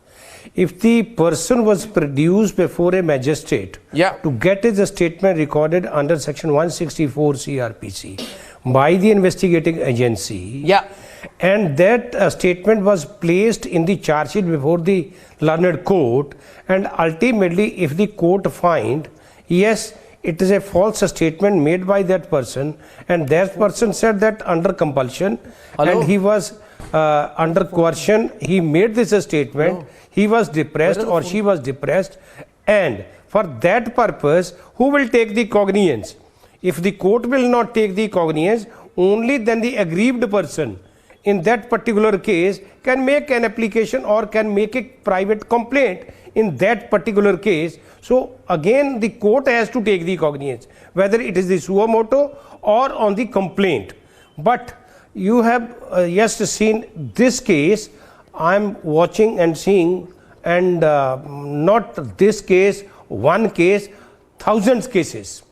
Speaker 5: if the person was produced before a magistrate to get his statement recorded under section 164 CRPC by the investigating agency, and that statement was placed in the charge sheet before the learned court, and ultimately if the court find yes, it is a false statement made by that person, and that person said that under compulsion and he was under coercion, he made this statement, he was depressed or she was depressed, and for that purpose, who will take the cognizance? If the court will not take the cognizance, only then the aggrieved person in that particular case can make an application or can make a private complaint in that particular case. So again the court has to take the cognizance, whether it is the suo motu or on the complaint. But you have just seen this case, I am watching and seeing, and not this case, one case, thousands cases,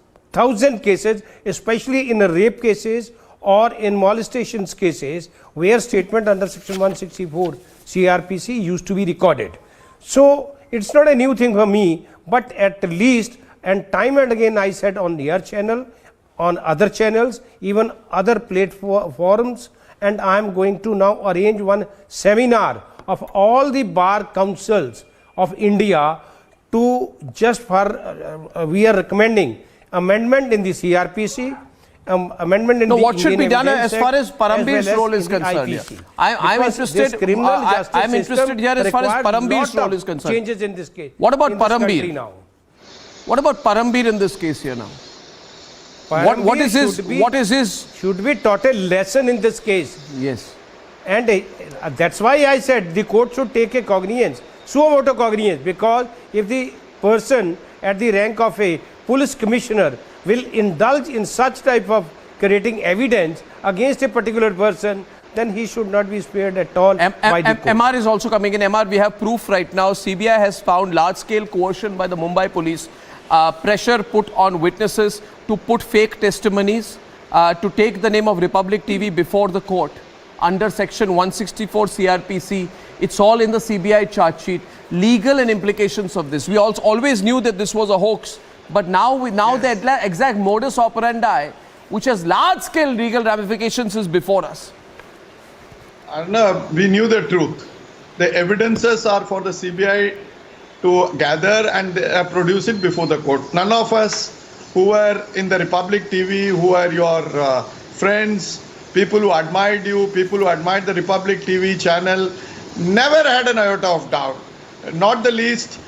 Speaker 5: especially in rape cases or in molestations cases where statement under section 164 CRPC used to be recorded. So it's not a new thing for me, but at least, and time and again I said on your channel, on other channels, even other platforms, and I am going to now arrange one seminar of all the bar councils of India to just for, we are recommending amendment in the CRPC, amendment in the
Speaker 9: what should
Speaker 5: Indian
Speaker 9: be done
Speaker 5: Evidence
Speaker 9: as far
Speaker 5: Act,
Speaker 9: as Parambir's
Speaker 5: well
Speaker 9: role
Speaker 5: as
Speaker 9: is
Speaker 5: in the
Speaker 9: concerned?
Speaker 5: IPC.
Speaker 9: I'm interested here as far as Parambir's role is concerned.
Speaker 5: Changes in this case.
Speaker 9: What about
Speaker 5: in this country
Speaker 9: Parambir?
Speaker 5: now?
Speaker 9: What about Parambir in this case here now? What is his?
Speaker 5: Should be taught a lesson in this case.
Speaker 9: Yes.
Speaker 5: And that's why I said the court should take a cognizance, suo motu cognizance, because if the person at the rank of a police commissioner will indulge in such type of creating evidence against a particular person, then he should not be spared at all by the court.
Speaker 9: MR is also coming in. MR, we have proof right now. CBI has found large-scale coercion by the Mumbai police, pressure put on witnesses to put fake testimonies, to take the name of Republic TV before the court under section 164 CRPC. It's all in the CBI charge sheet. Legal and implications of this. We also always knew that this was a hoax, but now the exact modus operandi, which has large-scale legal ramifications, is before us.
Speaker 19: Arnab, we knew the truth. The evidences are for the CBI to gather and produce it before the court. None of us who were in the Republic TV, who are your friends, people who admired you, people who admired the Republic TV channel, never had an iota of doubt. Not the least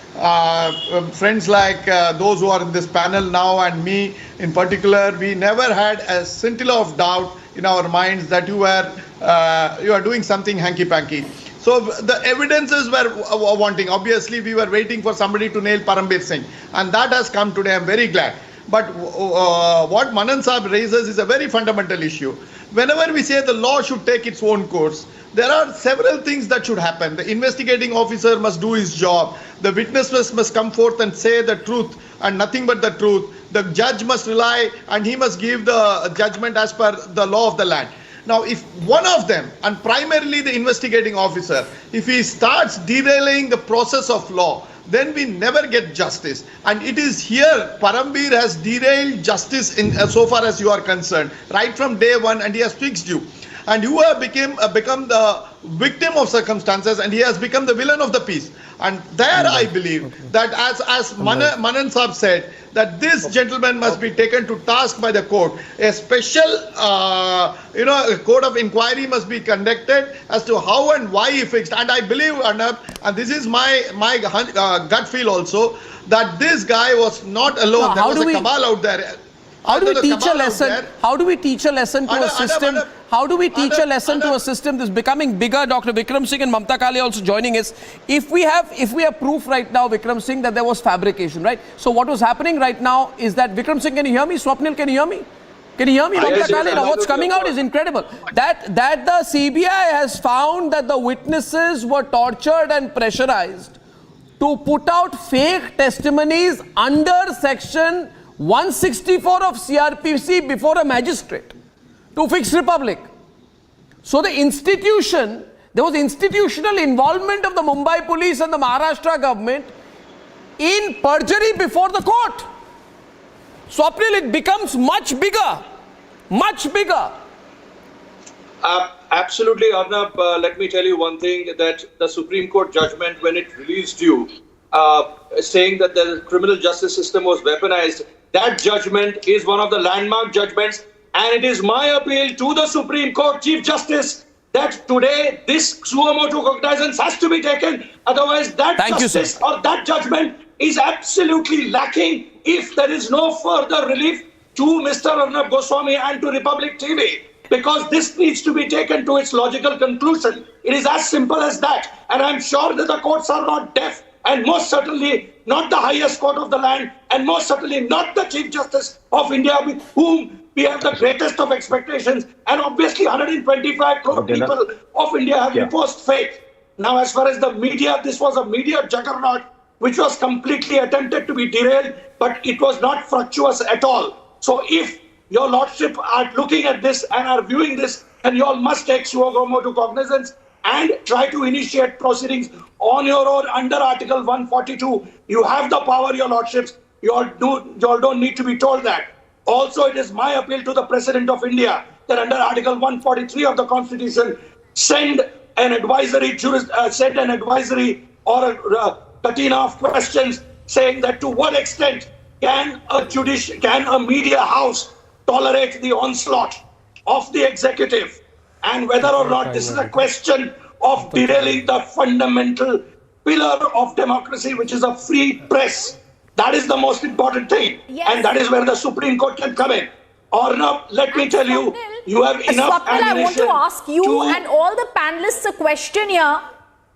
Speaker 19: friends like those who are in this panel now and me in particular, we never had a scintilla of doubt in our minds that you are doing something hanky-panky. So the evidences were wanting. Obviously, we were waiting for somebody to nail Parambir Singh, and that has come today. I'm very glad. But what Manan Saab raises is a very fundamental issue. Whenever we say the law should take its own course, there are several things that should happen. The investigating officer must do his job. The witnesses must come forth and say the truth and nothing but the truth. The judge must rely and he must give the judgment as per the law of the land. Now, if one of them, and primarily the investigating officer, if he starts derailing the process of law, then we never get justice. And it is here Parambir has derailed justice in so far as you are concerned, right from day one, and he has fixed you. And you have become the victim of circumstances, and he has become the villain of the piece. And there I believe that as Manan Saab said, that this gentleman must be taken to task by the court. A special, a court of inquiry must be conducted as to how and why he fixed. And I believe, Arnab, and this is my gut feel also, that this guy was not alone. There was a cabal out there.
Speaker 9: How do we teach a lesson? How do we teach a lesson to a system? How do we teach a lesson to a system that's becoming bigger? Dr. Vikram Singh and Mamta Kali also joining us. If we have proof right now, Vikram Singh, that there was fabrication, right? So what was happening right now is that, Vikram Singh, can you hear me? Swapnil, can you hear me? Can you hear me? Mamta Kali, now what's coming out is incredible. That the CBI has found that the witnesses were tortured and pressurized to put out fake testimonies under section 164 of CRPC before a magistrate to fix Republic. So the institution, there was institutional involvement of the Mumbai police and the Maharashtra government in perjury before the court. Swapnil, it becomes much bigger, much bigger.
Speaker 15: Absolutely, Arnab. Let me tell you one thing, that the Supreme Court judgment, when it released you, saying that the criminal justice system was weaponized, that judgment is one of the landmark judgments. And it is my appeal to the Supreme Court Chief Justice that today this suo motu cognizance has to be taken. Otherwise, that justice or that judgment is absolutely lacking if there is no further relief to Mr. Arnab Goswami and to Republic TV. Because this needs to be taken to its logical conclusion. It is as simple as that. And I'm sure that the courts are not deaf, and most certainly not the highest court of the land, and most certainly not the Chief Justice of India, with whom we have the greatest of expectations. And obviously 125 crore people of India have reposed faith. Now, as far as the media, this was a media juggernaut which was completely attempted to be derailed, but it was not fructuous at all. So if your Lordship are looking at this and are viewing this, and you all must take suo motu cognizance and try to initiate proceedings on your own under Article 142. You have the power, your Lordships. You all don't need to be told that. Also, it is my appeal to the President of India that under Article 143 of the Constitution, send an advisory or a patina of questions saying that to what extent can a media house tolerate the onslaught of the executive, and whether or not this is a question of derailing the fundamental pillar of democracy, which is a free press. That is the most important thing. Yes. And that is where the Supreme Court can come in. Or not, let me tell you, you have enough ammunition.
Speaker 4: I want to ask you and all the panelists a question here.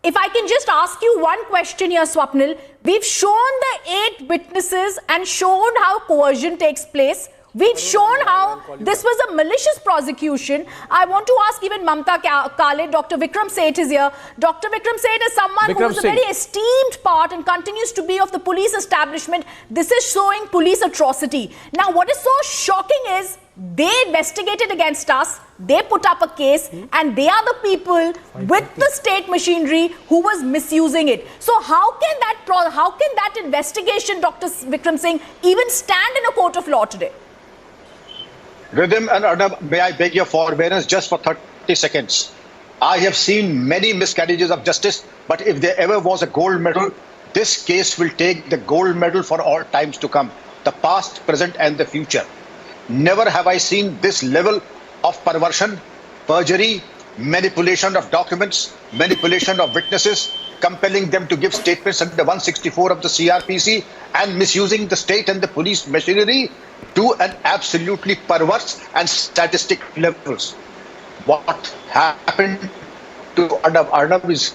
Speaker 4: If I can just ask you one question here, Swapnil. We've shown the 8 witnesses and shown how coercion takes place. We've shown how this was a malicious prosecution. I want to ask even Mamta Kale, Dr. Vikram Seth is here. Dr. Vikram Seth is someone who is a very esteemed part and continues to be of the police establishment. This is showing police atrocity. Now, what is so shocking is they investigated against us, they put up a case, and they are the people with the state machinery who was misusing it. So how can that investigation, Dr. Vikram Singh, even stand in a court of law today?
Speaker 20: Rhythm and Arnab, may I beg your forbearance just for 30 seconds. I have seen many miscarriages of justice, but if there ever was a gold medal, this case will take the gold medal for all times to come, the past, present and the future. Never have I seen this level of perversion, perjury, manipulation of documents, manipulation of witnesses, compelling them to give statements under 164 of the CRPC, and misusing the state and the police machinery to an absolutely perverse and sadistic levels. What happened to Arnab is,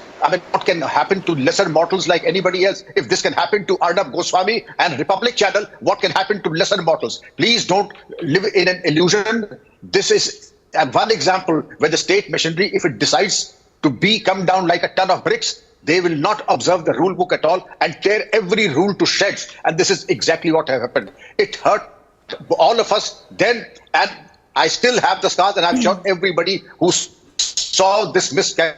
Speaker 20: what can happen to lesser mortals like anybody else? If this can happen to Arnab Goswami and Republic Channel, what can happen to lesser mortals? Please don't live in an illusion. This is one example where the state machinery, if it decides to come down like a ton of bricks, they will not observe the rule book at all and tear every rule to shreds. And this is exactly what happened. It hurt all of us then, and I still have the scars, and I'm sure everybody who saw this miscarriage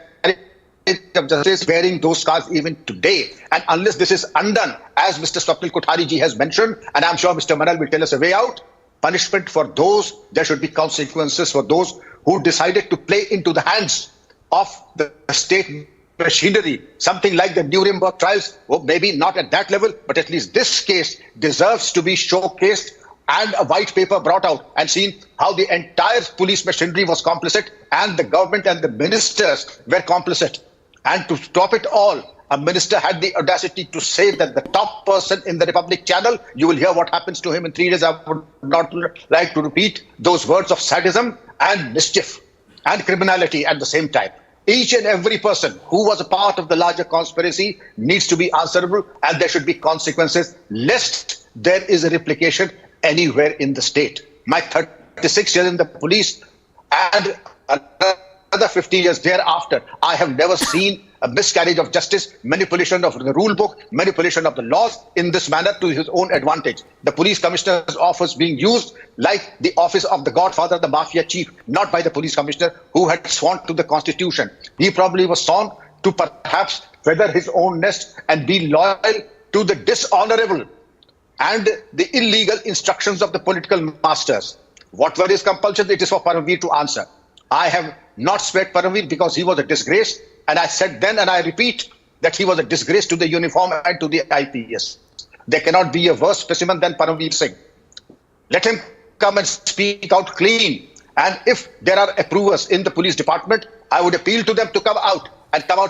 Speaker 20: of justice wearing those scars even today. And unless this is undone, as Mr. Swapnil Kothari ji has mentioned, and I'm sure Mr. Manal will tell us a way out, punishment for those, there should be consequences for those who decided to play into the hands of the state machinery, something like the Nuremberg trials. Well, maybe not at that level, but at least this case deserves to be showcased and a white paper brought out and seen how the entire police machinery was complicit and the government and the ministers were complicit. And to stop it all, a minister had the audacity to say that the top person in the Republic Channel, you will hear what happens to him in 3 days. I would not like to repeat those words of sadism and mischief and criminality at the same time. Each and every person who was a part of the larger conspiracy needs to be answerable, and there should be consequences, lest there is a replication anywhere in the state. My 36 years in the police and another 50 years thereafter, I have never seen a miscarriage of justice, manipulation of the rule book, manipulation of the laws in this manner to his own advantage. The police commissioner's office being used like the office of the godfather, the mafia chief, not by the police commissioner who had sworn to the constitution. He probably was sworn to perhaps feather his own nest and be loyal to the dishonorable and the illegal instructions of the political masters. What were his compulsions? It is for Paramveer to answer. I have not spared Paramveer because he was a disgrace. And I said then, and I repeat, that he was a disgrace to the uniform and to the IPS. There cannot be a worse specimen than Paramveer Singh. Let him come and speak out clean. And if there are approvers in the police department, I would appeal to them to come out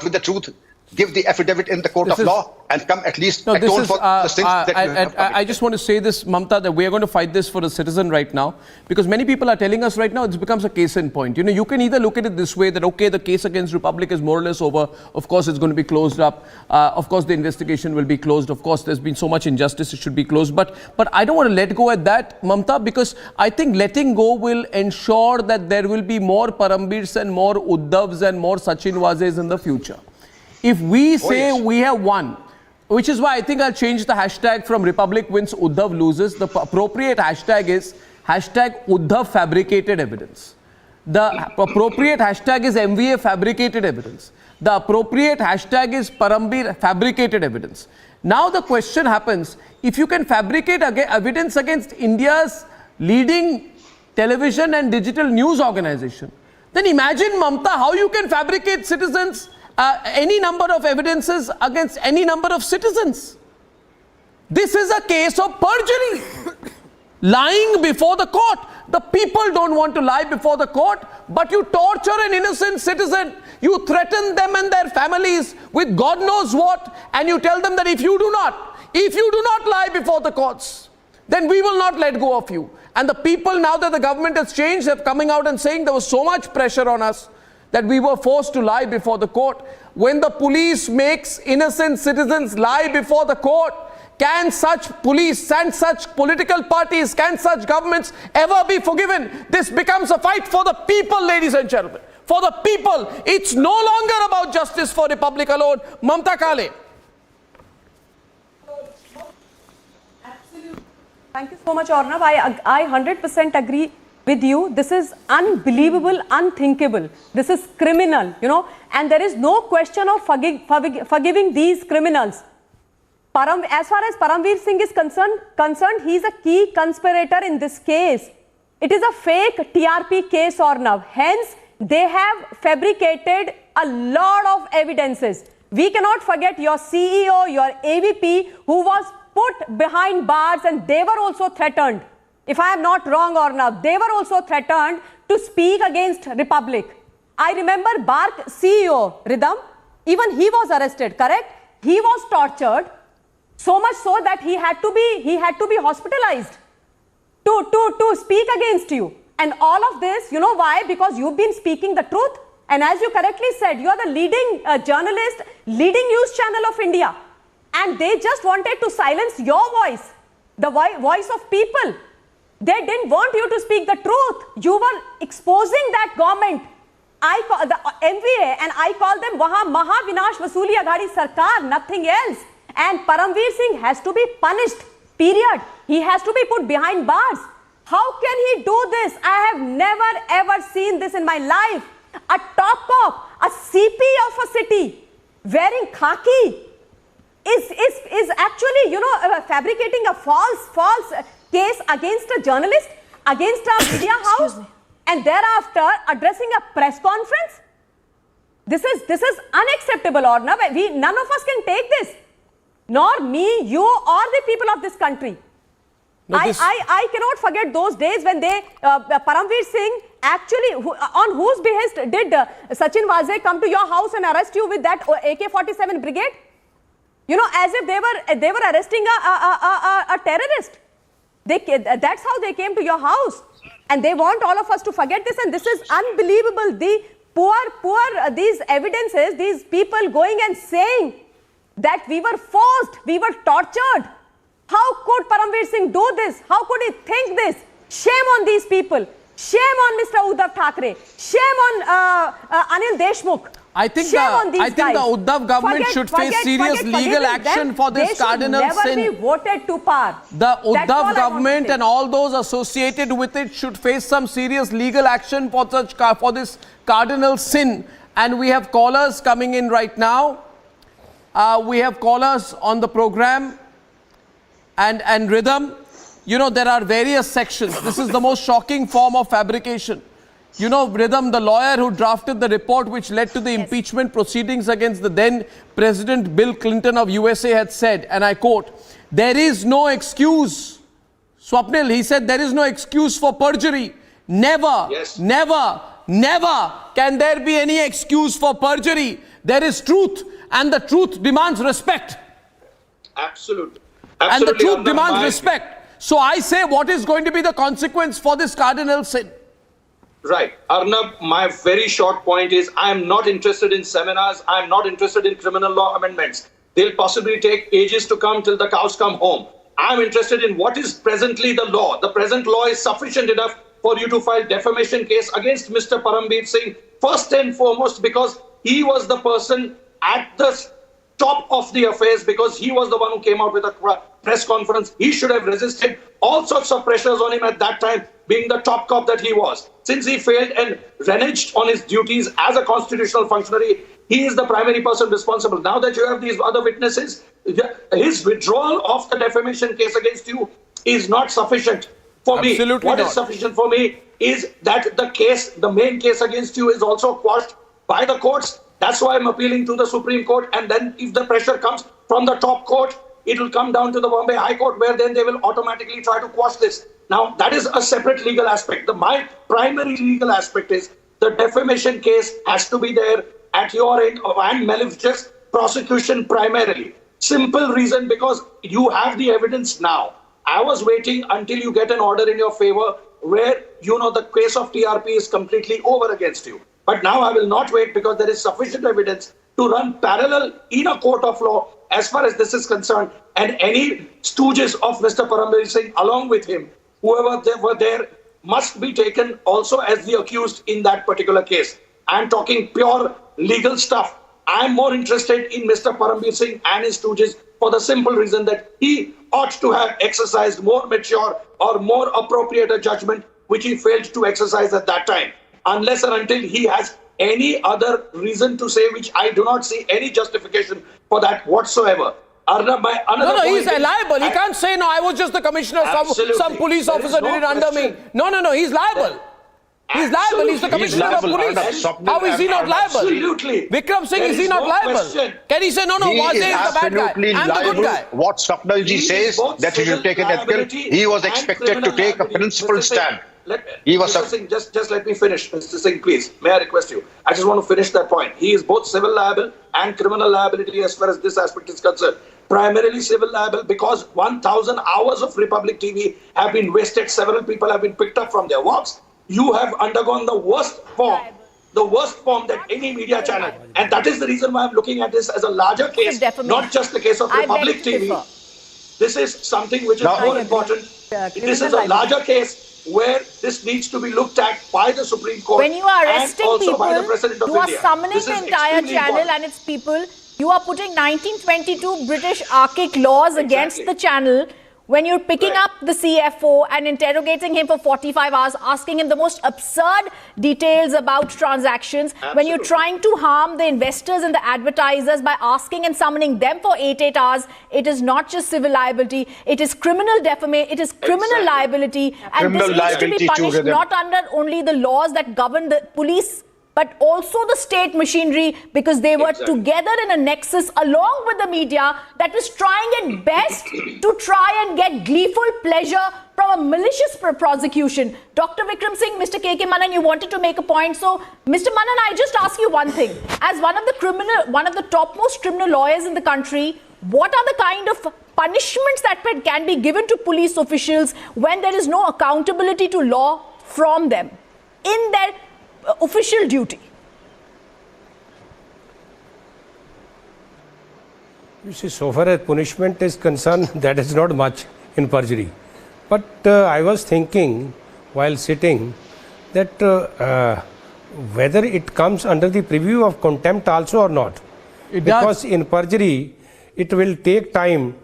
Speaker 20: with the truth. Give the affidavit in the court of law and come at least atone for the sins that you have committed.
Speaker 17: I just want to say this, Mamta, that we are going to fight this for a citizen right now, because many people are telling us right now it becomes a case in point. You know, you can either look at it this way, that okay, the case against Republic is more or less over. Of course, it's going to be closed up. Of course, the investigation will be closed. Of course, there's been so much injustice, it should be closed. But I don't want to let go at that, Mamta, because I think letting go will ensure that there will be more Paramveers and more Uddhavs and more Sachin Wazes in the future. If we say we have won, which is why I think I'll change the hashtag from Republic wins, Uddhav loses. The appropriate hashtag is hashtag Uddhav fabricated evidence. The appropriate hashtag is MVA fabricated evidence. The appropriate hashtag is Paramveer fabricated evidence. Now the question happens, if you can fabricate evidence against India's leading television and digital news organization, then imagine, Mamta, how you can fabricate citizens any number of evidences against any number of citizens. This is a case of perjury. Lying before the court. The people don't want to lie before the court, but you torture an innocent citizen. You threaten them and their families with God knows what, and you tell them that if you do not lie before the courts, then we will not let go of you. And the people, now that the government has changed, are coming out and saying there was so much pressure on us that we were forced to lie before the court. When the police makes innocent citizens lie before the court, can such police and such political parties, can such governments ever be forgiven? This becomes a fight for the people, ladies and gentlemen. For the people. It's no longer about justice for Republic alone. Mamta Kale.
Speaker 16: Thank you so much, Arnav. I 100% agree with you. This is unbelievable, unthinkable. This is criminal, you know, and there is no question of forgiving these criminals. As far as Paramveer Singh is concerned, he is a key conspirator in this case. It is a fake TRP case, Arnav. Hence, they have fabricated a lot of evidences. We cannot forget your CEO, your AVP, who was put behind bars, and they were also threatened. If I am not wrong, Arnav, they were also threatened to speak against Republic. I remember BARC CEO, Ridham, even he was arrested, correct? He was tortured, so much so that he had to be hospitalized to speak against you. And all of this, you know why? Because you've been speaking the truth. And as you correctly said, you are the leading journalist, leading news channel of India. And they just wanted to silence your voice, the voice of people. They didn't want you to speak the truth. You were exposing that government. I call the MVA, and I call them Waha Maha Vinash Vasuli Aghadi Sarkar, nothing else. And Paramveer Singh has to be punished, period. He has to be put behind bars. How can he do this? I have never ever seen this in my life. A top cop, a CP of a city, wearing khaki, is actually, you know, fabricating a false case against a journalist, against a media house, and thereafter addressing a press conference. This is unacceptable, Arnav. None of us can take this. Nor me, you, or the people of this country. No, I cannot forget those days when they, Paramveer Singh, actually, on whose behest did Sachin Waze come to your house and arrest you with that AK-47 brigade? You know, as if they were arresting a terrorist. That's how they came to your house. And they want all of us to forget this, and this is unbelievable. The poor, these evidences, these people going and saying that we were forced, we were tortured. How could Paramveer Singh do this? How could he think this? Shame on these people. Shame on Mr. Uddhav Thackeray. Shame on Anil Deshmukh.
Speaker 17: I think the Uddhav government should face serious legal action for this cardinal sin.
Speaker 16: They should never be voted to power.
Speaker 17: The Uddhav government and all those associated with it should face some serious legal action for this cardinal sin. And we have callers coming in right now. We have callers on the program. And Rhythm, you know, there are various sections. This is the most shocking form of fabrication.
Speaker 9: you know, Rhythm, the lawyer who drafted the report which led to the impeachment proceedings against the then President Bill Clinton of USA had said, and I quote, "There is no excuse." Swapnil, he said, "There is no excuse for perjury. Never, never, never can there be any excuse for perjury. There is truth, and the truth demands respect."
Speaker 15: Absolutely.
Speaker 9: And the truth demands respect. So I say, what is going to be the consequence for this cardinal sin?
Speaker 15: Right. Arnab, my very short point is I am not interested in seminars. I am not interested in criminal law amendments. They'll possibly take ages to come till the cows come home. I am interested in what is presently the law. The present law is sufficient enough for you to file defamation case against Mr. Parambir Singh, first and foremost because he was the person at the top of the affairs, because he was the one who came out with a press conference. He should have resisted all sorts of pressures on him at that time, being the top cop that he was. Since he failed and reneged on his duties as a constitutional functionary, he is the primary person responsible. Now that you have these other witnesses, his withdrawal of the defamation case against you is not sufficient for me.
Speaker 9: Absolutely
Speaker 15: What
Speaker 9: not.
Speaker 15: is sufficient for me is that the case, the main case against you, is also quashed by the courts. That's why I'm appealing to the Supreme Court. And then if the pressure comes from the top court, it will come down to the Bombay High Court, where then they will automatically try to quash this. Now, that is a separate legal aspect. My primary legal aspect is the defamation case has to be there at your end, and malicious prosecution primarily. Simple reason, because you have the evidence now. I was waiting until you get an order in your favor where, you know, the case of TRP is completely over against you. But now I will not wait, because there is sufficient evidence to run parallel in a court of law as far as this is concerned. And any stooges of Mr. Parambir Singh along with him, whoever they were there, must be taken also as the accused in that particular case. I'm talking pure legal stuff. I'm more interested in Mr. Parambir Singh and his stooges for the simple reason that he ought to have exercised more mature or more appropriate a judgment, which he failed to exercise at that time. Unless and until he has any other reason to say, which I do not see any justification for that whatsoever.
Speaker 9: No, he's liable. He can't say, no, I was just the commissioner, some police officer did it under me. No, he's liable. He's liable. He's the commissioner of police. How is he not liable?
Speaker 15: Absolutely.
Speaker 9: Vikram Singh, is he not liable? Can he say, no, Wazir is the bad guy, I'm the good guy?
Speaker 20: What Swapnilji says, that he should take an ethical, he was expected to take a principled stand.
Speaker 15: Mr. Singh, just let me finish. Mr. Singh, please, may I request you? I just want to finish that point. He is both civil liable and criminal liability as far as this aspect is concerned. Primarily civil liable because 1,000 hours of Republic TV have been wasted. Several people have been picked up from their walks. You have undergone the worst form that any media channel. And that is the reason why I'm looking at this as a larger case, not just the case of Republic TV. This is something which is more important. This is a larger case where this needs to be looked at by the Supreme Court.
Speaker 4: When you are arresting
Speaker 15: and also
Speaker 4: people,
Speaker 15: by the President of
Speaker 4: you are
Speaker 15: India.
Speaker 4: summoning
Speaker 15: This
Speaker 4: the
Speaker 15: is
Speaker 4: entire
Speaker 15: extremely
Speaker 4: channel
Speaker 15: important.
Speaker 4: and its people. You are putting 1922 British archaic laws against the channel. When you're picking up the CFO and interrogating him for 45 hours, asking him the most absurd details about transactions, when you're trying to harm the investors and the advertisers by asking and summoning them for 8 hours, it is not just civil liability, it is criminal defamation, it is criminal liability, and this needs to be punished not under only the laws that govern the police, but also the state machinery, because they were together in a nexus along with the media that was trying at best to try and get gleeful pleasure from a malicious prosecution. Dr. Vikram Singh, Mr. K.K. Manan, you wanted to make a point. So, Mr. Manan, I just ask you one thing. As one of the topmost criminal lawyers in the country, what are the kind of punishments that can be given to police officials when there is no accountability to law from them in their official duty?
Speaker 5: You see, so far as punishment is concerned, that is not much in perjury. But I was thinking while sitting that whether it comes under the preview of contempt also or not. Because in perjury, it will take time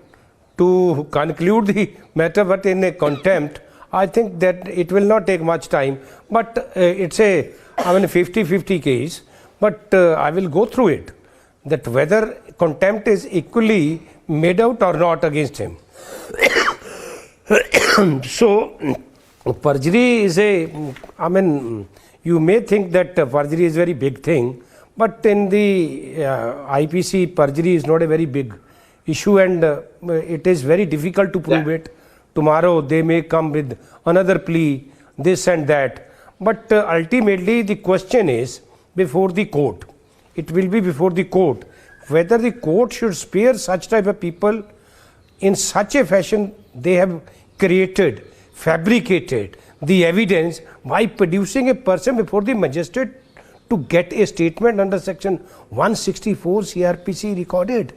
Speaker 5: to conclude the matter, but in a contempt, I think that it will not take much time. But it's a 50-50 case, but I will go through it, that whether contempt is equally made out or not against him. So, perjury is You may think that perjury is a very big thing, but in the IPC, perjury is not a very big issue, and it is very difficult to prove it. Tomorrow they may come with another plea, this and that. But ultimately the question is before the court. It will be before the court. Whether the court should spare such type of people in such a fashion they have created, fabricated the evidence by producing a person before the magistrate to get a statement under section 164 CRPC recorded.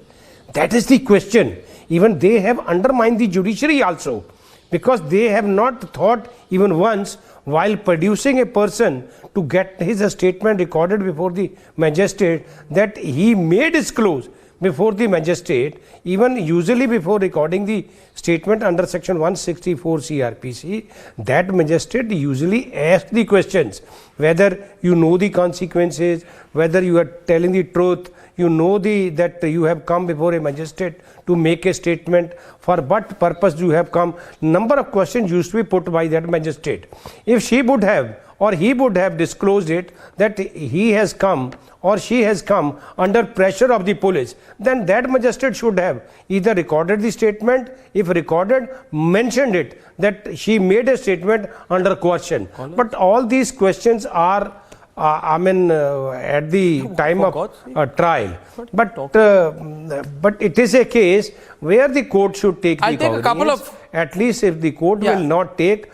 Speaker 5: That is the question. Even they have undermined the judiciary also, because they have not thought even once while producing a person to get his statement recorded before the magistrate that he may disclose before the magistrate. Even usually before recording the statement under section 164 CRPC, that magistrate usually asks the questions whether you know the consequences, whether you are telling the truth, you know that you have come before a magistrate to make a statement, for what purpose you have come. Number of questions used to be put by that magistrate. If she would have or he would have disclosed it that he has come or she has come under pressure of the police, then that magistrate should have either recorded the statement, if recorded, mentioned it that she made a statement under coercion. But all these questions are at the time of trial. But it is a case where the court should take the cognizance. At least if the court will not take,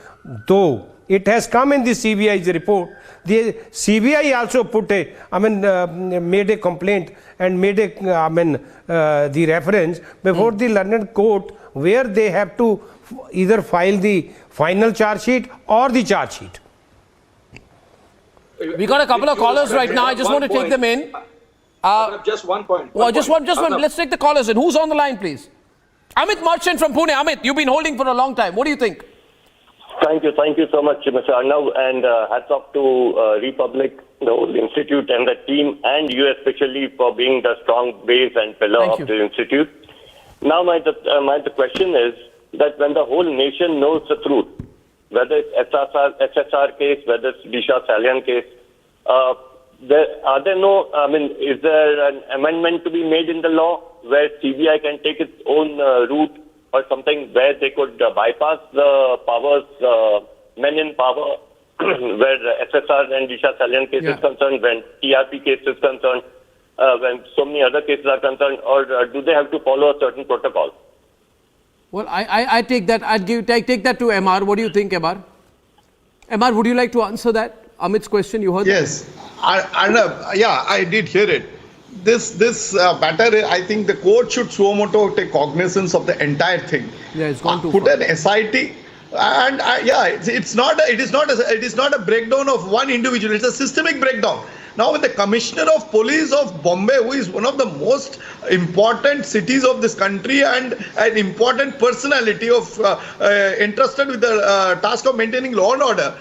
Speaker 5: though it has come in the CBI's report. The CBI also made a complaint and made the reference before the learned court, where they have to either file the final charge sheet or the charge sheet.
Speaker 9: We got a couple of callers right now. I just want to take them in.
Speaker 15: Just one point.
Speaker 9: Just one. Let's take the callers in. Who's on the line, please? Amit Merchant from Pune. Amit, you've been holding for a long time. What do you think?
Speaker 21: Thank you so much, Mr. Arnav, and hats off to Republic, the whole institute and the team, and you especially for being the strong base and pillar of the institute. Now, the question is that when the whole nation knows the truth, whether it's SSR case, whether it's Disha Salian case, is there an amendment to be made in the law where CBI can take its own route or something, where they could bypass the powers, men in power, where SSR and Disha Salian case is concerned, when TRP case is concerned, when so many other cases are concerned, or do they have to follow a certain protocol?
Speaker 9: Well, I take that. Take that to MR. What do you think, MR? MR, would you like to answer that? Amit's question, you heard?
Speaker 19: Yes, I did hear it. This matter, I think the court should suo moto take cognizance of the entire thing.
Speaker 9: Yeah, it's gone too
Speaker 19: far. Put an SIT, and it is not a breakdown of one individual. It's a systemic breakdown. Now, with the Commissioner of Police of Bombay, who is one of the most important cities of this country and an important personality of entrusted with the task of maintaining law and order,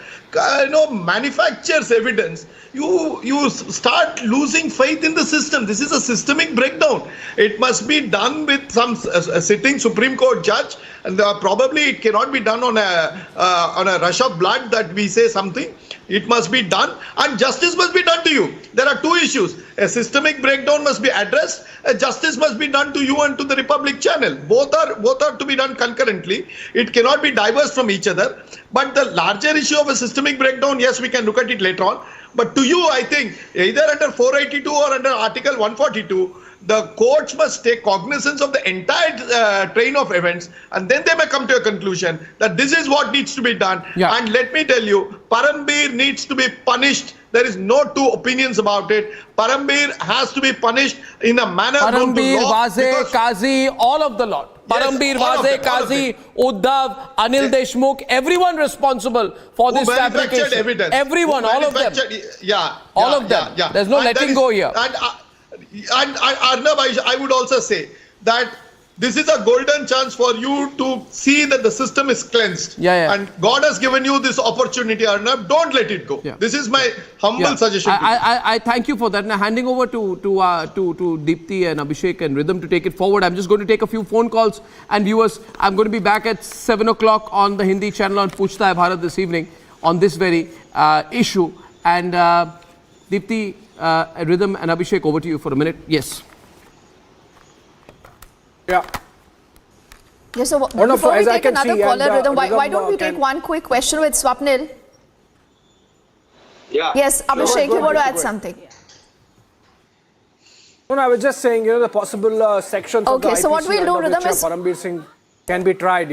Speaker 19: manufactures evidence, you start losing faith in the system. This is a systemic breakdown. It must be done with some sitting Supreme Court judge, and probably it cannot be done on a rush of blood that we say something. It must be done, and justice must be done to you. There are two issues. A systemic breakdown must be addressed. A justice must be done to you and to the Republic channel. Both are to be done concurrently. It cannot be diverse from each other. But the larger issue of a systemic breakdown, yes, we can look at it later on. But to you, I think, either under 482 or under Article 142, the courts must take cognizance of the entire train of events, and then they may come to a conclusion that this is what needs to be done. Yeah. And let me tell you, Parambir needs to be punished. There is no two opinions about it. Parambir has to be punished in a manner known to law.
Speaker 9: Parambir, Vaze, Kazi, all of the lot. Parambir, Vaze, Kazi, Uddhav, Anil Deshmukh, everyone responsible for this fabrication.
Speaker 19: Evidence.
Speaker 9: Everyone, all of them. All of them.
Speaker 19: Yeah.
Speaker 9: There's no letting go here.
Speaker 19: And Arnav, I would also say that this is a golden chance for you to see that the system is cleansed. And God has given you this opportunity, Arnav. Don't let it go. This is my humble suggestion to you.
Speaker 9: I thank you for that. Now, handing over to Deepthi and Abhishek and Rhythm to take it forward. I'm just going to take a few phone calls. And viewers, I'm going to be back at 7 o'clock on the Hindi channel on Puchta Hai Bharat this evening on this very issue. And Deepthi, Rhythm and Abhishek, over to you for a minute. Yes.
Speaker 14: Yeah.
Speaker 1: Yes, so before we take another caller, Rhythm, why don't we take one quick question with Swapnil?
Speaker 15: Yeah.
Speaker 1: Yes, Abhishek, you want to add something?
Speaker 14: No, I was just saying, the possible sections of the IPC
Speaker 1: so what we'll do, Rhythm, is
Speaker 14: Parambir Singh can be tried,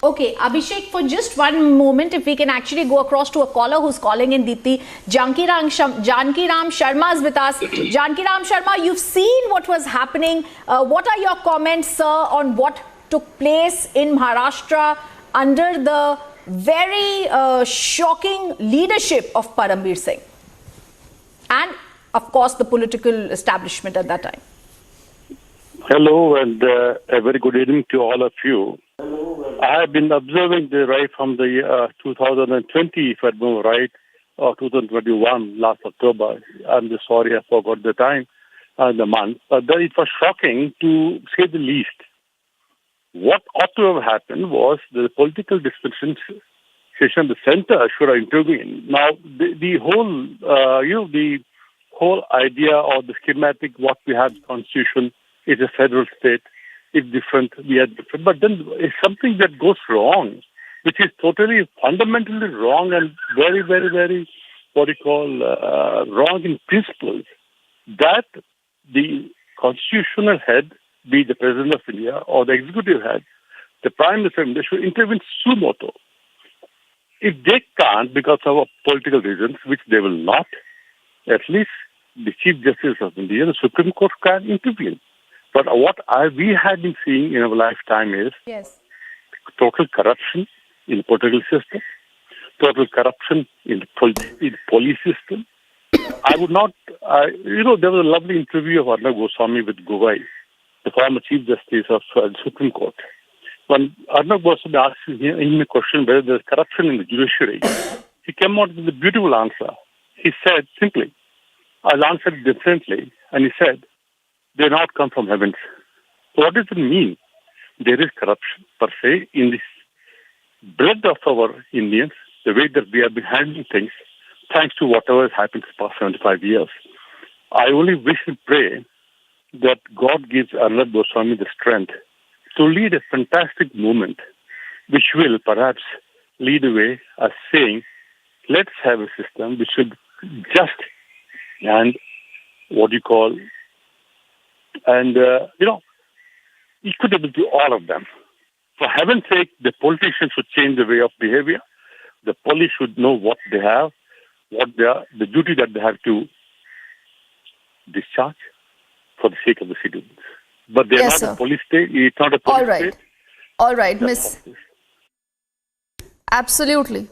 Speaker 4: Okay, Abhishek, for just one moment, if we can actually go across to a caller who's calling in, Deepthi. Janki Ram Sharma is with us. Janki Ram Sharma, you've seen what was happening. What are your comments, sir, on what took place in Maharashtra under the very shocking leadership of Parambir Singh? And, of course, the political establishment at that time.
Speaker 6: Hello, and a very good evening to all of you. I have been observing the right from the year 2020, if I remember right, or 2021, last October. I'm just sorry, I forgot the time and the month. But then it was shocking, to say the least. What ought to have happened was the political dispensation, the center should have intervened. Now, the whole, the whole idea or the schematic, what we have in the Constitution, is a federal state. It's different, we are different. But then it's something that goes wrong, which is totally fundamentally wrong and very, very, very, wrong in principles, that the constitutional head, be the President of India or the executive head, the Prime Minister of India, should intervene suo motu. If they can't, because of political reasons, which they will not, at least the Chief Justice of India, the Supreme Court, can intervene. But what we have been seeing in our lifetime is total corruption in the political system, total corruption in the police system. I would not, there was a lovely interview of Arnab Goswami with Gogoi, the former Chief Justice of the Supreme Court. When Arnab Goswami asked him a question whether there is corruption in the judiciary, he came out with a beautiful answer. He said simply, I'll answer it differently, and he said, they not come from heavens. So what does it mean? There is corruption per se in this blood of our Indians, the way that we have been handling things, thanks to whatever has happened in the past 75 years. I only wish and pray that God gives Arnab Goswami the strength to lead a fantastic movement, which will perhaps lead the way as saying, let's have a system which should just and equitable to all of them. For heaven's sake, the politicians should change the way of behavior. The police should know what they have, the duty that they have to discharge for the sake of the citizens. But they're not a police state. It's not a police state.
Speaker 1: All right, Miss. Absolutely.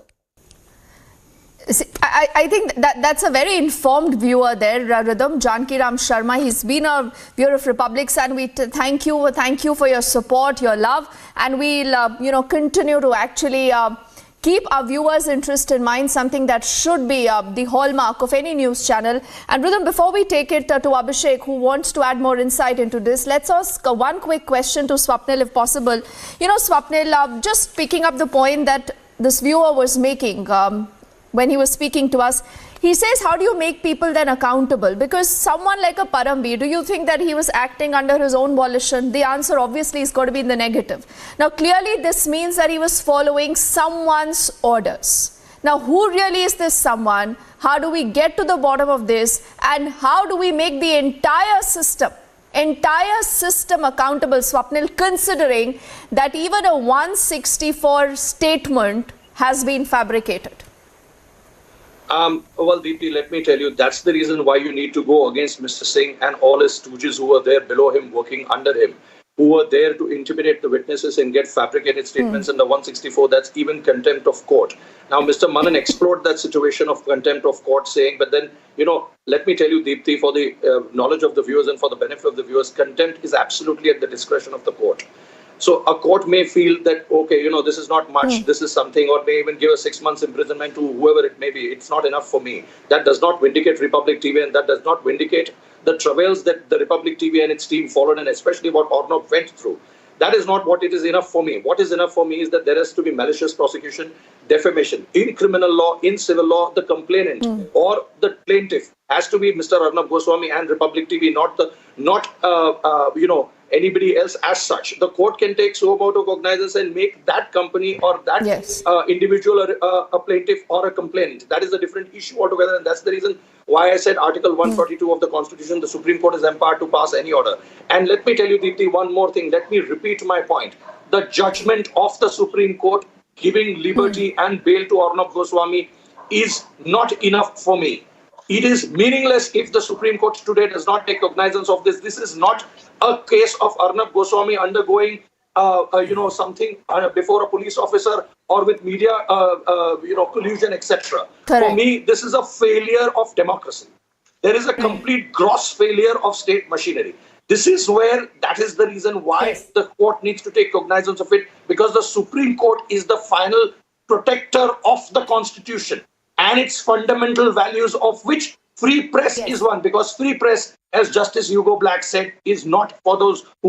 Speaker 1: See, I think that's a very informed viewer there, Rhythm. Janki Ram Sharma, he's been a viewer of Republics, and we thank you for your support, your love, and we'll continue to actually keep our viewers' interest in mind, something that should be the hallmark of any news channel. And Rhythm, before we take it to Abhishek, who wants to add more insight into this, let's ask one quick question to Swapnil, if possible. Swapnil, just picking up the point that this viewer was making when he was speaking to us, he says, how do you make people then accountable? Because someone like a Parambir, do you think that he was acting under his own volition? The answer obviously is going to be in the negative. Now, clearly this means that he was following someone's orders. Now, who really is this someone? How do we get to the bottom of this? And how do we make the entire system accountable, Swapnil, considering that even a 164 statement has been fabricated?
Speaker 15: Well, Deepthi, let me tell you, that's the reason why you need to go against Mr. Singh and all his stooges who were there below him, working under him, who were there to intimidate the witnesses and get fabricated statements under 164. That's even contempt of court. Now, Mr. Manan explored that situation of contempt of court, saying, but then, let me tell you, Deepthi, for the knowledge of the viewers and for the benefit of the viewers, contempt is absolutely at the discretion of the court. So a court may feel that, okay, this is not much, this is something, or may even give a 6 months imprisonment to whoever it may be. It's not enough for me. That does not vindicate Republic TV, and that does not vindicate the travails that the Republic TV and its team followed, and especially what Arnab went through. That is not what it is enough for me. What is enough for me is that there has to be malicious prosecution, defamation. In criminal law, in civil law, the complainant or the plaintiff has to be Mr. Arnab Goswami and Republic TV, not anybody else as such. The court can take suo motu cognizance and make that company or that individual a plaintiff or a complainant. That is a different issue altogether, and that's the reason why I said Article 142 of the Constitution, the Supreme Court is empowered to pass any order. And let me tell you, Deepthi, one more thing. Let me repeat my point. The judgment of the Supreme Court giving liberty and bail to Arnab Goswami is not enough for me. It is meaningless if the Supreme Court today does not take cognizance of this. This is not a case of Arnab Goswami undergoing, something before a police officer or with media, collusion, etc. For me, this is a failure of democracy. There is a complete gross failure of state machinery. This is where, that is the reason why the court needs to take cognizance of it, because the Supreme Court is the final protector of the Constitution and its fundamental values, of which free press is one. Because free press, as Justice Hugo Black said, is not for those who